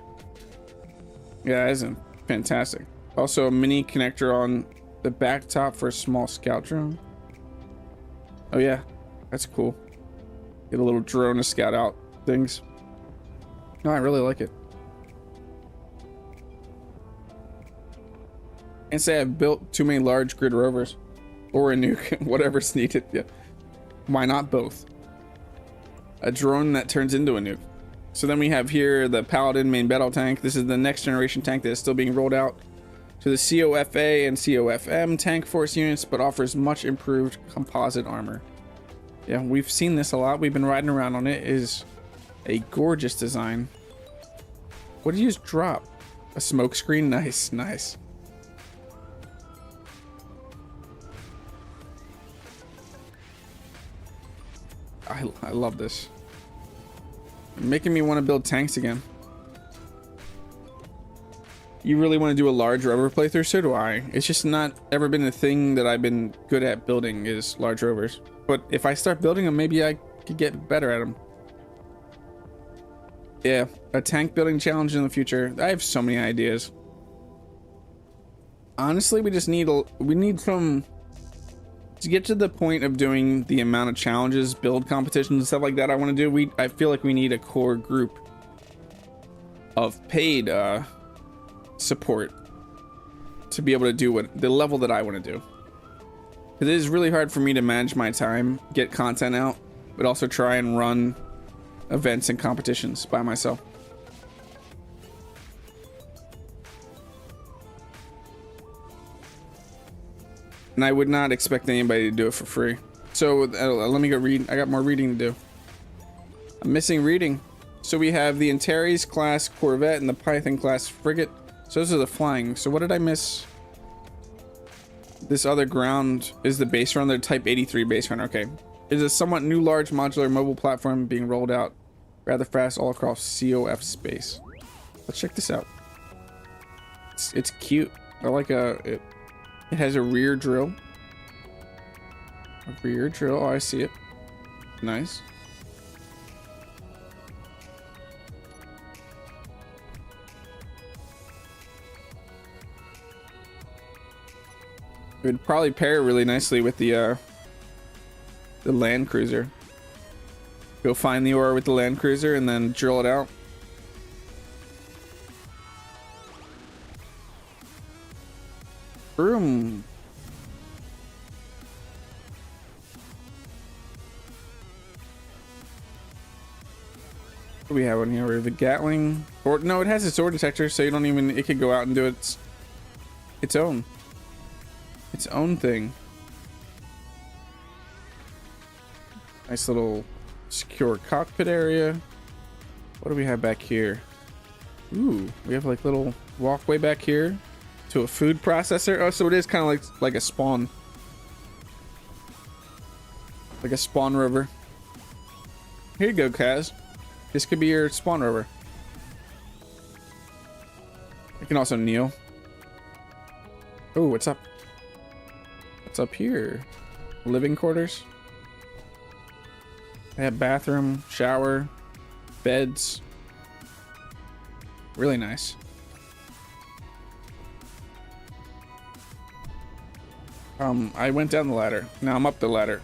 Yeah, that isn't fantastic. Also, a mini connector on the back top for a small scout drone. Oh yeah, that's cool. Get a little drone to scout out things. No, I really like it. And say I've built too many large grid rovers or a nuke, whatever's needed. Yeah, why not both? A drone that turns into a nuke. So then we have here the Paladin main battle tank. This is the next generation tank that is still being rolled out to the COFA and COFM tank force units, but offers much improved composite armor. Yeah, we've seen this a lot. We've been riding around on it. It is a gorgeous design. What did you just drop? A smoke screen? Nice, nice. I love this. Making me want to build tanks again. You really want to do a large rover playthrough? So do I. It's just not ever been a thing that I've been good at building, is large rovers. But if I start building them, maybe I could get better at them. Yeah, a tank building challenge in the future. I have so many ideas. Honestly, we just need some to get to the point of doing the amount of challenges, build competitions and stuff like that I want to do. I feel like we need a core group of paid support to be able to do what the level that I want to do. It is really hard for me to manage my time, get content out, but also try and run events and competitions by myself. And I would not expect anybody to do it for free. So let me go read. I got more reading to do. I'm missing reading. So we have the Antares class corvette and the Python class frigate. So those are the flying. So what did I miss? This other ground is the base run, the Type 83 base run. Okay. Is a somewhat new large modular mobile platform being rolled out rather fast all across COF space. Let's check this out. It's cute. I like it has a rear drill. A rear drill. Oh, I see it. Nice. It would probably pair really nicely with the Land Cruiser. Go find the ore with the Land Cruiser and then drill it out. Boom. What do we have on here? We have the Gatling. Or no, it has its ore detector, so you don't even. It could go out and do its own thing. Nice little secure cockpit area. What do we have back here? Ooh, we have like little walkway back here to a food processor. Oh, so it is kind of like a spawn. Like a spawn rover. Here you go, Kaz. This could be your spawn rover. You can also kneel. Oh, what's up? What's up here? Living quarters. They have bathroom, shower, beds. Really nice. I went down the ladder. Now I'm up the ladder.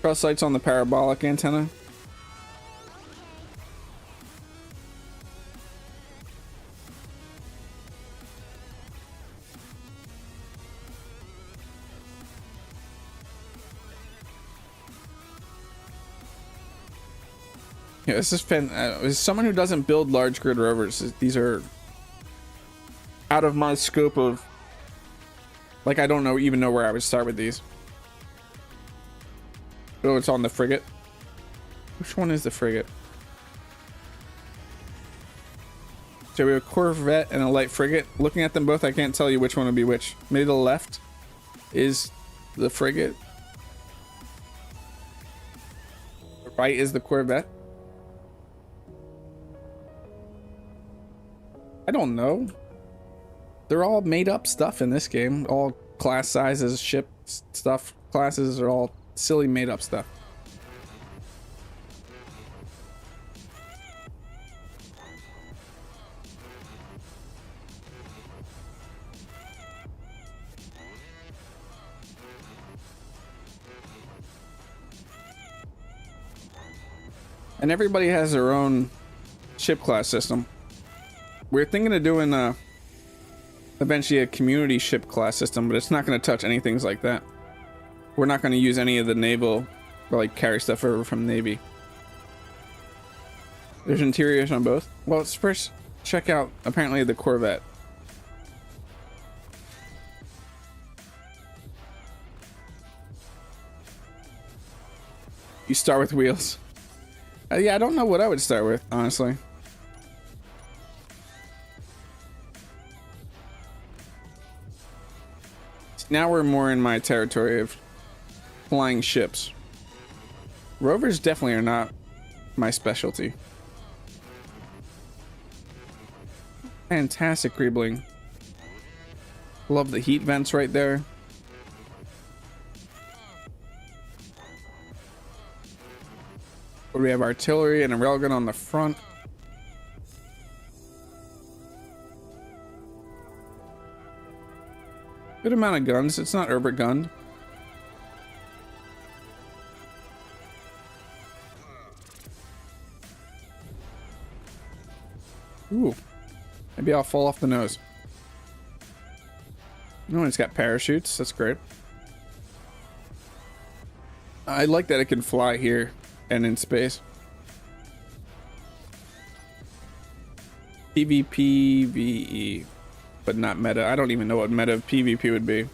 Cross lights on the parabolic antenna. Yeah, this is as someone who doesn't build large grid rovers, these are out of my scope of, like, I don't even know where I would start with these. Oh, it's on the frigate. Which one is the frigate? So we have a corvette and a light frigate. Looking at them both, I can't tell you which one would be which. Maybe the left is the frigate. The right is the corvette. I don't know. They're all made up stuff in this game. All class sizes, ship stuff, classes are all silly made up stuff. And everybody has their own ship class system. We're thinking of doing eventually a community ship class system, but it's not going to touch anything like that. We're not going to use any of the naval or like carry stuff over from the Navy. There's interiors on both. Well, let's first check out apparently the Corvette. You start with wheels. Yeah, I don't know what I would start with, honestly. Now we're more in my territory of flying ships. Rovers definitely are not my specialty. Fantastic greebling. Love the heat vents right there. We have artillery and a railgun on the front. Good amount of guns. It's not overgunned. Ooh. Maybe I'll fall off the nose. Oh, it's got parachutes. That's great. I like that it can fly here and in space. PvP, VE. But not meta. I don't even know what meta PvP would be.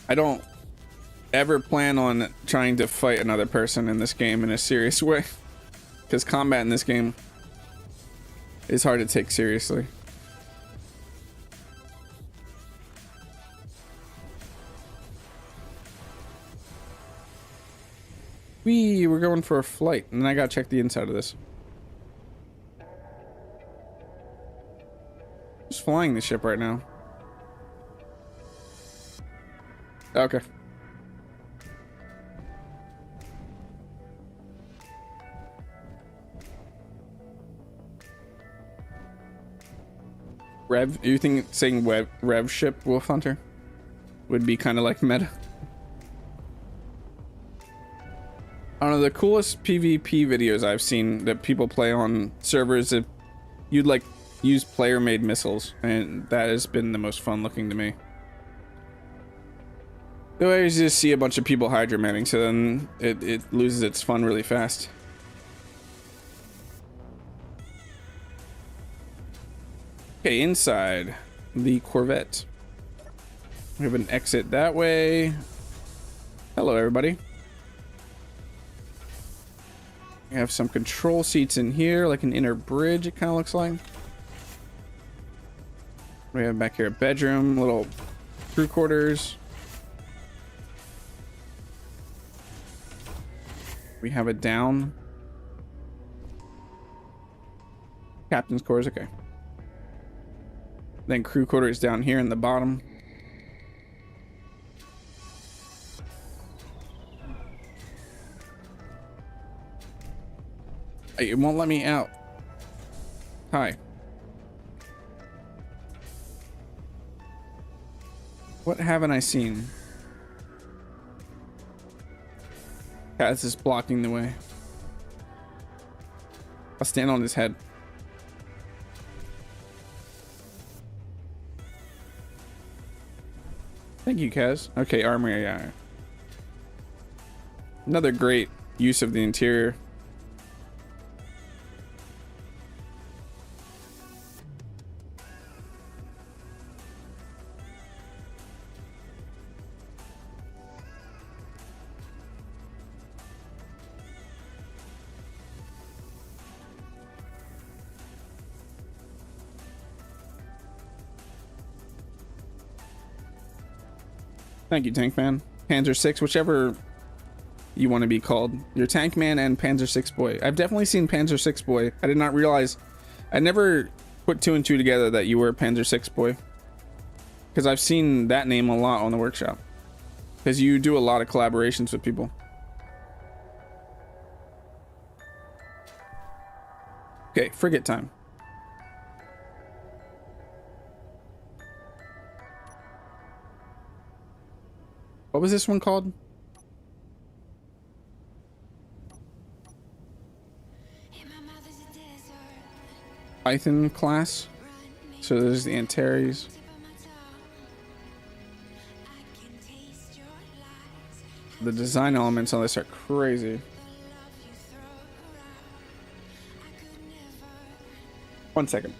I don't ever plan on trying to fight another person in this game in a serious way. Because combat in this game is hard to take seriously. We're going for a flight, and then I gotta check the inside of this. Just flying the ship right now. Okay. Rev, you think saying Rev ship Wolf Hunter would be kind of like meta? I don't know, the coolest PvP videos I've seen that people play on servers, if you'd like use player made missiles, and that has been the most fun looking to me. The way is just see a bunch of people hydromanning, so then it loses its fun really fast. Okay, inside the Corvette. We have an exit that way. Hello, everybody. We have some control seats in here, like an inner bridge, it kind of looks like. We have back here a bedroom, little crew quarters. We have a down. Captain's quarters, okay. Then crew quarters down here in the bottom. Hey, it won't let me out. Hi. What haven't I seen? Caaz is blocking the way. I'll stand on his head. Thank you, Caaz. Okay, armor, yeah. Another great use of the interior. Thank you, Tank Man. Panzer 6, whichever you want to be called. You're Tank Man and Panzer 6 Boy. I've definitely seen Panzer 6 Boy. I did not realize, I never put 2 and 2 together that you were Panzer 6 Boy. Because I've seen that name a lot on the workshop. Because you do a lot of collaborations with people. Okay, frigate time. What was this one called? Python class. So there's the Antares. The design elements on this are crazy. One second.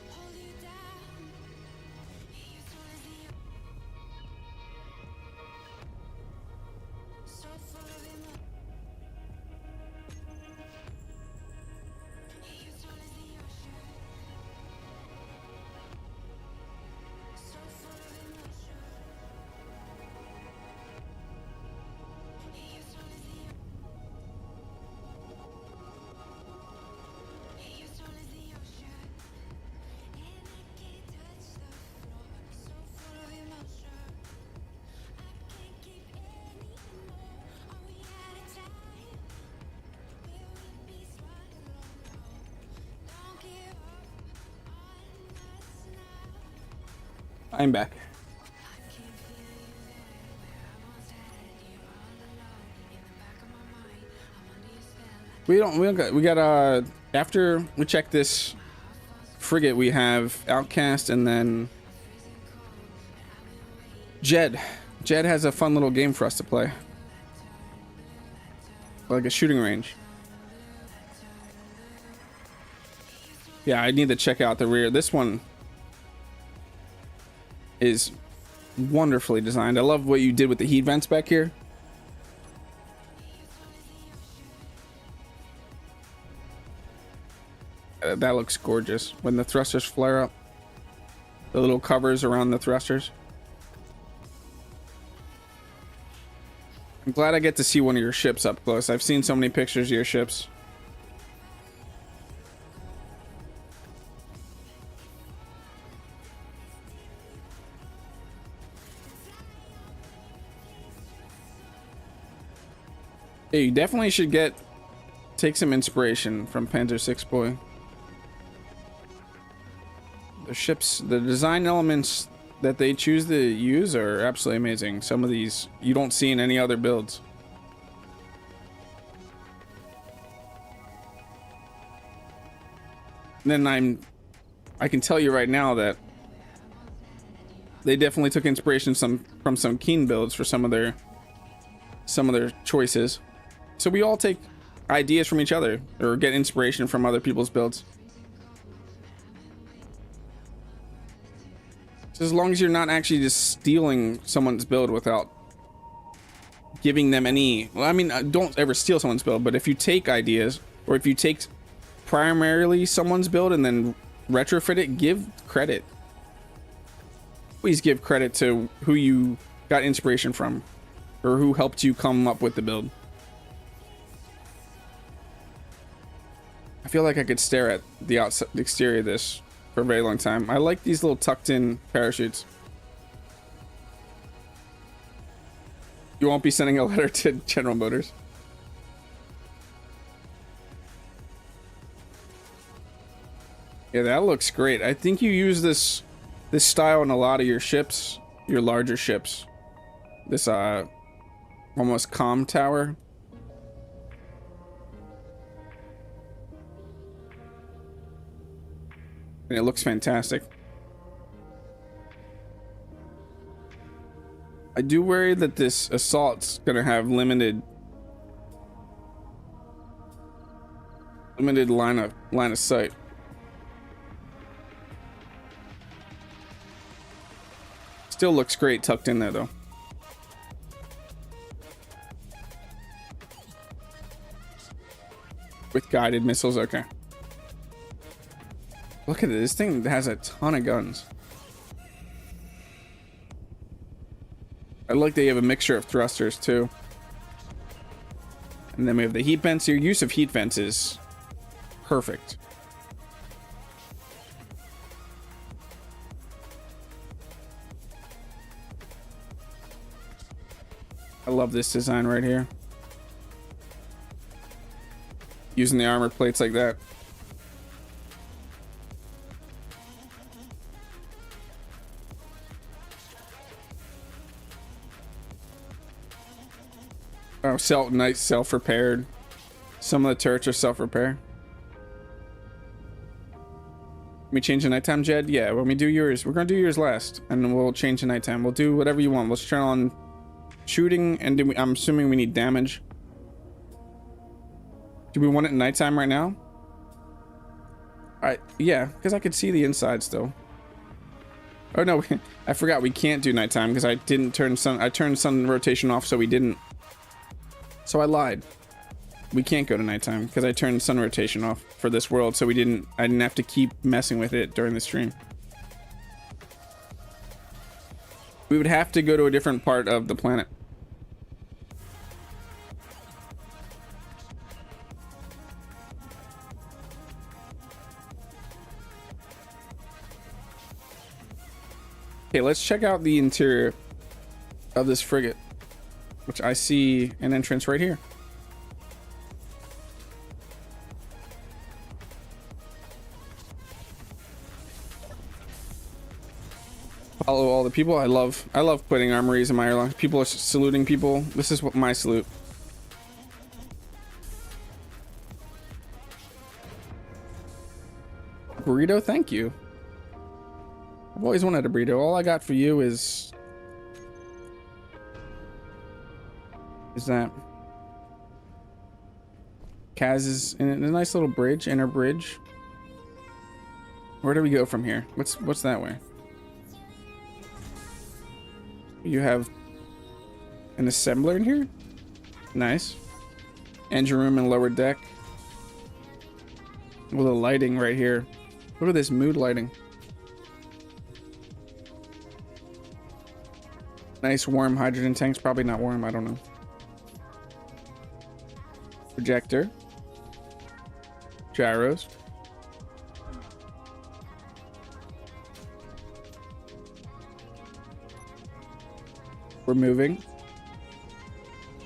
I'm back. We got after we check this frigate, we have Outcast and then Jed. Jed has a fun little game for us to play. Like a shooting range. Yeah, I need to check out the rear. This one is wonderfully designed. I love what you did with the heat vents back here. That looks gorgeous when the thrusters flare up. The little covers around the thrusters. I'm glad I get to see one of your ships up close. I've seen so many pictures of your ships. Yeah, you definitely should take some inspiration from Panzer 6 Boy. The ships, the design elements that they choose to use are absolutely amazing. Some of these you don't see in any other builds. And then I can tell you right now that they definitely took inspiration from some Keen builds for some of their choices. So we all take ideas from each other or get inspiration from other people's builds. So as long as you're not actually just stealing someone's build without giving them any, well, I mean, don't ever steal someone's build, but if you take ideas, or if you take primarily someone's build and then retrofit it, give credit. Please give credit to who you got inspiration from or who helped you come up with the build. I feel like I could stare at the exterior of this for a very long time. I like these little tucked in parachutes. You won't be sending a letter to General Motors. Yeah, that looks great. I think you use this style in a lot of your ships, your larger ships. This almost comm tower. And it looks fantastic. I do worry that this assault's gonna have limited line of sight. Still looks great tucked in there though. With guided missiles, okay. Look at it, this thing has a ton of guns. I like they have a mixture of thrusters too. And then we have the heat vents. Your use of heat vents is perfect. I love this design right here. Using the armor plates like that. Oh, nice self-repaired. Some of the turrets are self-repair. Can we change the nighttime, Jed? Yeah, when we do yours, we're gonna do yours last, and then we'll change the nighttime. We'll do whatever you want. Let's turn on shooting, and I'm assuming we need damage. Do we want it in nighttime right now? Yeah, because I could see the inside still. Oh no, I forgot we can't do nighttime because I didn't turn sun. I turned sun rotation off, so we didn't. So I lied. We can't go to nighttime because I turned sun rotation off for this world, so I didn't have to keep messing with it during the stream. We would have to go to a different part of the planet. Okay, let's check out the interior of this frigate, which I see an entrance right here. Follow all the people. I love putting armories in my airline. People are saluting people. This is what my salute. Burrito, thank you. I've always wanted a burrito. All I got for you is that Caaz is in a nice little bridge, inner bridge. Where do we go from here? What's that way? You have an assembler in here? Nice. Engine room and lower deck. With the lighting right here. Look at this mood lighting. Nice warm hydrogen tanks. Probably not warm, I don't know. Projector. Gyros. We're moving.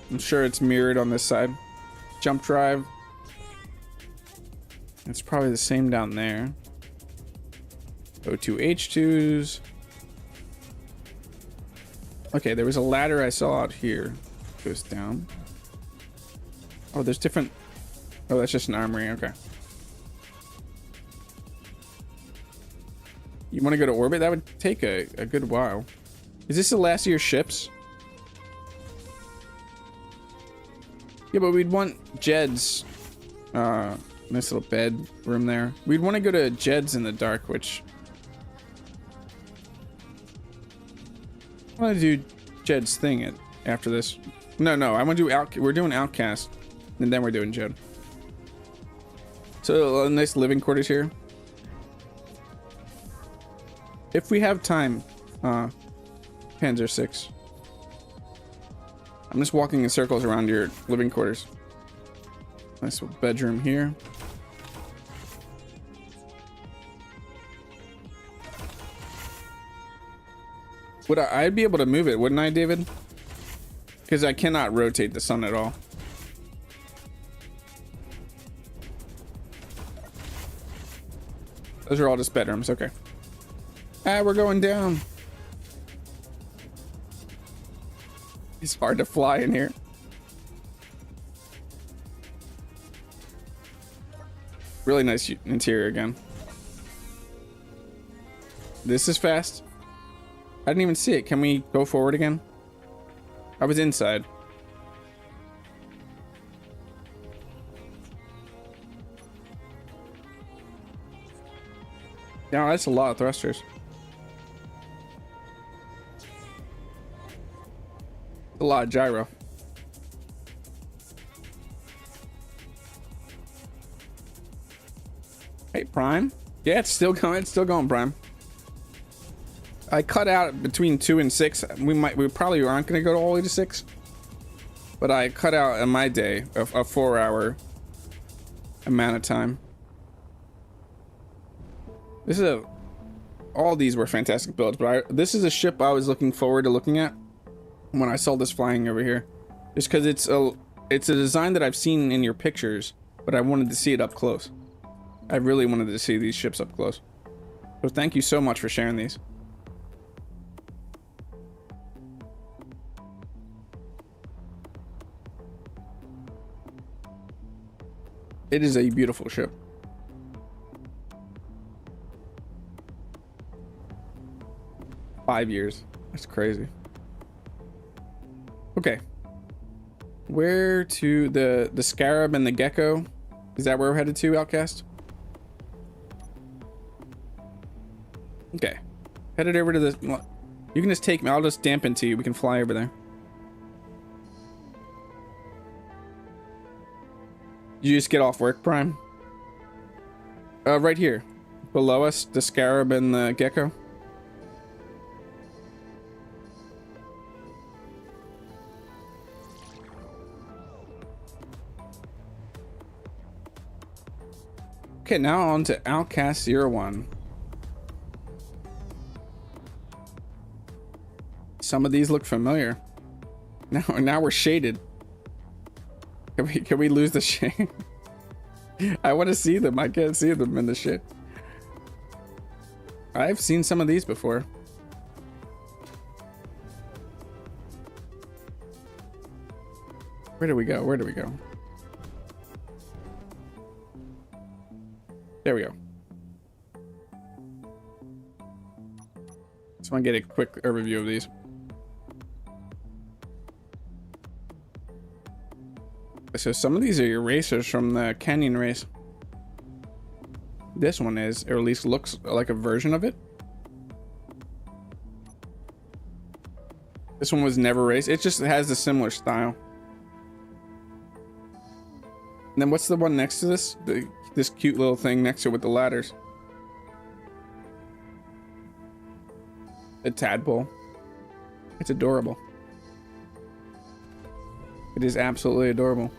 I'm sure it's mirrored on this side. Jump drive. It's probably the same down there. O2 H2s. Okay, there was a ladder I saw out here. Goes down. Oh, there's different... Oh, that's just an armory. Okay. You want to go to orbit? That would take a good while. Is this the last of your ships? Yeah, but we'd want Jed's nice little bed room there. We'd want to go to Jed's in the dark, which I want to do Jed's thing after this. No, I want to do we're doing Outcast, and then we're doing Jed. So a nice living quarters here. If we have time, Panzer 6. I'm just walking in circles around your living quarters. Nice little bedroom here. I'd be able to move it, wouldn't I, David? Because I cannot rotate the sun at all. Those are all just bedrooms, okay. Ah, we're going down. It's hard to fly in here. Really nice interior again. This is fast. I didn't even see it. Can we go forward again? I was inside. Yeah, that's a lot of thrusters. A lot of gyro. Hey, Prime. Yeah, it's still going. It's still going, Prime. I cut out between 2 and 6. We probably aren't going to go all the way to 6. But I cut out in my day a 4-hour amount of time. This is all these were fantastic builds, but this is a ship I was looking forward to looking at when I saw this flying over here. Just because it's a design that I've seen in your pictures, but I wanted to see it up close. I really wanted to see these ships up close. So thank you so much for sharing these. It is a beautiful ship. Five years. That's crazy. Okay. Where to the Scarab and the Gecko? Is that where we're headed to, Outcast? Okay. Headed over to the... You can just take me. I'll just dampen to you. We can fly over there. Did you just get off work, Prime? Right here. Below us, the Scarab and the Gecko. Okay, now on to OutcastZeroOne. Some of these look familiar. Now we're shaded. Can we lose the shade? I want to see them. I can't see them in the shit. I've seen some of these before. Where do we go? Where do we go? There we go. Just want to get a quick overview of these. So some of these are your racers from the Canyon race. This one is, or at least looks like a version of it. This one was never raced. It just has a similar style. And then what's the one next to this? This cute little thing next to it with the ladders. A tadpole. It's adorable. It is absolutely adorable.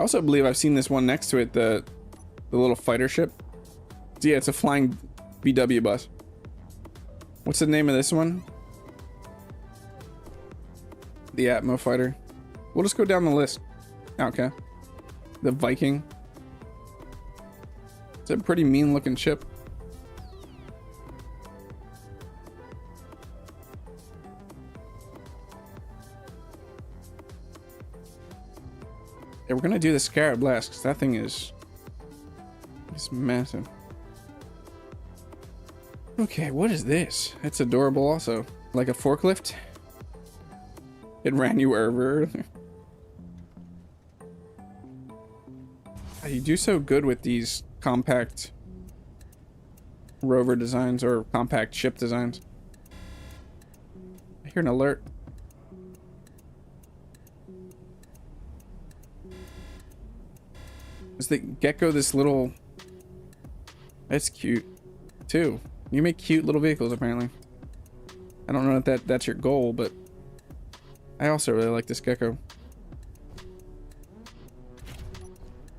also believe I've seen this one next to it, the little fighter ship. So yeah, it's a flying VW bus. What's the name of this one? The Atmo fighter. We'll just go down the list. Okay. The Viking. It's a pretty mean looking ship. Yeah, we're gonna do the Scarab last because that thing is massive. Okay, what is this? It's adorable also. Like a forklift. It ran you wherever. You do so good with these compact rover designs or compact ship designs. I hear an alert. Is the Gecko this little... That's cute too. You make cute little vehicles apparently. I don't know if that's your goal, but I also really like this Gecko.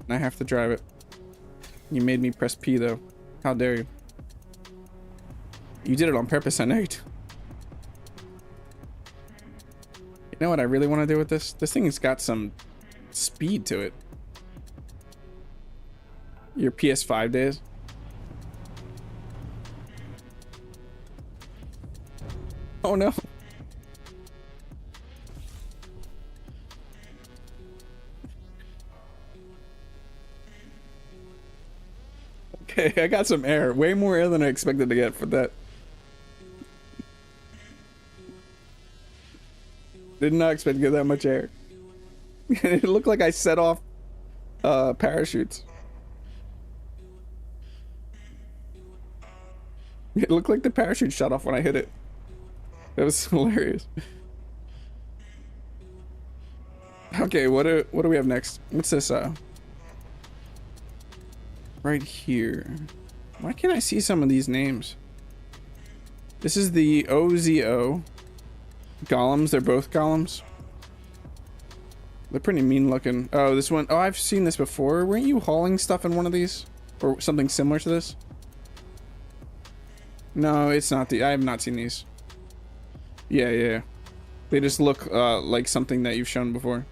And I have to drive it. You made me press P though. How dare you? You did it on purpose, I know you did. You know what I really want to do with this? This thing's got some speed to it. Your PS5 days. Oh no. Okay, I got some air. Way more air than I expected to get for that. Did not expect to get that much air. It looked like I set off parachutes. It looked like the parachute shut off when I hit it. That was hilarious. Okay, what do we have next? What's this? Right here. Why can't I see some of these names? This is the OZO golems. They're both golems. They're pretty mean looking. Oh, this one. Oh, I've seen this before. Weren't you hauling stuff in one of these? Or something similar to this? No, it's not the... I have not seen these. Yeah. They just look like something that you've shown before.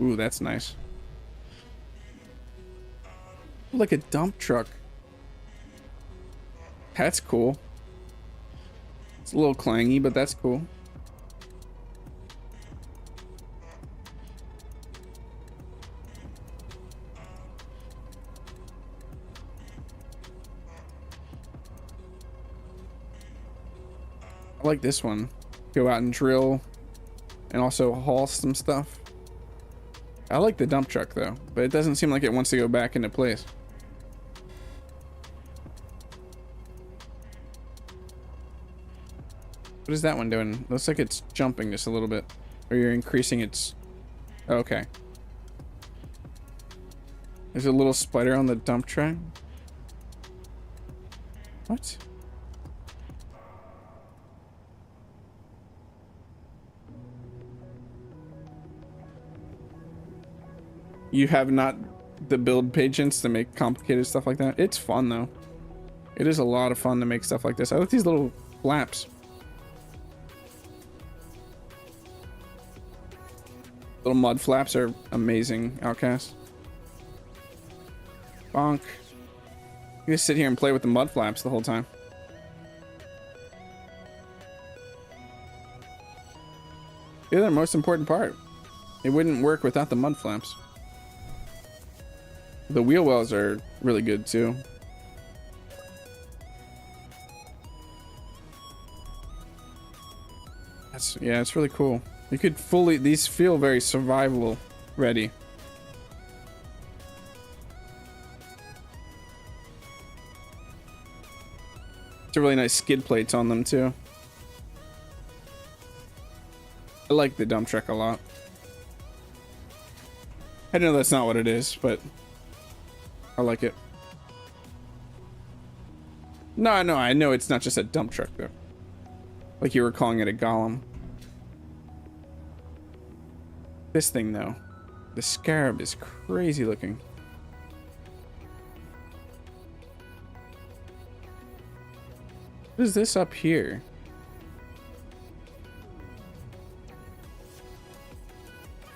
Ooh, that's nice. Like a dump truck. That's cool. It's a little clangy, but that's cool. I like this one. Go out and drill and also haul some stuff. I like the dump truck though, but it doesn't seem like it wants to go back into place. What is that one doing? Looks like it's jumping just a little bit. Or you're increasing its... Okay. There's a little spider on the dump truck. What? You have not the build patience to make complicated stuff like that. It's fun though. It is a lot of fun to make stuff like this. I like these little flaps. Little mud flaps are amazing, Outcast. Bonk. You just sit here and play with the mud flaps the whole time. They're the most important part. It wouldn't work without the mud flaps. The wheel wells are really good too. Yeah, it's really cool. You could fully, these feel very survival ready. It's a really nice skid plates on them too. I like the dump truck a lot. I know that's not what it is, but I like it. No, I know it's not just a dump truck though. Like you were calling it a golem. This thing though. The scarab is crazy looking. What is this up here?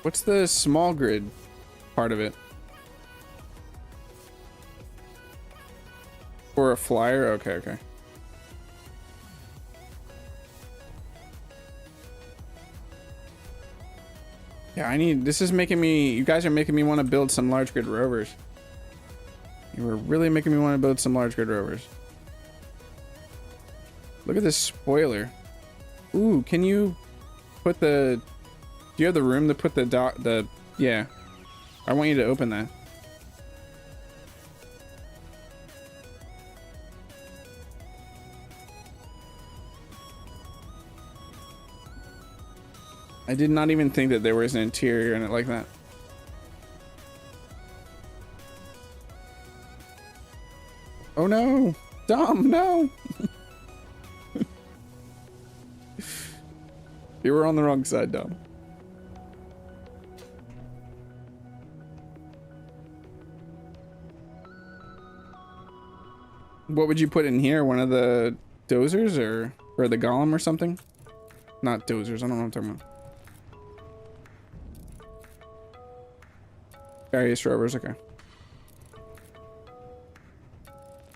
What's the small grid part of it? For a flyer? Okay, okay. Yeah, this is making me, you guys are making me want to build some large grid rovers. You were really making me want to build some large grid rovers. Look at this spoiler. Ooh, can you put the, do you have the room to put yeah. I want you to open that. I did not even think that there was an interior in it like that. Oh no! Dumb, no! You were on the wrong side, Dom. What would you put in here? One of the dozers or the golem or something? Not dozers, I don't know what I'm talking about. Various rovers, okay.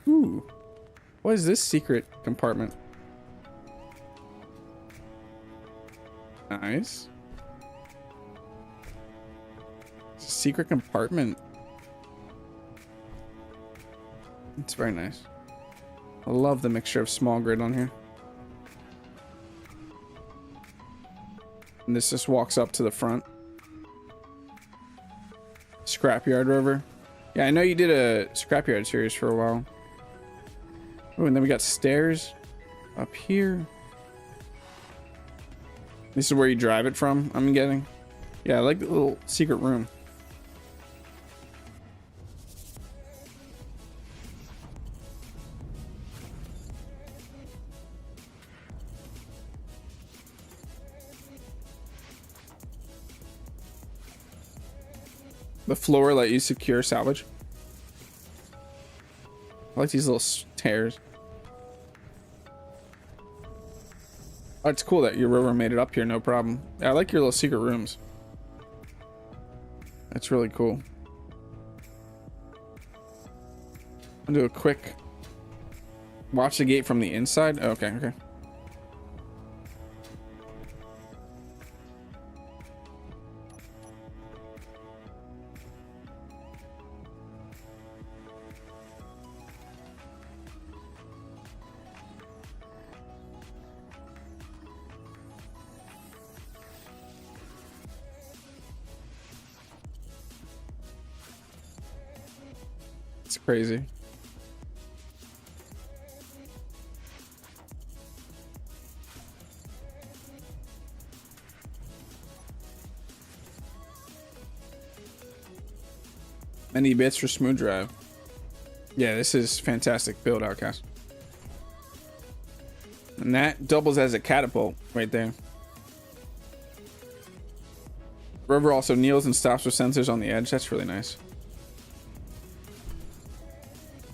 Ooh. What is this secret compartment? Nice. It's a secret compartment. It's very nice. I love the mixture of small grid on here. And this just walks up to the front. Scrapyard rover. Yeah, I know you did a scrapyard series for a while. Oh, and then we got stairs up here. This is where you drive it from, I'm getting. Yeah, I like the little secret room. The floor let you secure salvage. I like these little stairs. Oh, it's cool that your rover made it up here, no problem. Yeah, I like your little secret rooms. That's really cool. I'll do a quick watch the gate from the inside. Oh, okay, okay. Crazy. Many bits for smooth drive. Yeah, this is fantastic build, Outcast. And that doubles as a catapult right there. Rover also kneels and stops with sensors on the edge. That's really nice.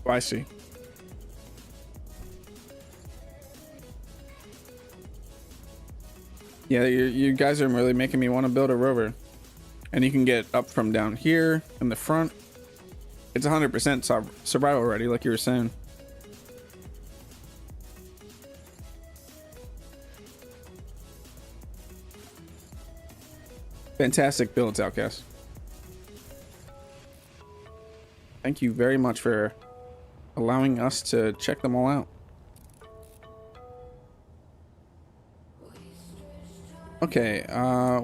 I see. Yeah, you guys are really making me want to build a rover. And you can get up from down here in the front. It's 100% survival ready, like you were saying. Fantastic builds, Outcast. Thank you very much for allowing us to check them all out. Okay,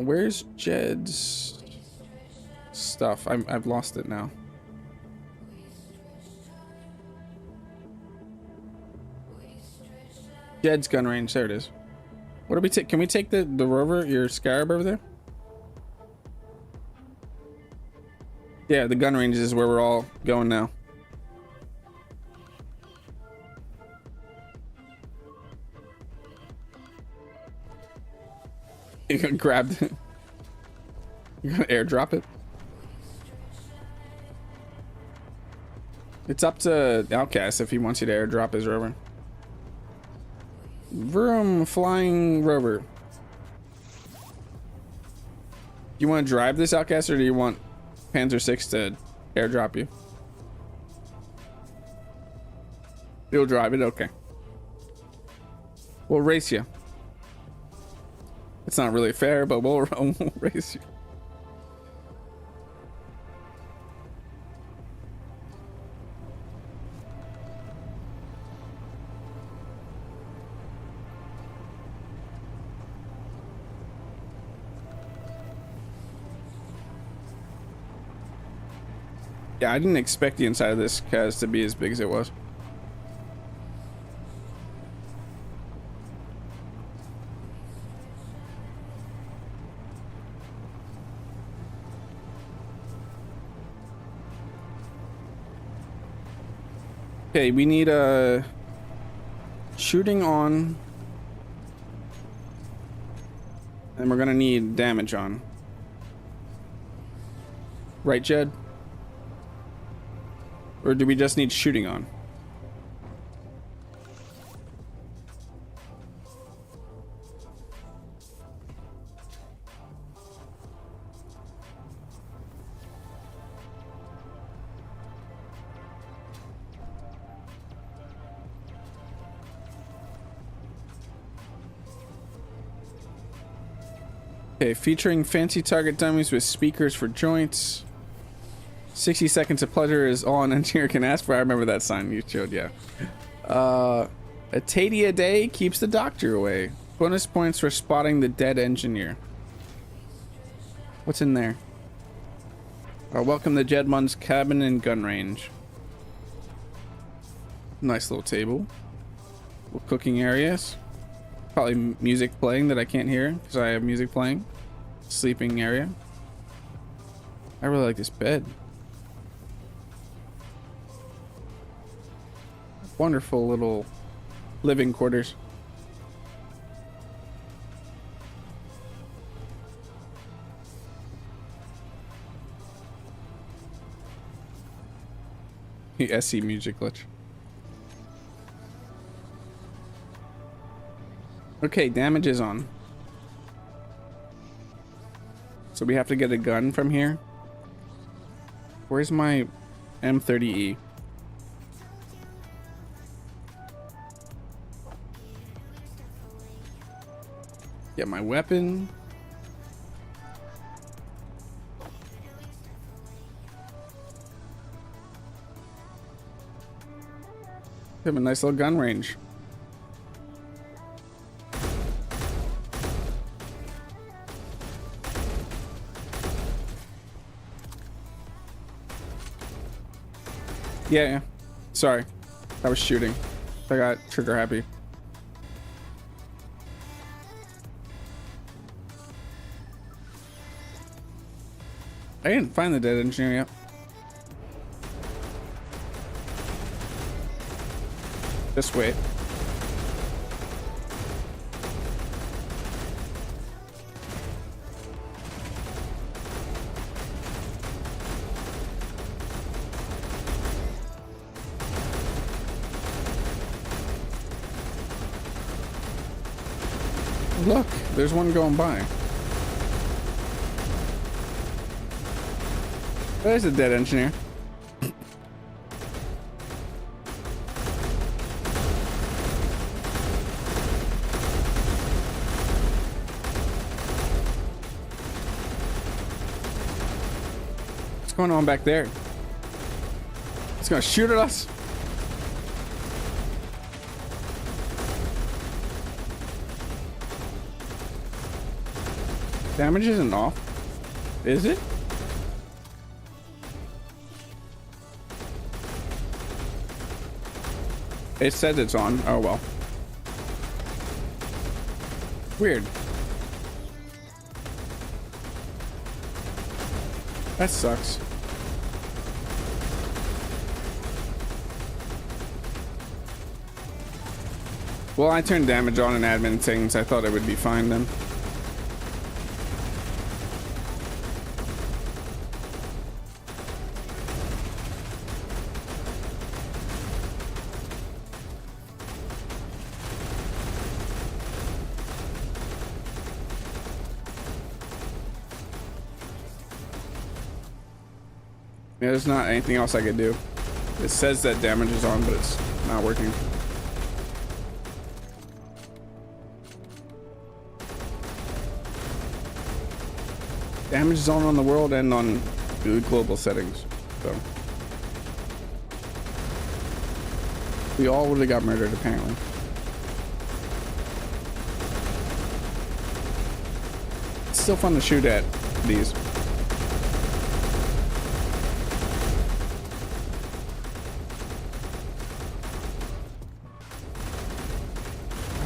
where's Jed's stuff? I've lost it now. Jed's gun range, there it is. What do we take? Can we take the rover, your scarab over there? Yeah, the gun range is where we're all going now. You gonna grab it? You gonna airdrop it? It's up to Outcast if he wants you to airdrop his rover. Vroom, flying rover. You want to drive this, Outcast, or do you want Panzer 6 to airdrop you? You'll drive it? Okay. We'll race you. It's not really fair, but we'll race you. Yeah, I didn't expect the inside of this Caaz to be as big as it was. Okay, we need a shooting on, and we're gonna need damage on. Right, Jed? Or do we just need shooting on? Okay, featuring fancy target dummies with speakers for joints. 60 seconds of pleasure is all an engineer can ask for. I remember that sign you showed, yeah. A tatty a day keeps the doctor away. Bonus points for spotting the dead engineer. What's in there? Welcome to Jedmunz cabin and gun range. Nice little table. Little cooking areas. Probably music playing that I can't hear because I have music playing. Sleeping area. I really like this bed. Wonderful little living quarters. The SE music glitch. Okay, damage is on. So we have to get a gun from here. Where's my M30E? Get my weapon. We have a nice little gun range. Yeah. Sorry. I was shooting. I got trigger happy. I didn't find the dead engineer yet. Just wait. Look, there's one going by. There's a dead engineer. What's going on back there? It's gonna shoot at us. Damage isn't off. Is it? It says it's on. Oh well. Weird. That sucks. Well, I turned damage on in admin settings. I thought it would be fine then. There's not anything else I could do. It says that damage is on, but it's not working. Damage is on the world and on the global settings. So we all would have got murdered apparently. It's still fun to shoot at these.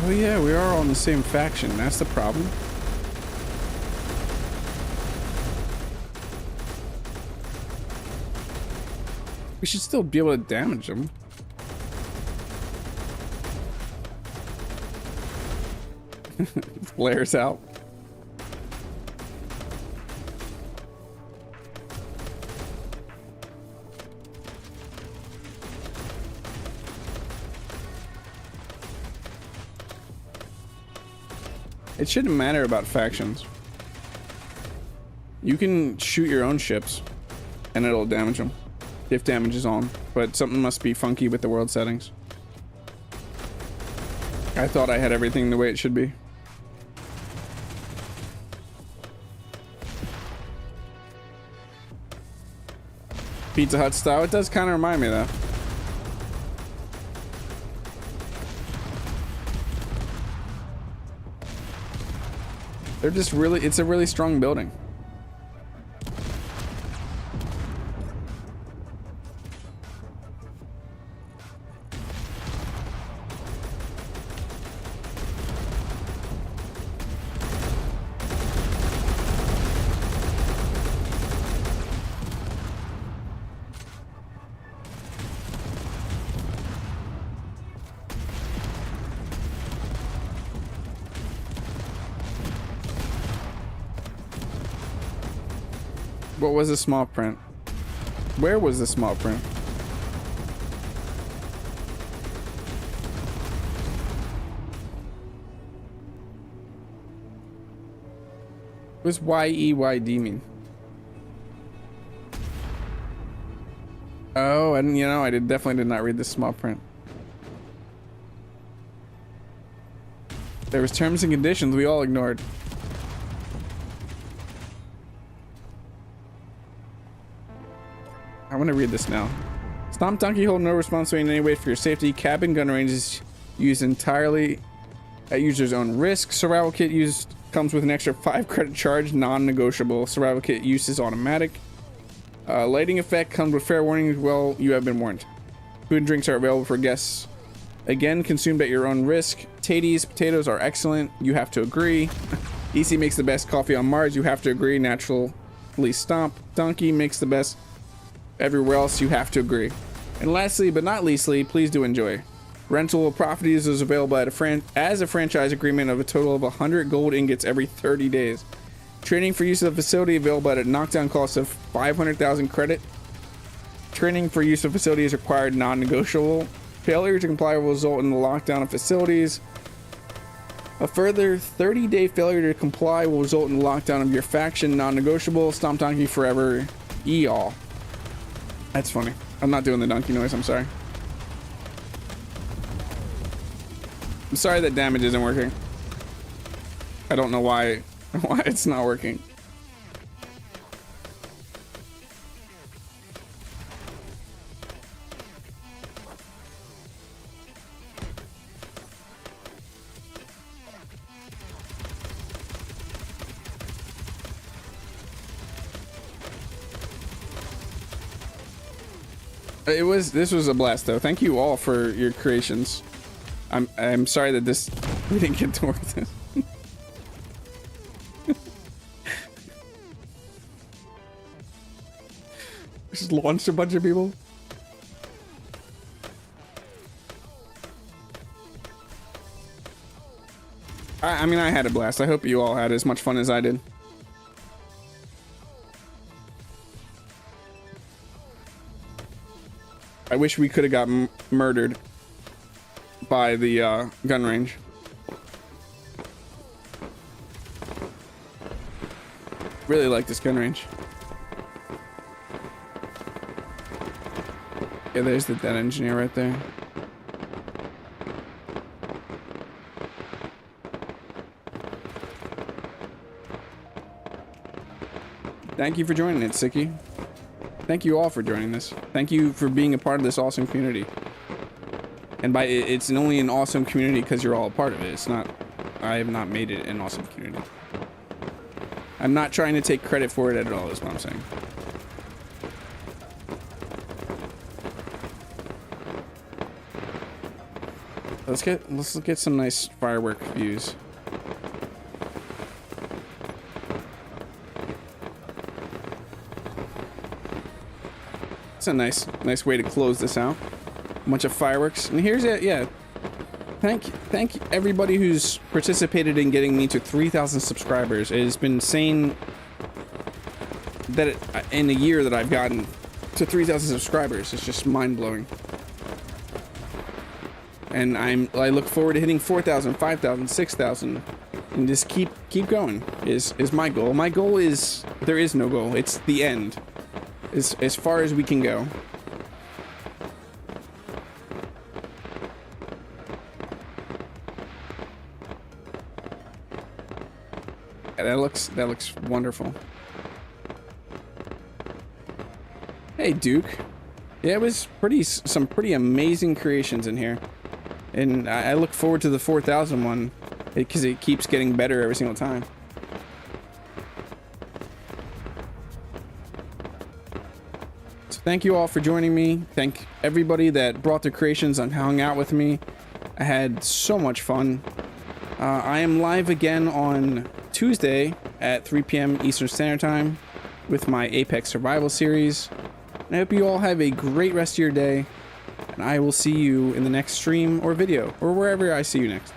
Oh yeah, we are all in the same faction. That's the problem. We should still be able to damage them. Flares out. It shouldn't matter about factions. You can shoot your own ships and it'll damage them if damage is on, but something must be funky with the world settings. I thought I had everything the way it should be. Pizza Hut style. It does kind of remind me of that. They're just really, it's a really strong building. What was the small print? Where was the small print? What does YEYD mean? Oh, and you know, I definitely did not read the small print. There was terms and conditions we all ignored. I want to read this now. Stomp Donkey hold no responsibility in any way for your safety. Cabin gun range is used entirely at user's own risk. Survival kit used comes with an extra 5 credit charge, non-negotiable. Survival kit use is automatic. Lighting effect comes with fair warning. Well, you have been warned. Food and drinks are available for guests. Again, consumed at your own risk. Taties, potatoes are excellent. You have to agree. EC makes the best coffee on Mars. You have to agree. Naturally Stomp Donkey makes the best everywhere else. You have to agree. And lastly, but not leastly, please do enjoy. Rental of properties is available at as a franchise agreement of a total of 100 gold ingots every 30 days. Training for use of the facility available at a knockdown cost of 500,000 credit. Training for use of facility is required, non-negotiable. Failure to comply will result in the lockdown of facilities. A further 30-day failure to comply will result in the lockdown of your faction, non-negotiable. Stomp Donkey forever, y'all. That's funny. I'm not doing the donkey noise, I'm sorry. I'm sorry that damage isn't working. I don't know why it's not working. This was a blast though. Thank you all for your creations. I'm sorry that we didn't get to work this. Just launched a bunch of people. I mean, I had a blast. I hope you all had as much fun as I did. I wish we could have got murdered by the gun range. Really like this gun range. Okay, there's that engineer right there. Thank you for joining it, Sicky. Thank you all for joining this. Thank you for being a part of this awesome community. And by it's only an awesome community because you're all a part of it. It's not, I have not made it an awesome community. I'm not trying to take credit for it at all, is what I'm saying. Let's get some nice firework views. It's a nice way to close this out. A bunch of fireworks, and here's it. Yeah, thank everybody who's participated in getting me to 3,000 subscribers. It has been insane that in a year that I've gotten to 3,000 subscribers. It's just mind blowing. And I look forward to hitting 4,000, 5,000, 6,000, and just keep going. Is my goal. My goal is there is no goal. It's the end. As far as we can go. Yeah, that looks wonderful. Hey, Duke. Yeah, it was some pretty amazing creations in here. And I look forward to the 4,000 one because it keeps getting better every single time. So thank you all for joining me. Thank everybody that brought their creations and hung out with me. I had so much fun. I am live again on Tuesday at 3 p.m. Eastern Standard Time with my Apex Survival series. And I hope you all have a great rest of your day. And I will see you in the next stream or video or wherever I see you next.